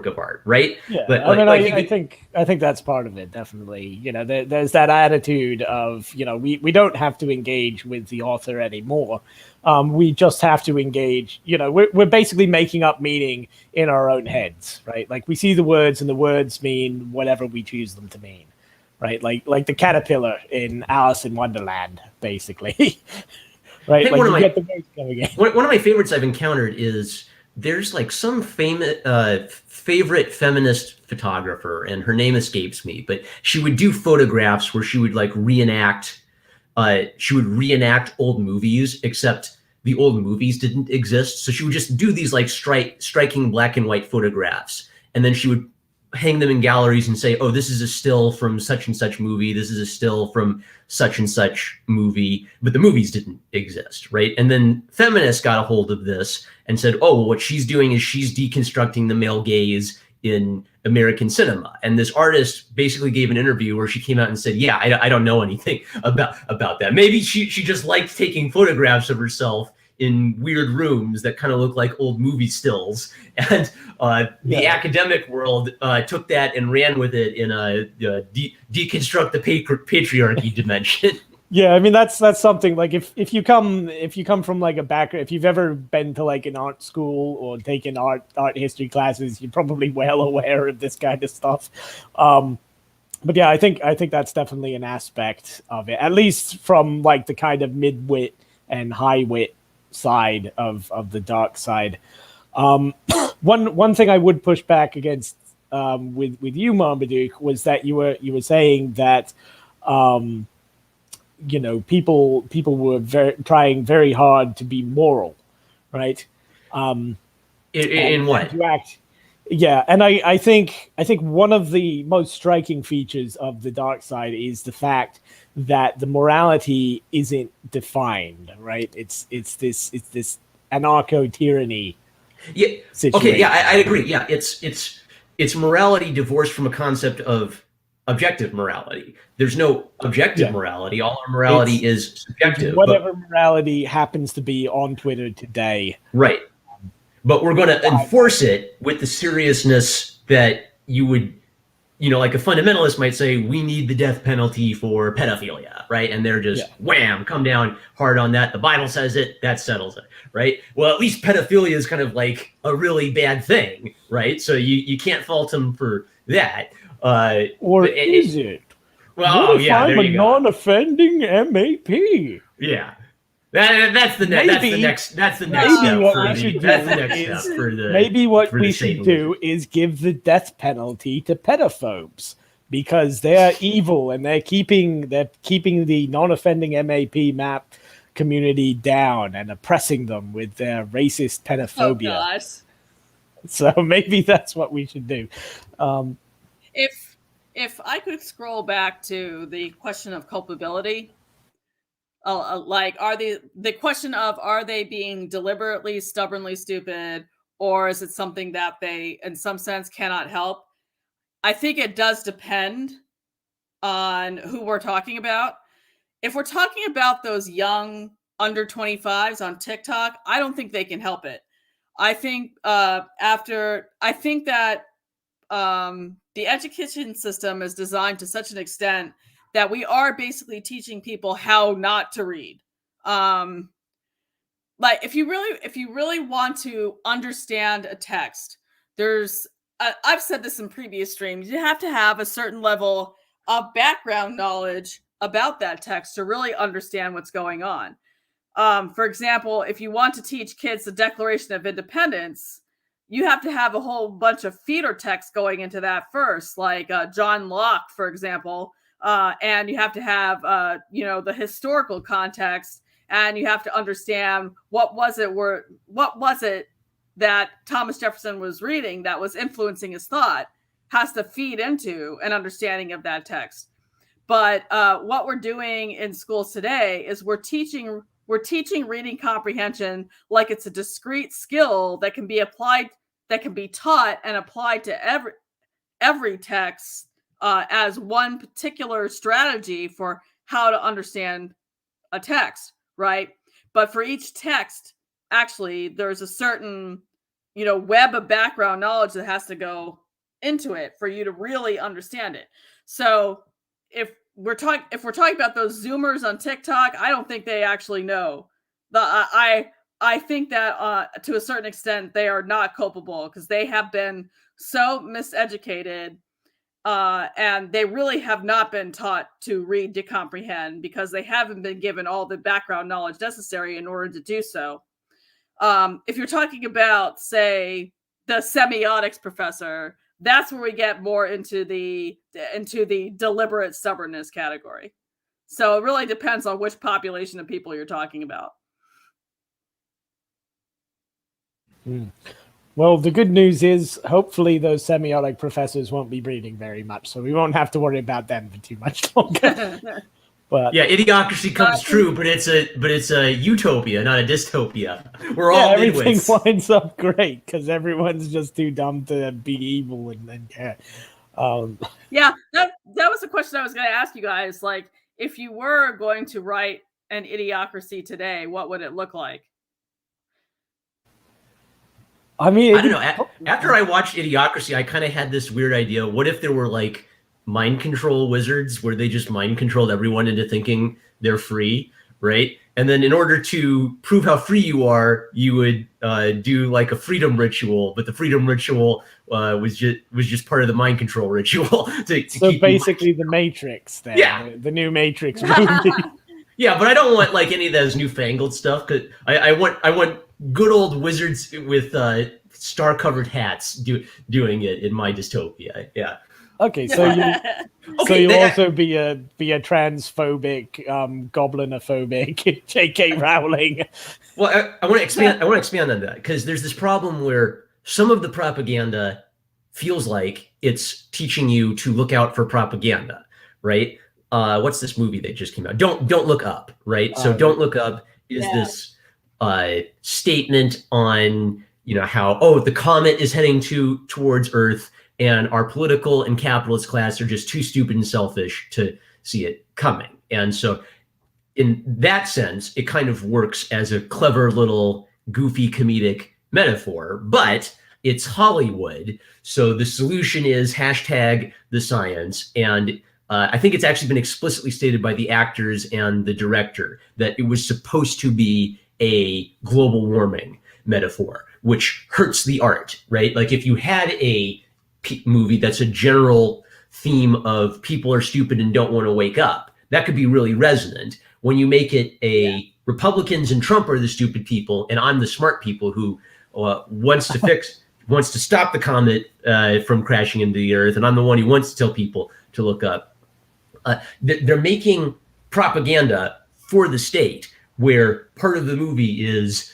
of art, right? Yeah, but I think that's part of it, definitely. There's that attitude of we don't have to engage with the author anymore. We just have to engage. We're basically making up meaning in our own heads, right? Like we see the words, and the words mean whatever we choose them to mean, right? Like the caterpillar in Alice in Wonderland, basically. Right? Like you get the words coming in. One of my favorites I've encountered is, there's like some famous favorite feminist photographer, and her name escapes me, but she would do photographs where she would like reenact she would reenact old movies, except the old movies didn't exist. So she would just do these like striking black and white photographs, and then she would hang them in galleries and say, oh, this is a still from such and such movie, this is a still from such and such movie, but the movies didn't exist, right? And then feminists got a hold of this and said, oh, well, what she's doing is she's deconstructing the male gaze in American cinema. And this artist basically gave an interview where she came out and said, yeah, I don't know anything about that. Maybe she just liked taking photographs of herself in weird rooms that kind of look like old movie stills. And the academic world took that and ran with it in a deconstruct the patriarchy dimension. Yeah, I mean that's something like if you come from like a background, if you've ever been to like an art school or taken art history classes, you're probably well aware of this kind of stuff. But yeah, I think that's definitely an aspect of it, at least from like the kind of mid-wit and high-wit side of the dark side. One thing I would push back against with you, Marmaduke, was that you were saying that people were trying very hard to be moral, right? In what? To act. Yeah, and I think one of the most striking features of the dark side is the fact that the morality isn't defined, right? It's this anarcho tyranny. Yeah. Situation. Okay. Yeah, I agree. Yeah, it's morality divorced from a concept of objective morality. There's no objective morality. All our morality is subjective. Whatever morality happens to be on Twitter today. Right. But we're going to enforce it with the seriousness that you would, like a fundamentalist might say, we need the death penalty for pedophilia, right? And they're just, wham, come down hard on that. The Bible says it, that settles it, right? Well, at least pedophilia is kind of like a really bad thing, right? So you can't fault them for that. Or is it? Well, what if I'm a non-offending MAP? Yeah. That's the next step for the maybe what we should do is give the death penalty to pedophobes because they're evil and they're keeping the non-offending MAP community down and oppressing them with their racist pedophobia. Oh, gosh. So maybe that's what we should do. If I could scroll back to the question of culpability. Like, the question of are they being deliberately, stubbornly stupid, or is it something that they, in some sense, cannot help? I think it does depend on who we're talking about. If we're talking about those young under 25s on TikTok, I don't think they can help it. I think that the education system is designed to such an extent that we are basically teaching people how not to read. Like if you really want to understand a text, there's I've said this in previous streams, you have to have a certain level of background knowledge about that text to really understand what's going on. For example, if you want to teach kids the Declaration of Independence, you have to have a whole bunch of feeder text going into that first, like John Locke, for example. And you have to have, the historical context, and you have to understand what was it that Thomas Jefferson was reading that was influencing his thought, has to feed into an understanding of that text. But what we're doing in schools today is we're teaching reading comprehension like it's a discrete skill that can be applied, that can be taught and applied to every text. As one particular strategy for how to understand a text, right? But for each text, actually, there's a certain, web of background knowledge that has to go into it for you to really understand it. So if we're talking about those Zoomers on TikTok, I don't think they actually know. I think that to a certain extent they are not culpable because they have been so miseducated. And they really have not been taught to read to comprehend because they haven't been given all the background knowledge necessary in order to do so. If you're talking about, say, the semiotics professor, that's where we get more into the deliberate stubbornness category. So it really depends on which population of people you're talking about. Well, the good news is hopefully those semiotic professors won't be breeding very much, so we won't have to worry about them for too much longer. But yeah, idiocracy comes true, but it's a utopia, not a dystopia. We're all everything midwits. winds up great because everyone's just too dumb to be evil, and then yeah, that was the question I was going to ask you guys. Like, if you were going to write an Idiocracy today, what would it look like? I mean, I don't know. After I watched Idiocracy, I kind of had this weird idea. What if there were like mind control wizards where they just mind controlled everyone into thinking they're free, right? And then in order to prove how free you are, you would do like a freedom ritual, but the freedom ritual was just part of the mind control ritual. So basically the Matrix then. Yeah. The new Matrix movie. Yeah, but I don't want like any of those newfangled stuff. Cause I want good old wizards with star-covered hats doing it in my dystopia. Yeah. Okay, so you'll also be a transphobic, goblinophobic J.K. Rowling. Well, I want to expand. I want to expand on that because there's this problem where some of the propaganda feels like it's teaching you to look out for propaganda, right? What's this movie that just came out? Don't Look Up, right? So Don't Look Up is this statement on how the comet is heading towards Earth. And our political and capitalist class are just too stupid and selfish to see it coming. And so in that sense, it kind of works as a clever little goofy comedic metaphor, but it's Hollywood. So the solution is #the_science. And I think it's actually been explicitly stated by the actors and the director that it was supposed to be a global warming metaphor, which hurts the art, right? Like if you had a movie that's a general theme of people are stupid and don't want to wake up, that could be really resonant. When you make it Republicans and Trump are the stupid people and I'm the smart people who wants to stop the comet from crashing into the earth, and I'm the one who wants to tell people to look up. They're making propaganda for the state where part of the movie is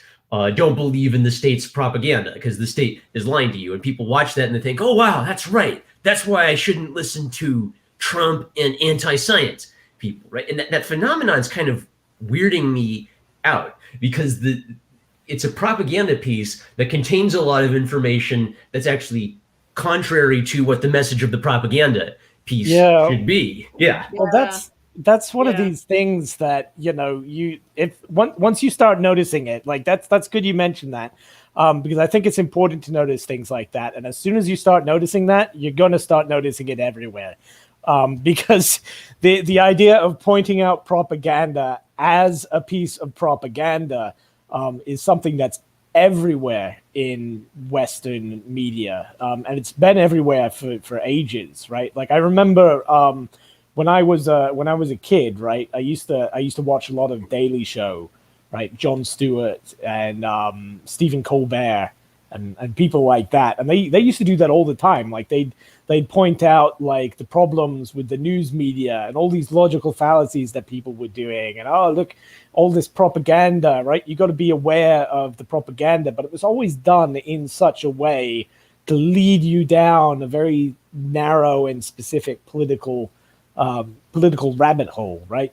don't believe in the state's propaganda because the state is lying to you. And people watch that and they think, oh, wow, that's right. That's why I shouldn't listen to Trump and anti-science people, right? And that phenomenon is kind of weirding me out because it's a propaganda piece that contains a lot of information that's actually contrary to what the message of the propaganda piece should be. Yeah. Well, that's one of these things that once you start noticing it, like that's good you mentioned that, because I think it's important to notice things like that, and as soon as you start noticing that, you're going to start noticing it everywhere, because the idea of pointing out propaganda as a piece of propaganda is something that's everywhere in Western media, and it's been everywhere for ages, right? Like I remember when I was a kid, right, I used to watch a lot of Daily Show, right, Jon Stewart and Stephen Colbert and people like that, and they used to do that all the time. Like they'd point out like the problems with the news media and all these logical fallacies that people were doing, and look, all this propaganda, right? You got to be aware of the propaganda, but it was always done in such a way to lead you down a very narrow and specific political rabbit hole, right?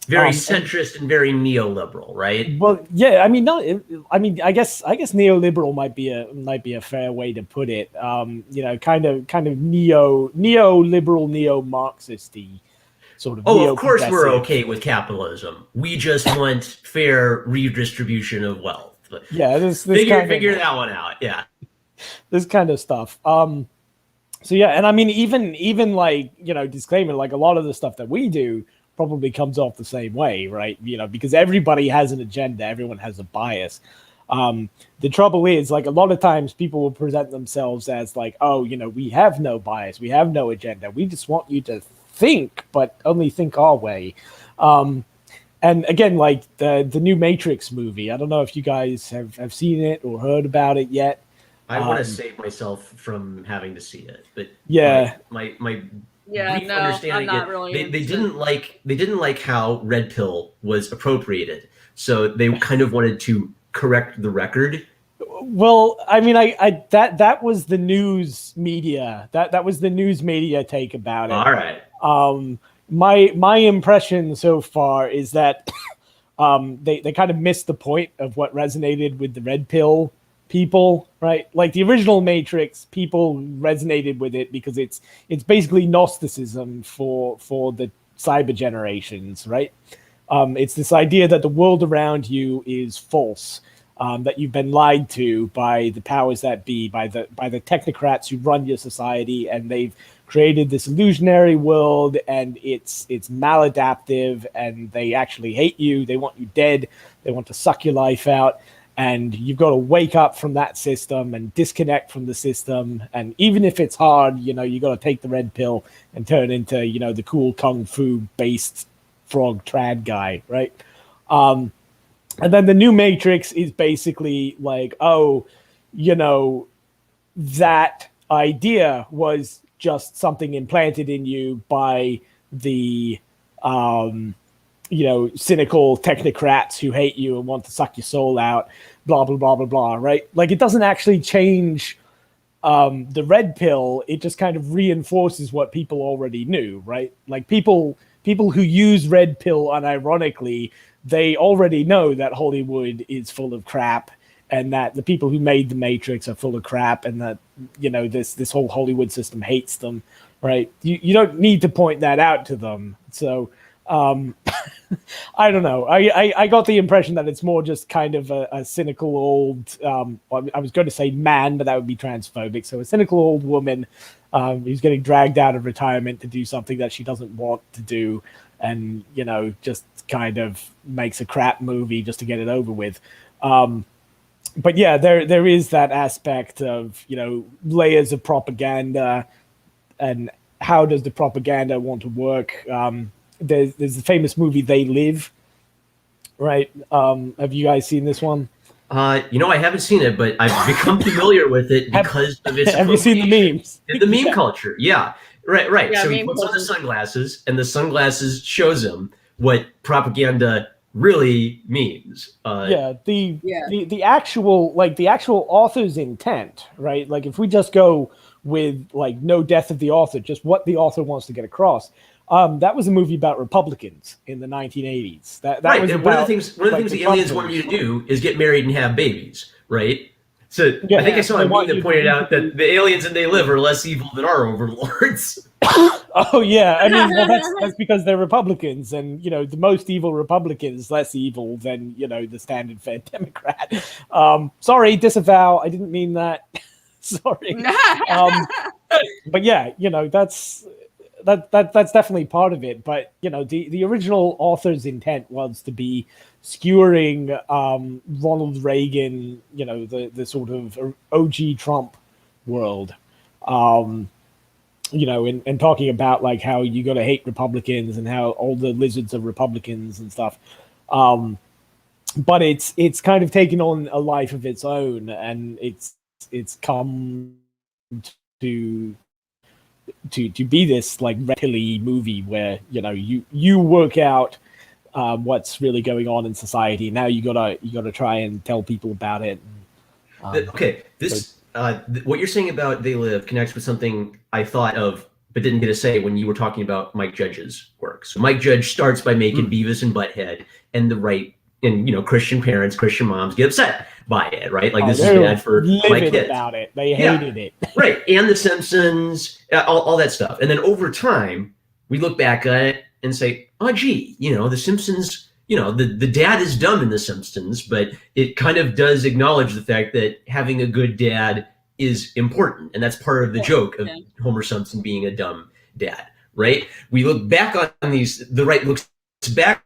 Very centrist and very neoliberal, right? Well, yeah, I mean, I guess neoliberal might be a fair way to put it. Kind of neoliberal, neo-Marxist-y sort of. Oh, of course we're okay with capitalism. We just want fair redistribution of wealth. Yeah, this figure that one out. Yeah, this kind of stuff. So yeah, and I mean, even like disclaimer, like a lot of the stuff that we do probably comes off the same way, right? Because everybody has an agenda, everyone has a bias. The trouble is, like, a lot of times people will present themselves as like, oh, we have no bias, we have no agenda, we just want you to think, but only think our way. And again, like the new Matrix movie, I don't know if you guys have seen it or heard about it yet. I want to save myself from having to see it, but yeah, my Yeah, brief no, I'm understanding, not really they interested. didn't like how red pill was appropriated, so they kind of wanted to correct the record. Well, I mean, I that was the news media. That was the news media take about it. All right. My impression so far is that they kind of missed the point of what resonated with the red pill people, right? Like the original Matrix, people resonated with it because it's basically Gnosticism for the cyber generations, right? It's this idea that the world around you is false, that you've been lied to by the powers that be, by the technocrats who run your society, and they've created this illusionary world, and it's maladaptive, and they actually hate you. They want you dead. They want to suck your life out, and you've got to wake up from that system and disconnect from the system. And even if it's hard, you got to take the red pill and turn into the cool kung fu based frog trad guy, right? And then the new Matrix is basically like, oh, that idea was just something implanted in you by the cynical technocrats who hate you and want to suck your soul out, blah blah blah blah blah, right? Like, it doesn't actually change the red pill. It just kind of reinforces what people already knew, right? Like, people who use red pill unironically, they already know that Hollywood is full of crap, and that the people who made the Matrix are full of crap, and that this whole Hollywood system hates them, right? You don't need to point that out to them. So I don't know. I got the impression that it's more just kind of a cynical old, I was going to say man, but that would be transphobic. So a cynical old woman who's getting dragged out of retirement to do something that she doesn't want to do, and just kind of makes a crap movie just to get it over with. But yeah, there is that aspect of layers of propaganda, and how does the propaganda want to work? There's the famous movie They Live, right? Have you guys seen this one? I haven't seen it, but I've become familiar with it because of its Have you seen the memes? The meme culture, yeah. Right. Yeah, so he puts on the sunglasses, and the sunglasses shows him what propaganda really means. The actual author's intent, right? Like, if we just go with like no death of the author, just what the author wants to get across. That was a movie about Republicans in the 1980s. That right. was and about, one of the things the aliens wanted you to do is get married and have babies, right? So I think I saw a meme that pointed out that the aliens in They Live are less evil than our overlords. Oh yeah, I mean, well, that's because they're Republicans, and the most evil Republican is less evil than the standard Fed Democrat. Sorry, disavow. I didn't mean that. Sorry. But yeah, that's definitely part of it. But the original author's intent was to be skewering Ronald Reagan, the sort of OG Trump world. And talking about like how you got to hate Republicans and how all the lizards are Republicans and stuff. But it's kind of taken on a life of its own, and it's come to be this like red-pilly movie where you work out what's really going on in society. Now you gotta try and tell people about it. What you're saying about They Live connects with something I thought of but didn't get to say when you were talking about Mike Judge's work. So Mike Judge starts by making Beavis and Butthead, and the right and Christian parents, Christian moms get upset by it, right? Like, this is bad for my kids. About it. They hated it. Right. And The Simpsons, all that stuff. And then over time, we look back at it and say, oh, gee, The Simpsons, the dad is dumb in The Simpsons, but it kind of does acknowledge the fact that having a good dad is important. And that's part of the joke of Homer Simpson being a dumb dad, right? We look back on these, the right looks back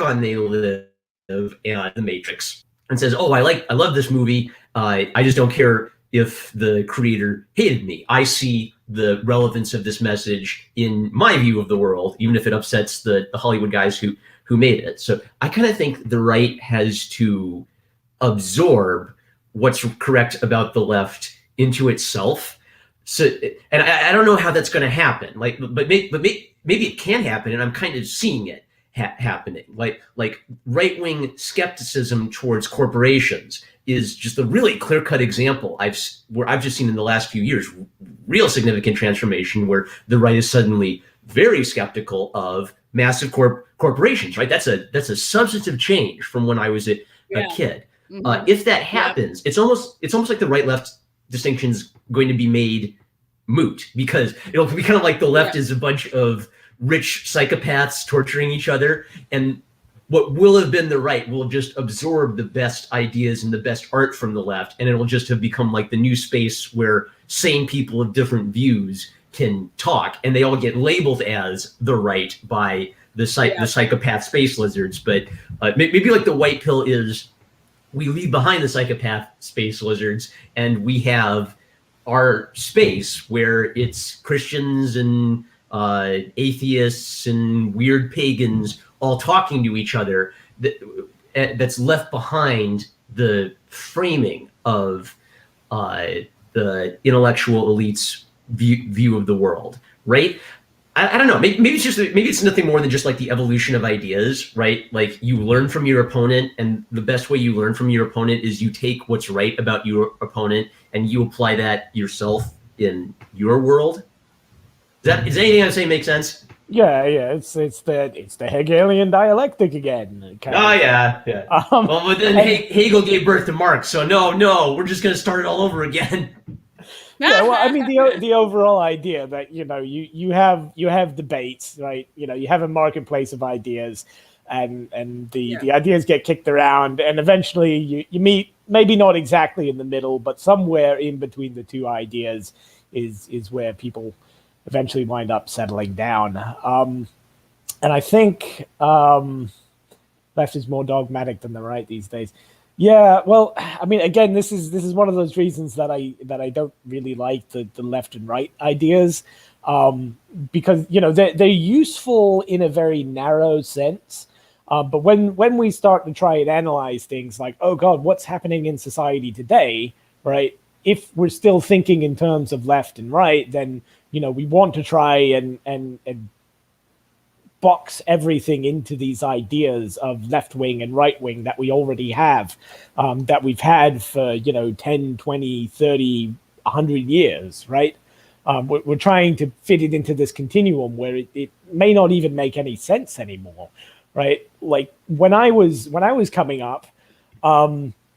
on They Live and The Matrix and says, oh, I love this movie. I just don't care if the creator hated me. I see the relevance of this message in my view of the world, even if it upsets the Hollywood guys who made it. So I kind of think the right has to absorb what's correct about the left into itself, So, and I don't know how that's going to happen. Like, but maybe it can happen, and I'm kind of seeing it happening. Like right-wing skepticism towards corporations is just a really clear-cut example where I've just seen in the last few years real significant transformation where the right is suddenly very skeptical of massive corporations. Right? That's a substantive change from when I was a kid. Mm-hmm. If that happens, it's almost like the right-left distinction's going to be made moot, because it'll be kind of like the left is a bunch of rich psychopaths torturing each other, and what will have been the right will have just absorbed the best ideas and the best art from the left, and it'll just have become like the new space where sane people of different views can talk, and they all get labeled as the right by the psychopath space lizards. But maybe like the white pill is, we leave behind the psychopath space lizards, and we have our space where it's Christians and atheists and weird pagans all talking to each other. That's left behind the framing of the intellectual elite's view of the world, right? I don't know. Maybe it's nothing more than just like the evolution of ideas, right? Like you learn from your opponent, and the best way you learn from your opponent is you take what's right about your opponent and you apply that yourself in your world. Does anything I'm saying make sense? Yeah. It's the Hegelian dialectic again. Yeah. Well, but then Hegel gave birth to Marx, so no, we're just going to start it all over again. Yeah, well, I mean, the overall idea that you have debates, right? You have a marketplace of ideas, and the ideas get kicked around, and eventually you meet, maybe not exactly in the middle, but somewhere in between the two ideas is where people eventually wind up settling down. And I think left is more dogmatic than the right these days. Yeah, well, I mean, again, this is one of those reasons that I don't really like the left and right ideas, because they're useful in a very narrow sense, but when we start to try and analyze things like, oh God, what's happening in society today, right? If we're still thinking in terms of left and right, then we want to try and box everything into these ideas of left wing and right wing that we already have, that we've had for 10, 20, 30, 100 years, right? We're trying to fit it into this continuum where it may not even make any sense anymore, right? Like when I was coming up,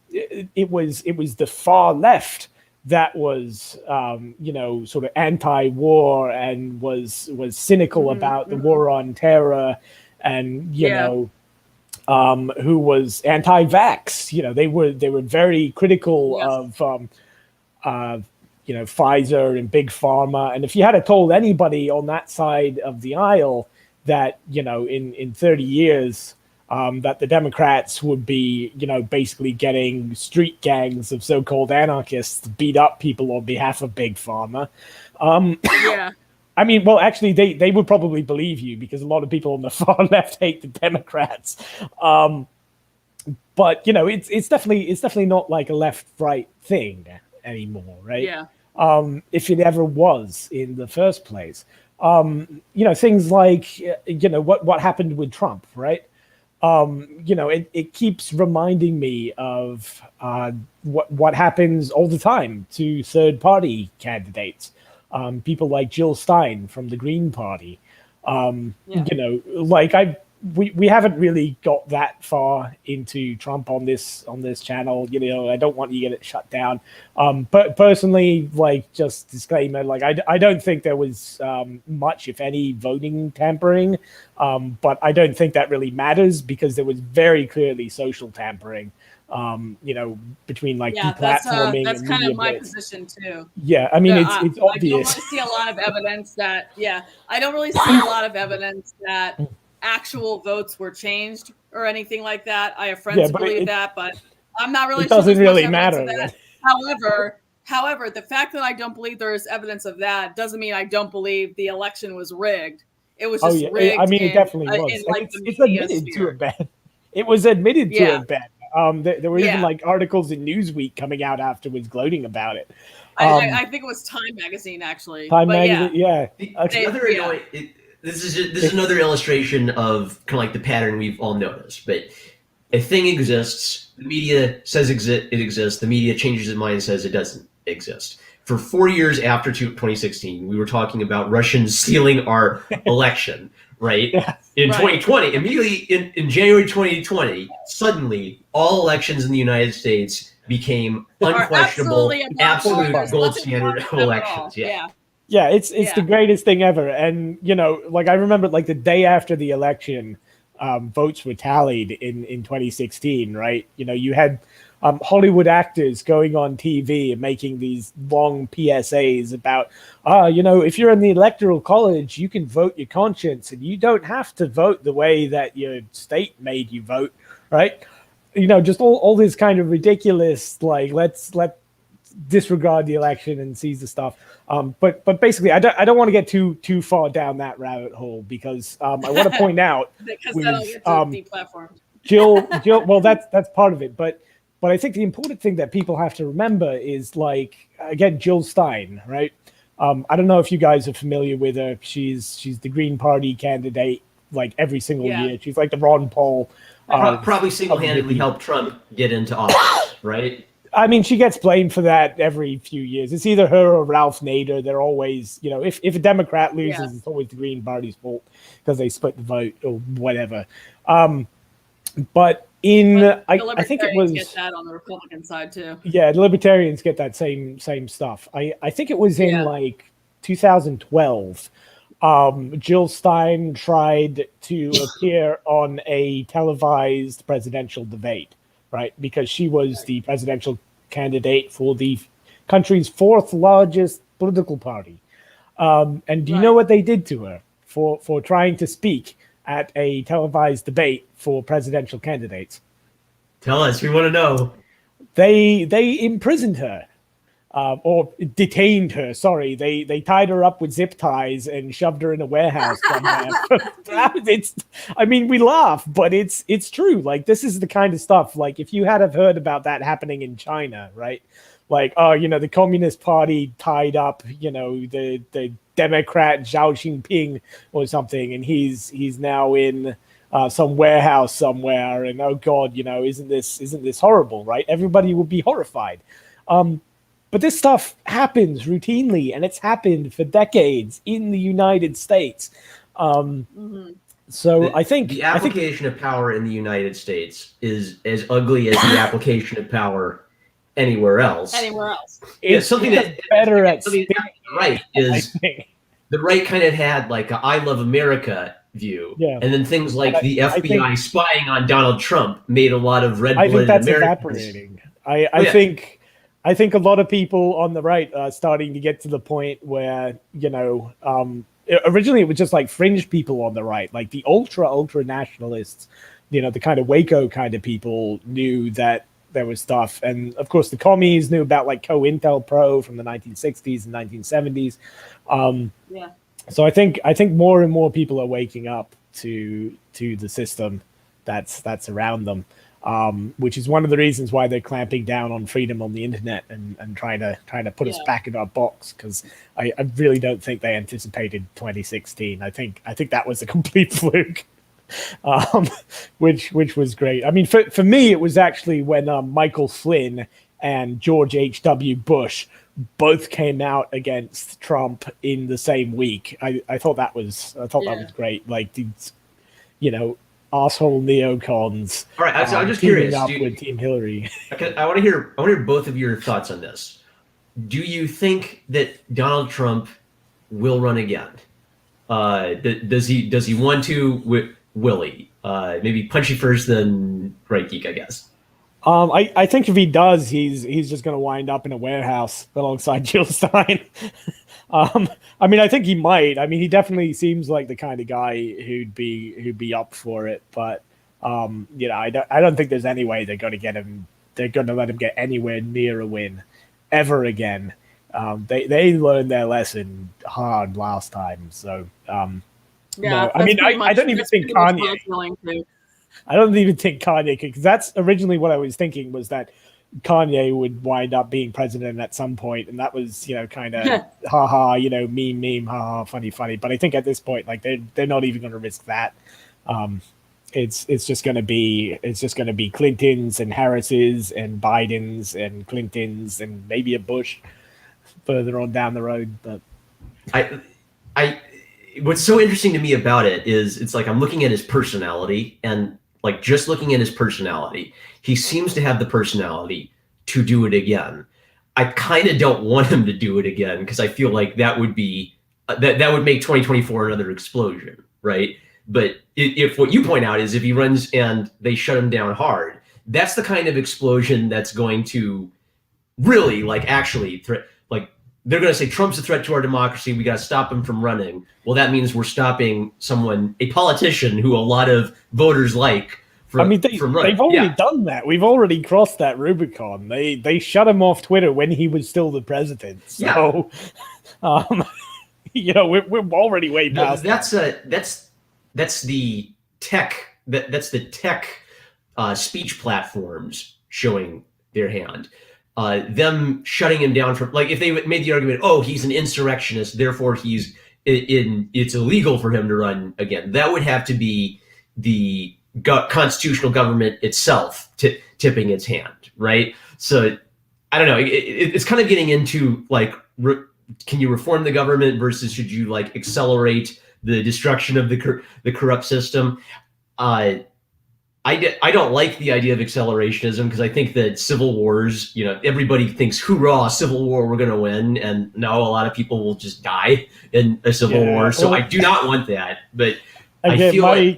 it was the far left that was sort of anti-war and was cynical about the war on terror, and who was anti-vax. They were very critical of Pfizer and Big Pharma. And if you had told anybody on that side of the aisle that in 30 years that the Democrats would be, basically getting street gangs of so-called anarchists to beat up people on behalf of Big Pharma. I mean, well, actually, they would probably believe you, because a lot of people on the far left hate the Democrats. But it's definitely not like a left-right thing anymore, right? Yeah. If it ever was in the first place. Things like what happened with Trump, right? It keeps reminding me of what happens all the time to third party candidates, people like Jill Stein from the Green Party. We haven't really got that far into Trump on this channel. I don't want you to get it shut down. But personally, just disclaimer, I don't think there was much, if any, voting tampering. But I don't think that really matters, because there was very clearly social tampering. Between deplatforming. That's and kind of my bits. position too. Yeah, I mean, it's obvious. I don't really see a lot of evidence that. Yeah, I don't really see a lot of evidence that actual votes were changed or anything like that. I have friends who believe that, but I'm not really. It doesn't really matter. However, the fact that I don't believe there is evidence of that doesn't mean I don't believe the election was rigged. It was just rigged. I mean, it definitely was. It's admitted to have been. It was admitted to have been. There were even articles in Newsweek coming out afterwards gloating about it. I think it was Time magazine actually. Time but magazine, yeah. The Okay. other this is another illustration of kind of like the pattern we've all noticed. But a thing exists, the media says it exists, the media changes its mind and says it doesn't exist. For 4 years after 2016, we were talking about Russians stealing our election, right? Yeah. In 2020, immediately in January 2020, suddenly all elections in the United States became unquestionable, absolute gold standard of elections. Yeah, it's the greatest thing ever. And like I remember, like the day after the election, votes were tallied in 2016, right? You had Hollywood actors going on TV and making these long PSAs about, if you're in the electoral college, you can vote your conscience, and you don't have to vote the way that your state made you vote, right? Just all this kind of ridiculous, like let's disregard the election and seize the stuff. But basically, I don't want to get too far down that rabbit hole, because I want to point out because that'll get deplatformed. Jill. Well, that's part of it, but I think the important thing that people have to remember is, like, again, Jill Stein, right? I don't know if you guys are familiar with her. She's the Green Party candidate, like every single year. She's like the Ron Paul. Probably single-handedly helped Trump get into office, right? I mean, she gets blamed for that every few years. It's either her or Ralph Nader. They're always, if a Democrat loses, it's always the Green Party's fault because they split the vote or whatever. But I think it was get that on the Republican side too. Yeah, the Libertarians get that same stuff. I think it was in like 2012. Jill Stein tried to appear on a televised presidential debate, right? Because she was the presidential candidate for the country's fourth largest political party. And do you know what they did to her for trying to speak at a televised debate for presidential candidates? Tell us, we want to know. They imprisoned her. Or detained her. Sorry, they tied her up with zip ties and shoved her in a warehouse somewhere. We laugh, but it's true. Like, this is the kind of stuff. Like, if you had have heard about that happening in China, right? Like, the Communist Party tied up, the Democrat Xiao Jinping or something, and he's now in some warehouse somewhere, and oh God, isn't this horrible, right? Everybody would be horrified. But this stuff happens routinely, and it's happened for decades in the United States. So I think the application of power in the United States is as ugly as the application of power anywhere else. It's something that's better at right is the right kind of had like a I Love America view, and then things like the FBI spying on Donald Trump made a lot of red-blooded Americans. Evaporating. I think a lot of people on the right are starting to get to the point where, originally it was just like fringe people on the right, like the ultra nationalists, the kind of Waco kind of people knew that there was stuff. And of course the commies knew about like COINTELPRO from the 1960s and 1970s. So I think more and more people are waking up to the system that's around them. Which is one of the reasons why they're clamping down on freedom on the internet and trying to put us back in our box, because I really don't think they anticipated 2016. I think that was a complete fluke, which was great. I mean, for me, it was actually when Michael Flynn and George H.W. Bush both came out against Trump in the same week. I thought that was great. Like these, asshole neocons. All right, so I'm just curious. Up with Team Hillary. I want to hear both of your thoughts on this. Do you think that Donald Trump will run again? Does he want to? Will he? Maybe Punchy first, then Right Geek, I guess. I think if he does, he's just going to wind up in a warehouse alongside Jill Stein. I think he might. I mean, he definitely seems like the kind of guy who'd be up for it. But I don't think there's any way they're going to get him. They're going to let him get anywhere near a win ever again. They learned their lesson hard last time. So no. I mean, I don't even think Kanye. I don't even think Kanye could, because that's originally what I was thinking, was that Kanye would wind up being president at some point, and that was, kind of haha, meme, haha, funny. But I think at this point, like they're not even going to risk that. It's just going to be Clintons and Harris's and Biden's and Clintons and maybe a Bush further on down the road. But I what's so interesting to me about it is it's like I'm looking at his personality, and like just looking at his personality, he seems to have the personality to do it again. I kind of don't want him to do it again because I feel like that would be that would make 2024 another explosion, right? But if what you point out is if he runs and they shut him down hard, that's the kind of explosion that's going to really actually they're going to say Trump's a threat to our democracy. We got to stop him from running. Well, that means we're stopping a politician who a lot of voters like. They've already done that. We've already crossed that Rubicon. They shut him off Twitter when he was still the president. So, we're already way past. That's the tech. That's the tech speech platforms showing their hand. Them shutting him down from if they made the argument, oh, he's an insurrectionist, therefore it's illegal for him to run again. That would have to be the constitutional government itself tipping its hand, right? So I don't know. It's kind of getting into can you reform the government versus should you accelerate the destruction of the corrupt system? I don't like the idea of accelerationism because I think that civil wars, everybody thinks, hoorah, civil war, we're going to win. And no, a lot of people will just die in a civil war. So I do not want that. But again, I feel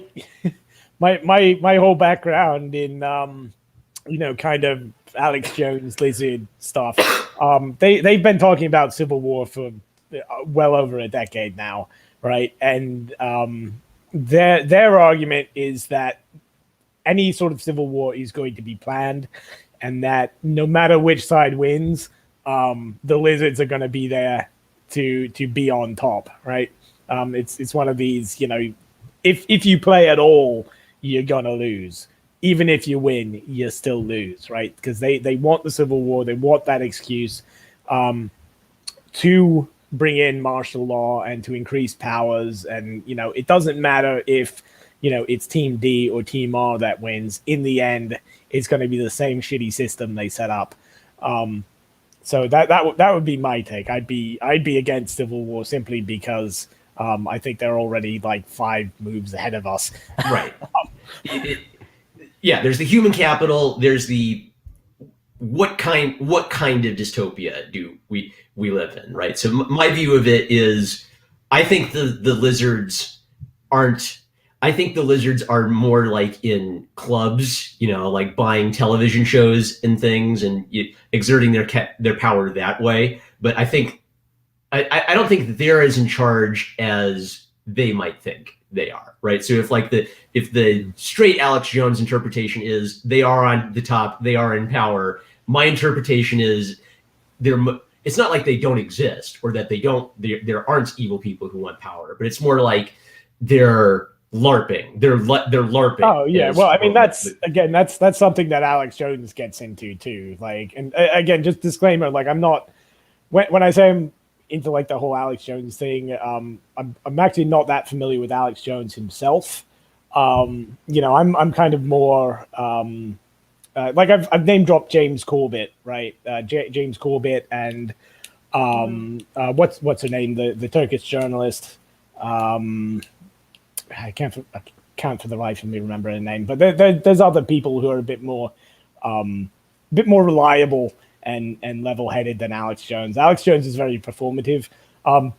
my whole background in, kind of Alex Jones lizard stuff, they've been talking about civil war for well over a decade now, right? And their argument is that any sort of civil war is going to be planned, and that no matter which side wins, the lizards are going to be there to be on top, right? It's one of these, if you play at all, you're gonna lose. Even if you win, you still lose, right? Because they want the civil war, they want that excuse to bring in martial law and to increase powers, and it doesn't matter if it's Team D or Team R that wins. In the end, it's going to be the same shitty system they set up. So that would be my take. I'd be against civil war simply because I think they're already 5 moves ahead of us. Right. There's the human capital. There's the what kind of dystopia do we live in, right? So my view of it is, I think the lizards aren't. I think the lizards are more in clubs, buying television shows and things and exerting their power that way. But I think I don't think they're as in charge as they might think they are, right? So if the straight Alex Jones interpretation is they are on the top, they are in power, my interpretation is it's not like they don't exist or that there aren't evil people who want power, but it's more like they're LARPing. They're LARPing. Oh yeah. Well, I mean, that's something that Alex Jones gets into too. And again, just disclaimer, I'm not when I say I'm into the whole Alex Jones thing, I'm actually not that familiar with Alex Jones himself. I'm kind of more I've name dropped James Corbett, right? James Corbett and what's her name? The Turkish journalist. I can't for the life of me remember her name, but there's other people who are a bit more reliable and level-headed than Alex Jones. Alex Jones is very performative,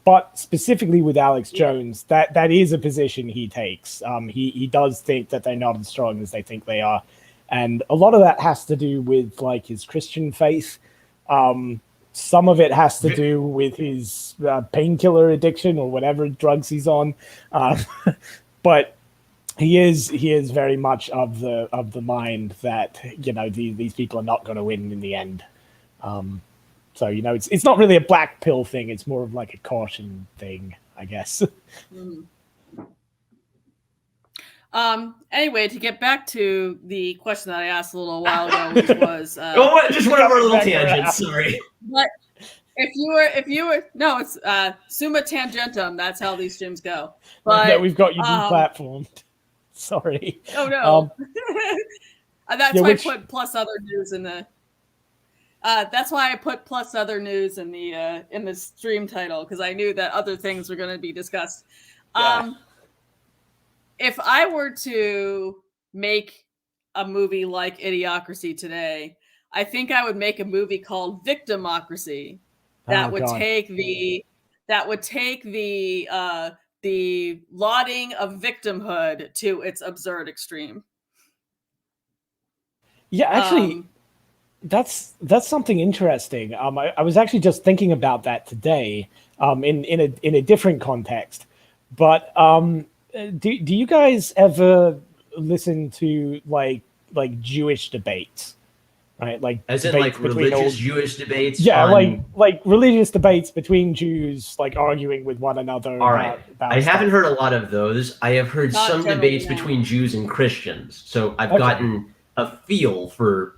but specifically with Alex Jones, that is a position he takes. He does think that they're not as strong as they think they are, and a lot of that has to do with his Christian faith. Some of it has to do with his painkiller addiction or whatever drugs he's on, but he is very much of the mind that these people are not going to win in the end. So it's not really a black pill thing; it's more of a caution thing, I guess. Anyway, to get back to the question that I asked a little while ago, which was just one of our little tangents. Sorry. But if you were no, it's summa tangentum. That's how these gyms go. But that we've got you deplatformed. Sorry. Oh no. That's why I put plus other news in the. That's why I put plus other news in the stream title, because I knew that other things were going to be discussed. Yeah. If I were to make a movie like Idiocracy today, I think I would make a movie called Victimocracy that would take the lauding of victimhood to its absurd extreme. Yeah, actually, that's something interesting. I was actually just thinking about that today, in a different context. But do you guys ever listen to like Jewish debates? Right, like as in like religious Jewish debates. Yeah, like religious debates between Jews, like arguing with one another. All right, I haven't heard a lot of those. I have heard some debates between Jews and Christians, so I've gotten a feel for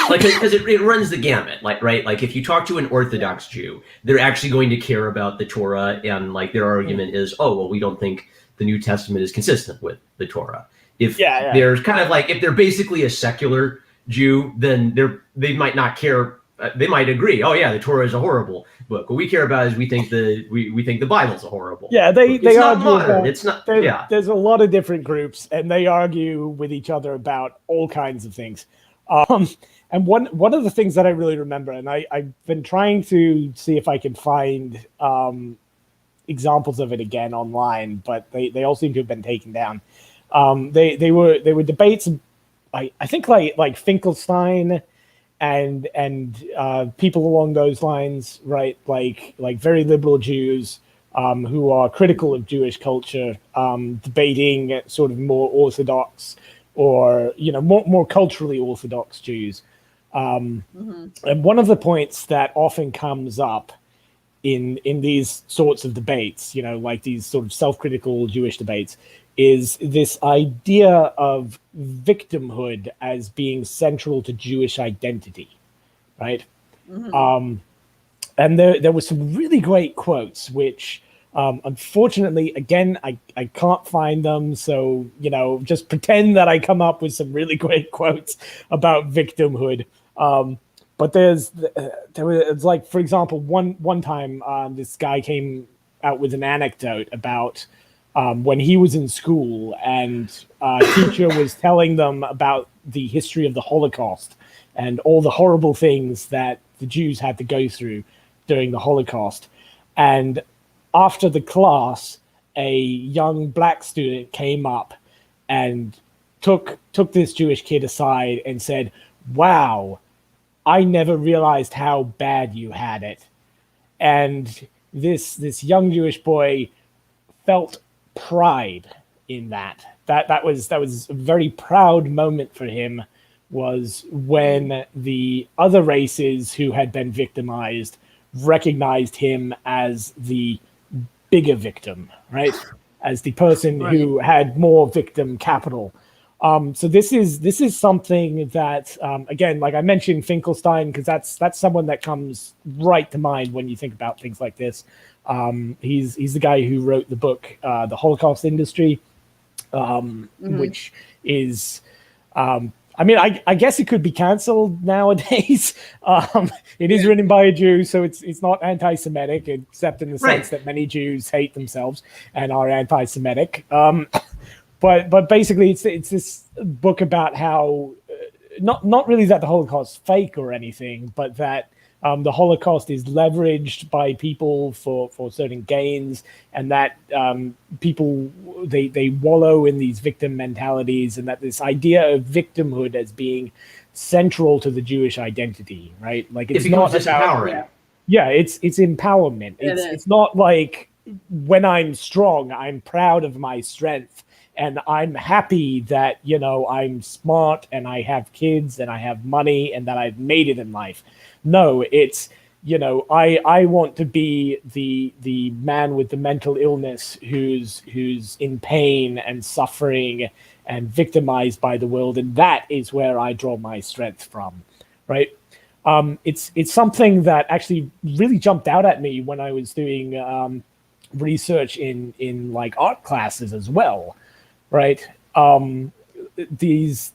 like, because it runs the gamut. Like, right, like if you talk to an Orthodox Jew, they're actually going to care about the Torah, and like their argument is, oh well, we don't think the New Testament is consistent with the Torah. If they're kind of like, if they're basically a secular Jew, then they might not care. They might agree. Oh yeah, the Torah is a horrible book. What we care about is we think the Bible's a horrible. Yeah, they not argue. Modern. It's not. There's a lot of different groups, and they argue with each other about all kinds of things. And one of the things that I really remember, and I've been trying to see if I can find examples of it again online, but they all seem to have been taken down. They were debates. I think like Finkelstein and people along those lines, right? Like very liberal Jews who are critical of Jewish culture, debating sort of more orthodox or more culturally orthodox Jews. And one of the points that often comes up in these sorts of debates, like these sort of self-critical Jewish debates, is this idea of victimhood as being central to Jewish identity, right? And there were some really great quotes, which unfortunately, again, I can't find them. So, just pretend that I come up with some really great quotes about victimhood. But there was like, for example, one time this guy came out with an anecdote about when he was in school and a teacher was telling them about the history of the Holocaust and all the horrible things that the Jews had to go through during the Holocaust. And after the class, a young black student came up and took this Jewish kid aside and said, "Wow, I never realized how bad you had it." And this young Jewish boy felt pride in that. That was a very proud moment for him, was when the other races who had been victimized recognized him as the bigger victim, right? As the person who had more victim capital. So this is something that, again, like I mentioned Finkelstein, because that's someone that comes right to mind when you think about things like this. He's the guy who wrote the book, The Holocaust Industry, which is, I guess it could be canceled nowadays. It is written by a Jew, so it's not anti-Semitic, except in the sense that many Jews hate themselves and are anti-Semitic. But basically, it's this book about how not really that the Holocaust is fake or anything, but that the Holocaust is leveraged by people for certain gains, and that people they wallow in these victim mentalities, and that this idea of victimhood as being central to the Jewish identity, right? Like it's not about it's empowerment. It's not like when I'm strong, I'm proud of my strength. And I'm happy that, I'm smart and I have kids and I have money and that I've made it in life. No, it's I want to be the man with the mental illness who's in pain and suffering and victimized by the world, and that is where I draw my strength from, right? It's something that actually really jumped out at me when I was doing research in like art classes as well, right? These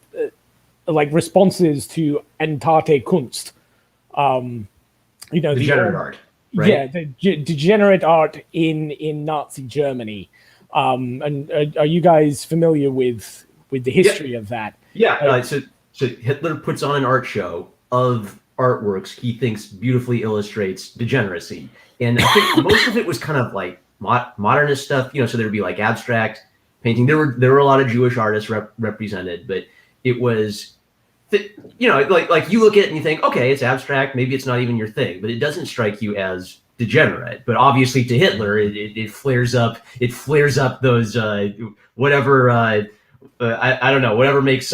like responses to Entarté Kunst, degenerate art, right? Yeah, the degenerate art in Nazi Germany. And are you guys familiar with the history of that? Yeah. So Hitler puts on an art show of artworks he thinks beautifully illustrates degeneracy, and I think most of it was kind of like modernist stuff. So there'd be like abstract painting. There were a lot of Jewish artists represented, but it was. Like you look at it and you think, okay, it's abstract. Maybe it's not even your thing, but it doesn't strike you as degenerate. But obviously, to Hitler, it flares up. It flares up those whatever I don't know, whatever makes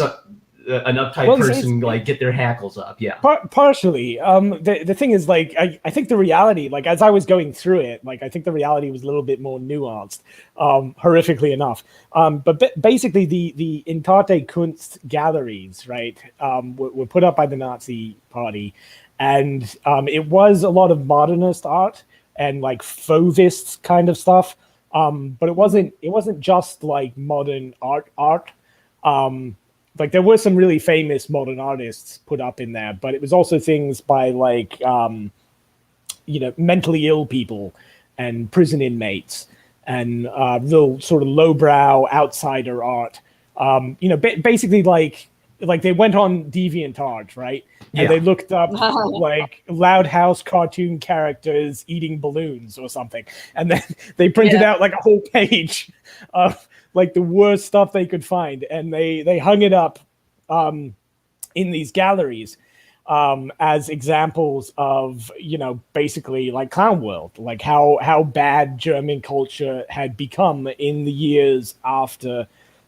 an uptight person like get their hackles up. Yeah, partially. The thing is, like, I think the reality, like as I was going through it, like I think the reality was a little bit more nuanced, horrifically enough. But basically, the Entarté Kunst galleries, right, were put up by the Nazi Party, and it was a lot of modernist art and like Fauvist kind of stuff. But it wasn't just like modern art. Like there were some really famous modern artists put up in there, but it was also things by like, mentally ill people and prison inmates and real sort of lowbrow outsider art. Basically like they went on DeviantArt, right? And they looked up like Loud House cartoon characters eating balloons or something. And then they printed out like a whole page of like the worst stuff they could find. And they hung it up in these galleries as examples of, basically like clown world, like how bad German culture had become in the years after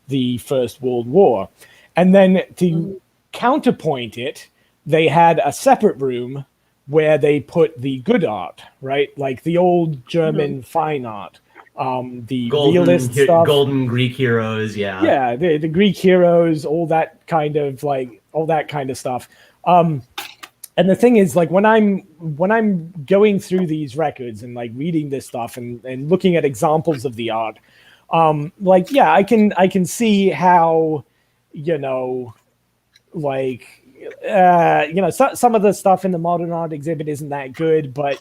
the First World War. And then to counterpoint it, they had a separate room where they put the good art, right? Like the old German fine art, the realist stuff. Golden Greek heroes, yeah. Yeah, the Greek heroes, all that kind of stuff. And the thing is, like when I'm going through these records and like reading this stuff and looking at examples of the art, I can see how, some of the stuff in the modern art exhibit isn't that good, but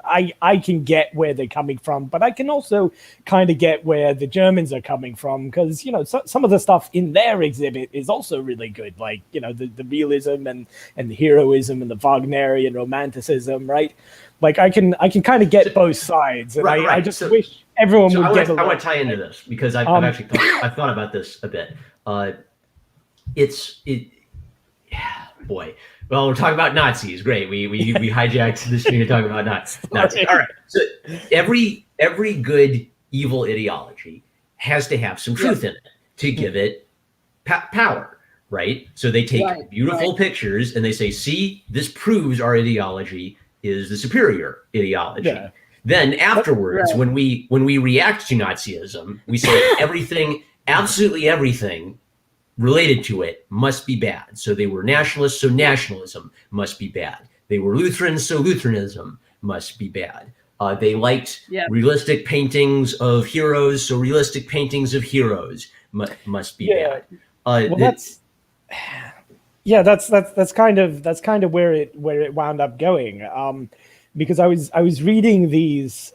I can get where they're coming from, but I can also kind of get where the Germans are coming from, because some of the stuff in their exhibit is also really good, like the realism and the heroism and the Wagnerian romanticism, right? Like I can kind of get both sides, and right. I just wish everyone would get. I want to tie into this because I've actually thought about this a bit. Boy. Well, we're talking about Nazis. Great. We hijacked the stream to talk about Nazis. All right. So every good evil ideology has to have some truth in it to give it power, right? So they take beautiful pictures and they say, "See, this proves our ideology is the superior ideology." Yeah. Then afterwards, when we react to Nazism, we say everything, absolutely everything related to it must be bad. So they were nationalists, so nationalism must be bad. They were Lutherans, so Lutheranism must be bad. They liked realistic paintings of heroes, so realistic paintings of heroes must be bad. That's kind of where it wound up going. Because I was reading these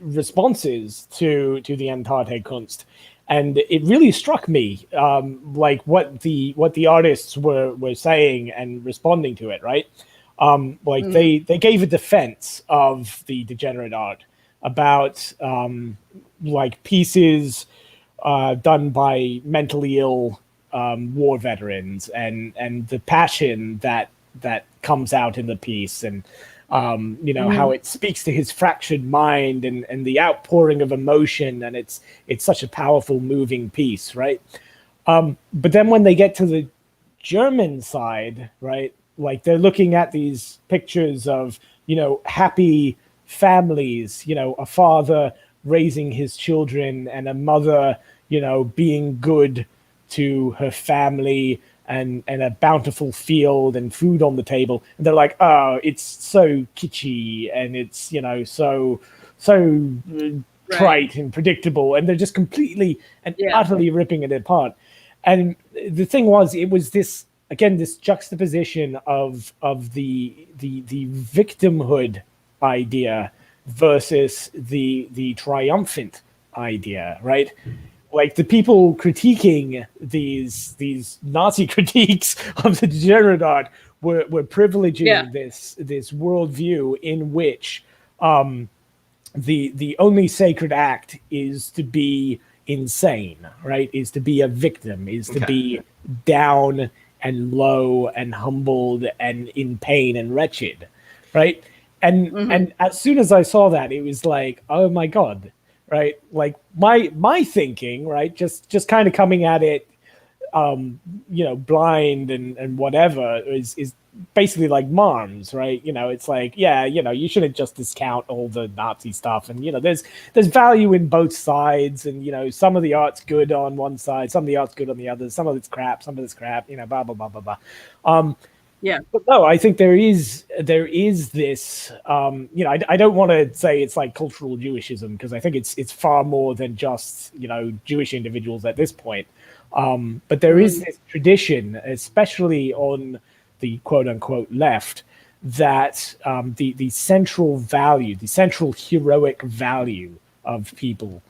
responses to the Entarté Kunst. And it really struck me, like what the artists were saying and responding to it, right? They gave a defense of the degenerate art about like pieces done by mentally ill war veterans and the passion that comes out in the piece, and how it speaks to his fractured mind and the outpouring of emotion, and it's such a powerful, moving piece, right? But then when they get to the German side, right, like they're looking at these pictures of, happy families, a father raising his children and a mother, being good to her family, and a bountiful field and food on the table. And they're like, oh, it's so kitschy and it's, so trite and predictable. And they're just completely and utterly ripping it apart. And the thing was, it was this juxtaposition of the victimhood idea versus the triumphant idea, right? Like the people critiquing these Nazi critiques of the degenerate art were privileging this worldview in which the only sacred act is to be insane, right? Is to be a victim, is to be down and low and humbled and in pain and wretched, right? And as soon as I saw that, it was like, oh my God, right? Like my thinking, right? Just kind of coming at it, blind and whatever is basically like Marm's, right? It's like, you shouldn't just discount all the Nazi stuff. And, there's value in both sides. And, some of the art's good on one side, some of the art's good on the other, some of it's crap, blah, blah, blah, blah, blah. But no, I think there is this, I don't want to say it's like cultural Jewishism, because I think it's far more than just, Jewish individuals at this point. But there is this tradition, especially on the quote unquote left, that the central value, the central heroic value of people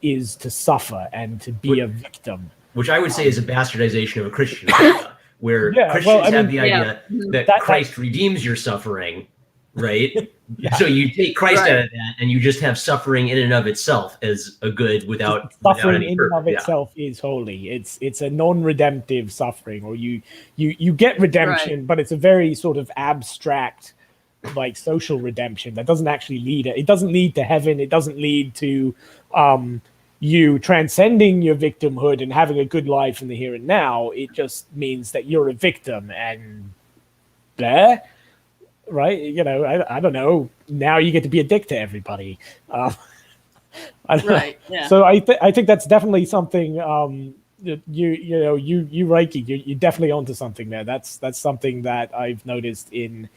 is to suffer and to be a victim. Which I would say is a bastardization of a Christian idea, where Christians have the idea that Christ redeems your suffering, right? So you take Christ out of that, and you just have suffering in and of itself as a good without suffering any in and of itself is holy. It's a non-redemptive suffering, or you get redemption, but it's a very sort of abstract, like social redemption that doesn't actually lead it. It doesn't lead to heaven. It doesn't lead to you transcending your victimhood and having a good life in the here and now. It just means that you're a victim and there. Right, I don't know. Now you get to be a dick to everybody. I don't know. Yeah. So I think that's definitely something. You Reiki, you're definitely onto something there. That's something that I've noticed in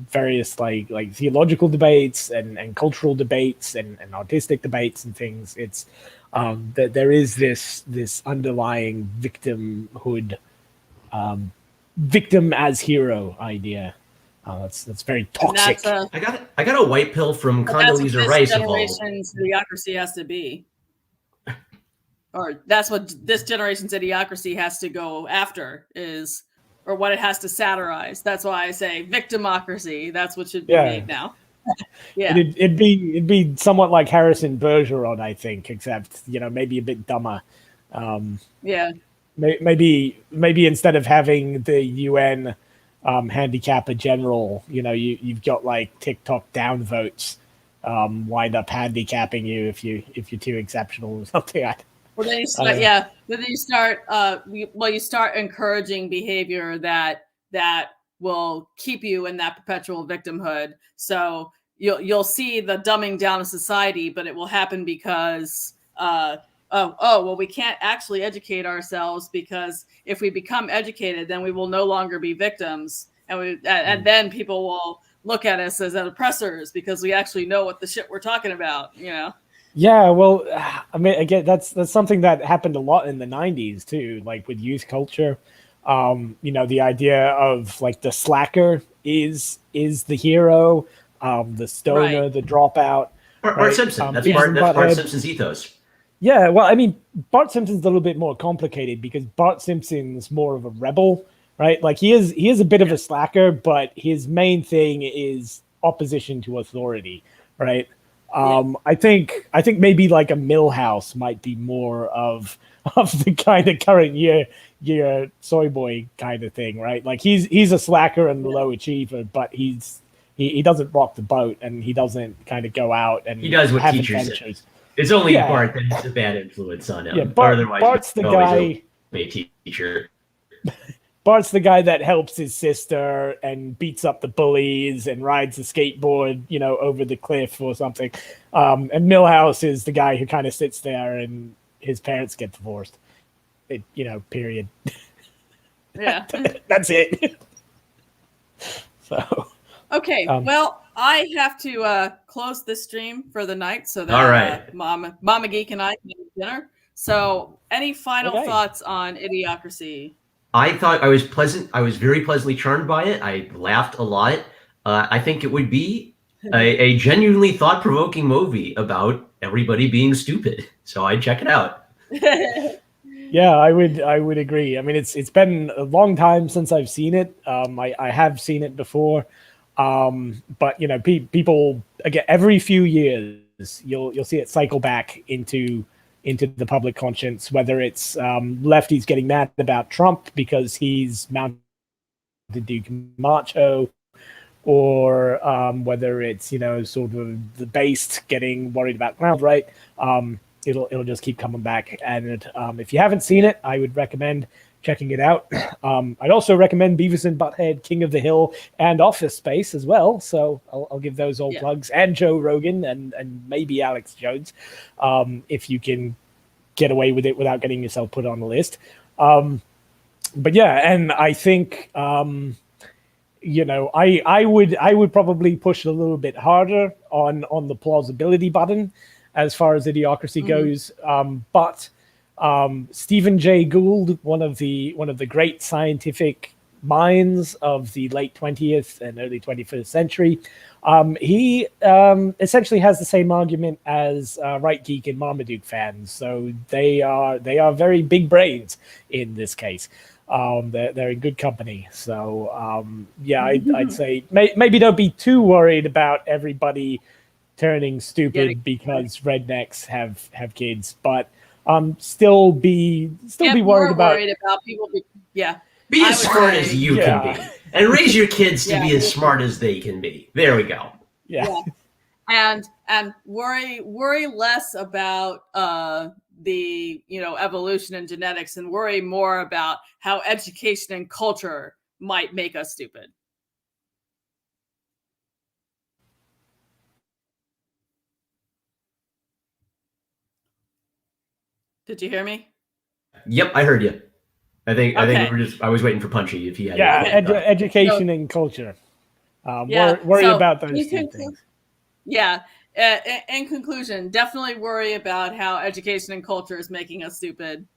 various like theological debates and cultural debates and artistic debates and things. It's that there is this underlying victimhood. Victim as hero idea. That's very toxic. I got a white pill from Condoleezza Rice. That's what this generation's idiocracy has to be, or that's what this generation's idiocracy has to go after, or what it has to satirize. That's why I say victimocracy. That's what should be made now. It'd be somewhat like Harrison Bergeron, I think, except maybe a bit dumber. Maybe instead of having the UN handicapper general, you've got like TikTok downvotes wind up handicapping you if you're too exceptional or something. Well, then you start encouraging behavior that will keep you in that perpetual victimhood. So you'll see the dumbing down of society, but it will happen because well, we can't actually educate ourselves, because if we become educated, then we will no longer be victims, and then people will look at us as oppressors because we actually know what the shit we're talking about. Yeah, well, I mean, again, that's something that happened a lot in the 90s too, like with youth culture. The idea of like the slacker is the hero, the stoner, the dropout. Bart Simpson. That's Bart Simpson's ethos. Yeah, well, I mean, Bart Simpson's a little bit more complicated because Bart Simpson's more of a rebel, right? Like he is a bit of a slacker, but his main thing is opposition to authority, right? I think maybe like a Millhouse might be more of the kind of current year soy boy kind of thing, right? Like he's a slacker and a low achiever, but he doesn't rock the boat and he doesn't kind of go out and he does what have teachers adventures. Say. It's only Bart that has a bad influence on him. Yeah, Bart's the guy. A teacher. Bart's the guy that helps his sister and beats up the bullies and rides a skateboard, over the cliff or something. And Milhouse is the guy who kind of sits there and his parents get divorced. Period. Yeah. That's it. So. Okay. Well, I have to close this stream for the night so that all right. Mama Geek and I can eat dinner. So, any final thoughts on Idiocracy? I thought I was pleasant. I was very pleasantly charmed by it. I laughed a lot. I think it would be a genuinely thought-provoking movie about everybody being stupid. So I'd check it out. Yeah, I would agree. I mean, it's been a long time since I've seen it. I have seen it before, but people again every few years you'll see it cycle back into the public conscience, whether it's lefties getting mad about Trump because he's mounted Duke Macho, or whether it's sort of the base getting worried about clown right. It'll just keep coming back, and if you haven't seen it, I would recommend checking it out. I'd also recommend Beavis and Butthead, King of the Hill, and Office Space as well. So I'll give those all plugs, and Joe Rogan and maybe Alex Jones, if you can get away with it without getting yourself put on the list. But yeah, and I think I would probably push a little bit harder on the plausibility button as far as Idiocracy goes. But Stephen Jay Gould, one of the great scientific minds of the late 20th and early 21st century, he essentially has the same argument as Right Geek and Marmaduke fans. So they are very big brains in this case. They're in good company. So I'd say maybe don't be too worried about everybody turning stupid because rednecks have kids, but still be worried about people. Be as smart as you can be, and raise your kids to be as smart as they can be. There we go. Yeah. And worry less about the evolution and genetics, and worry more about how education and culture might make us stupid. Did you hear me? Yep, I heard you. I think I was waiting for Punchy if he had. Education and culture. Worry about those two things. Yeah. In conclusion, definitely worry about how education and culture is making us stupid,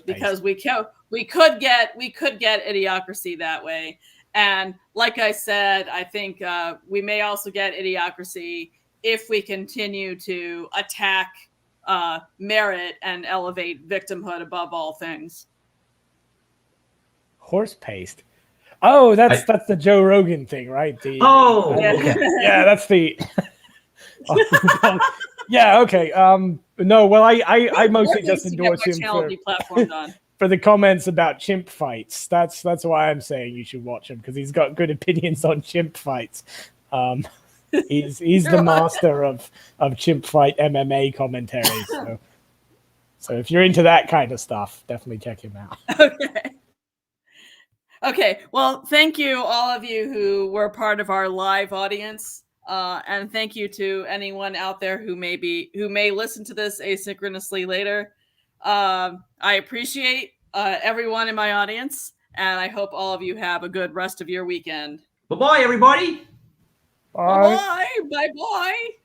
because we could get Idiocracy that way. And like I said, I think we may also get Idiocracy if we continue to attack merit and elevate victimhood above all things. Horse paste. Oh, that's the Joe Rogan thing, right? Okay. Yeah, that's the. Yeah. Okay. No. Well, I mostly just endorse him for the comments about chimp fights. That's why I'm saying you should watch him, because he's got good opinions on chimp fights. He's the master of chimp fight MMA commentary. So if you're into that kind of stuff, definitely check him out. Okay. Well, thank you all of you who were part of our live audience, and thank you to anyone out there who may listen to this asynchronously later. I appreciate everyone in my audience, and I hope all of you have a good rest of your weekend. Bye-bye, everybody. Bye. Bye-bye. Bye-bye.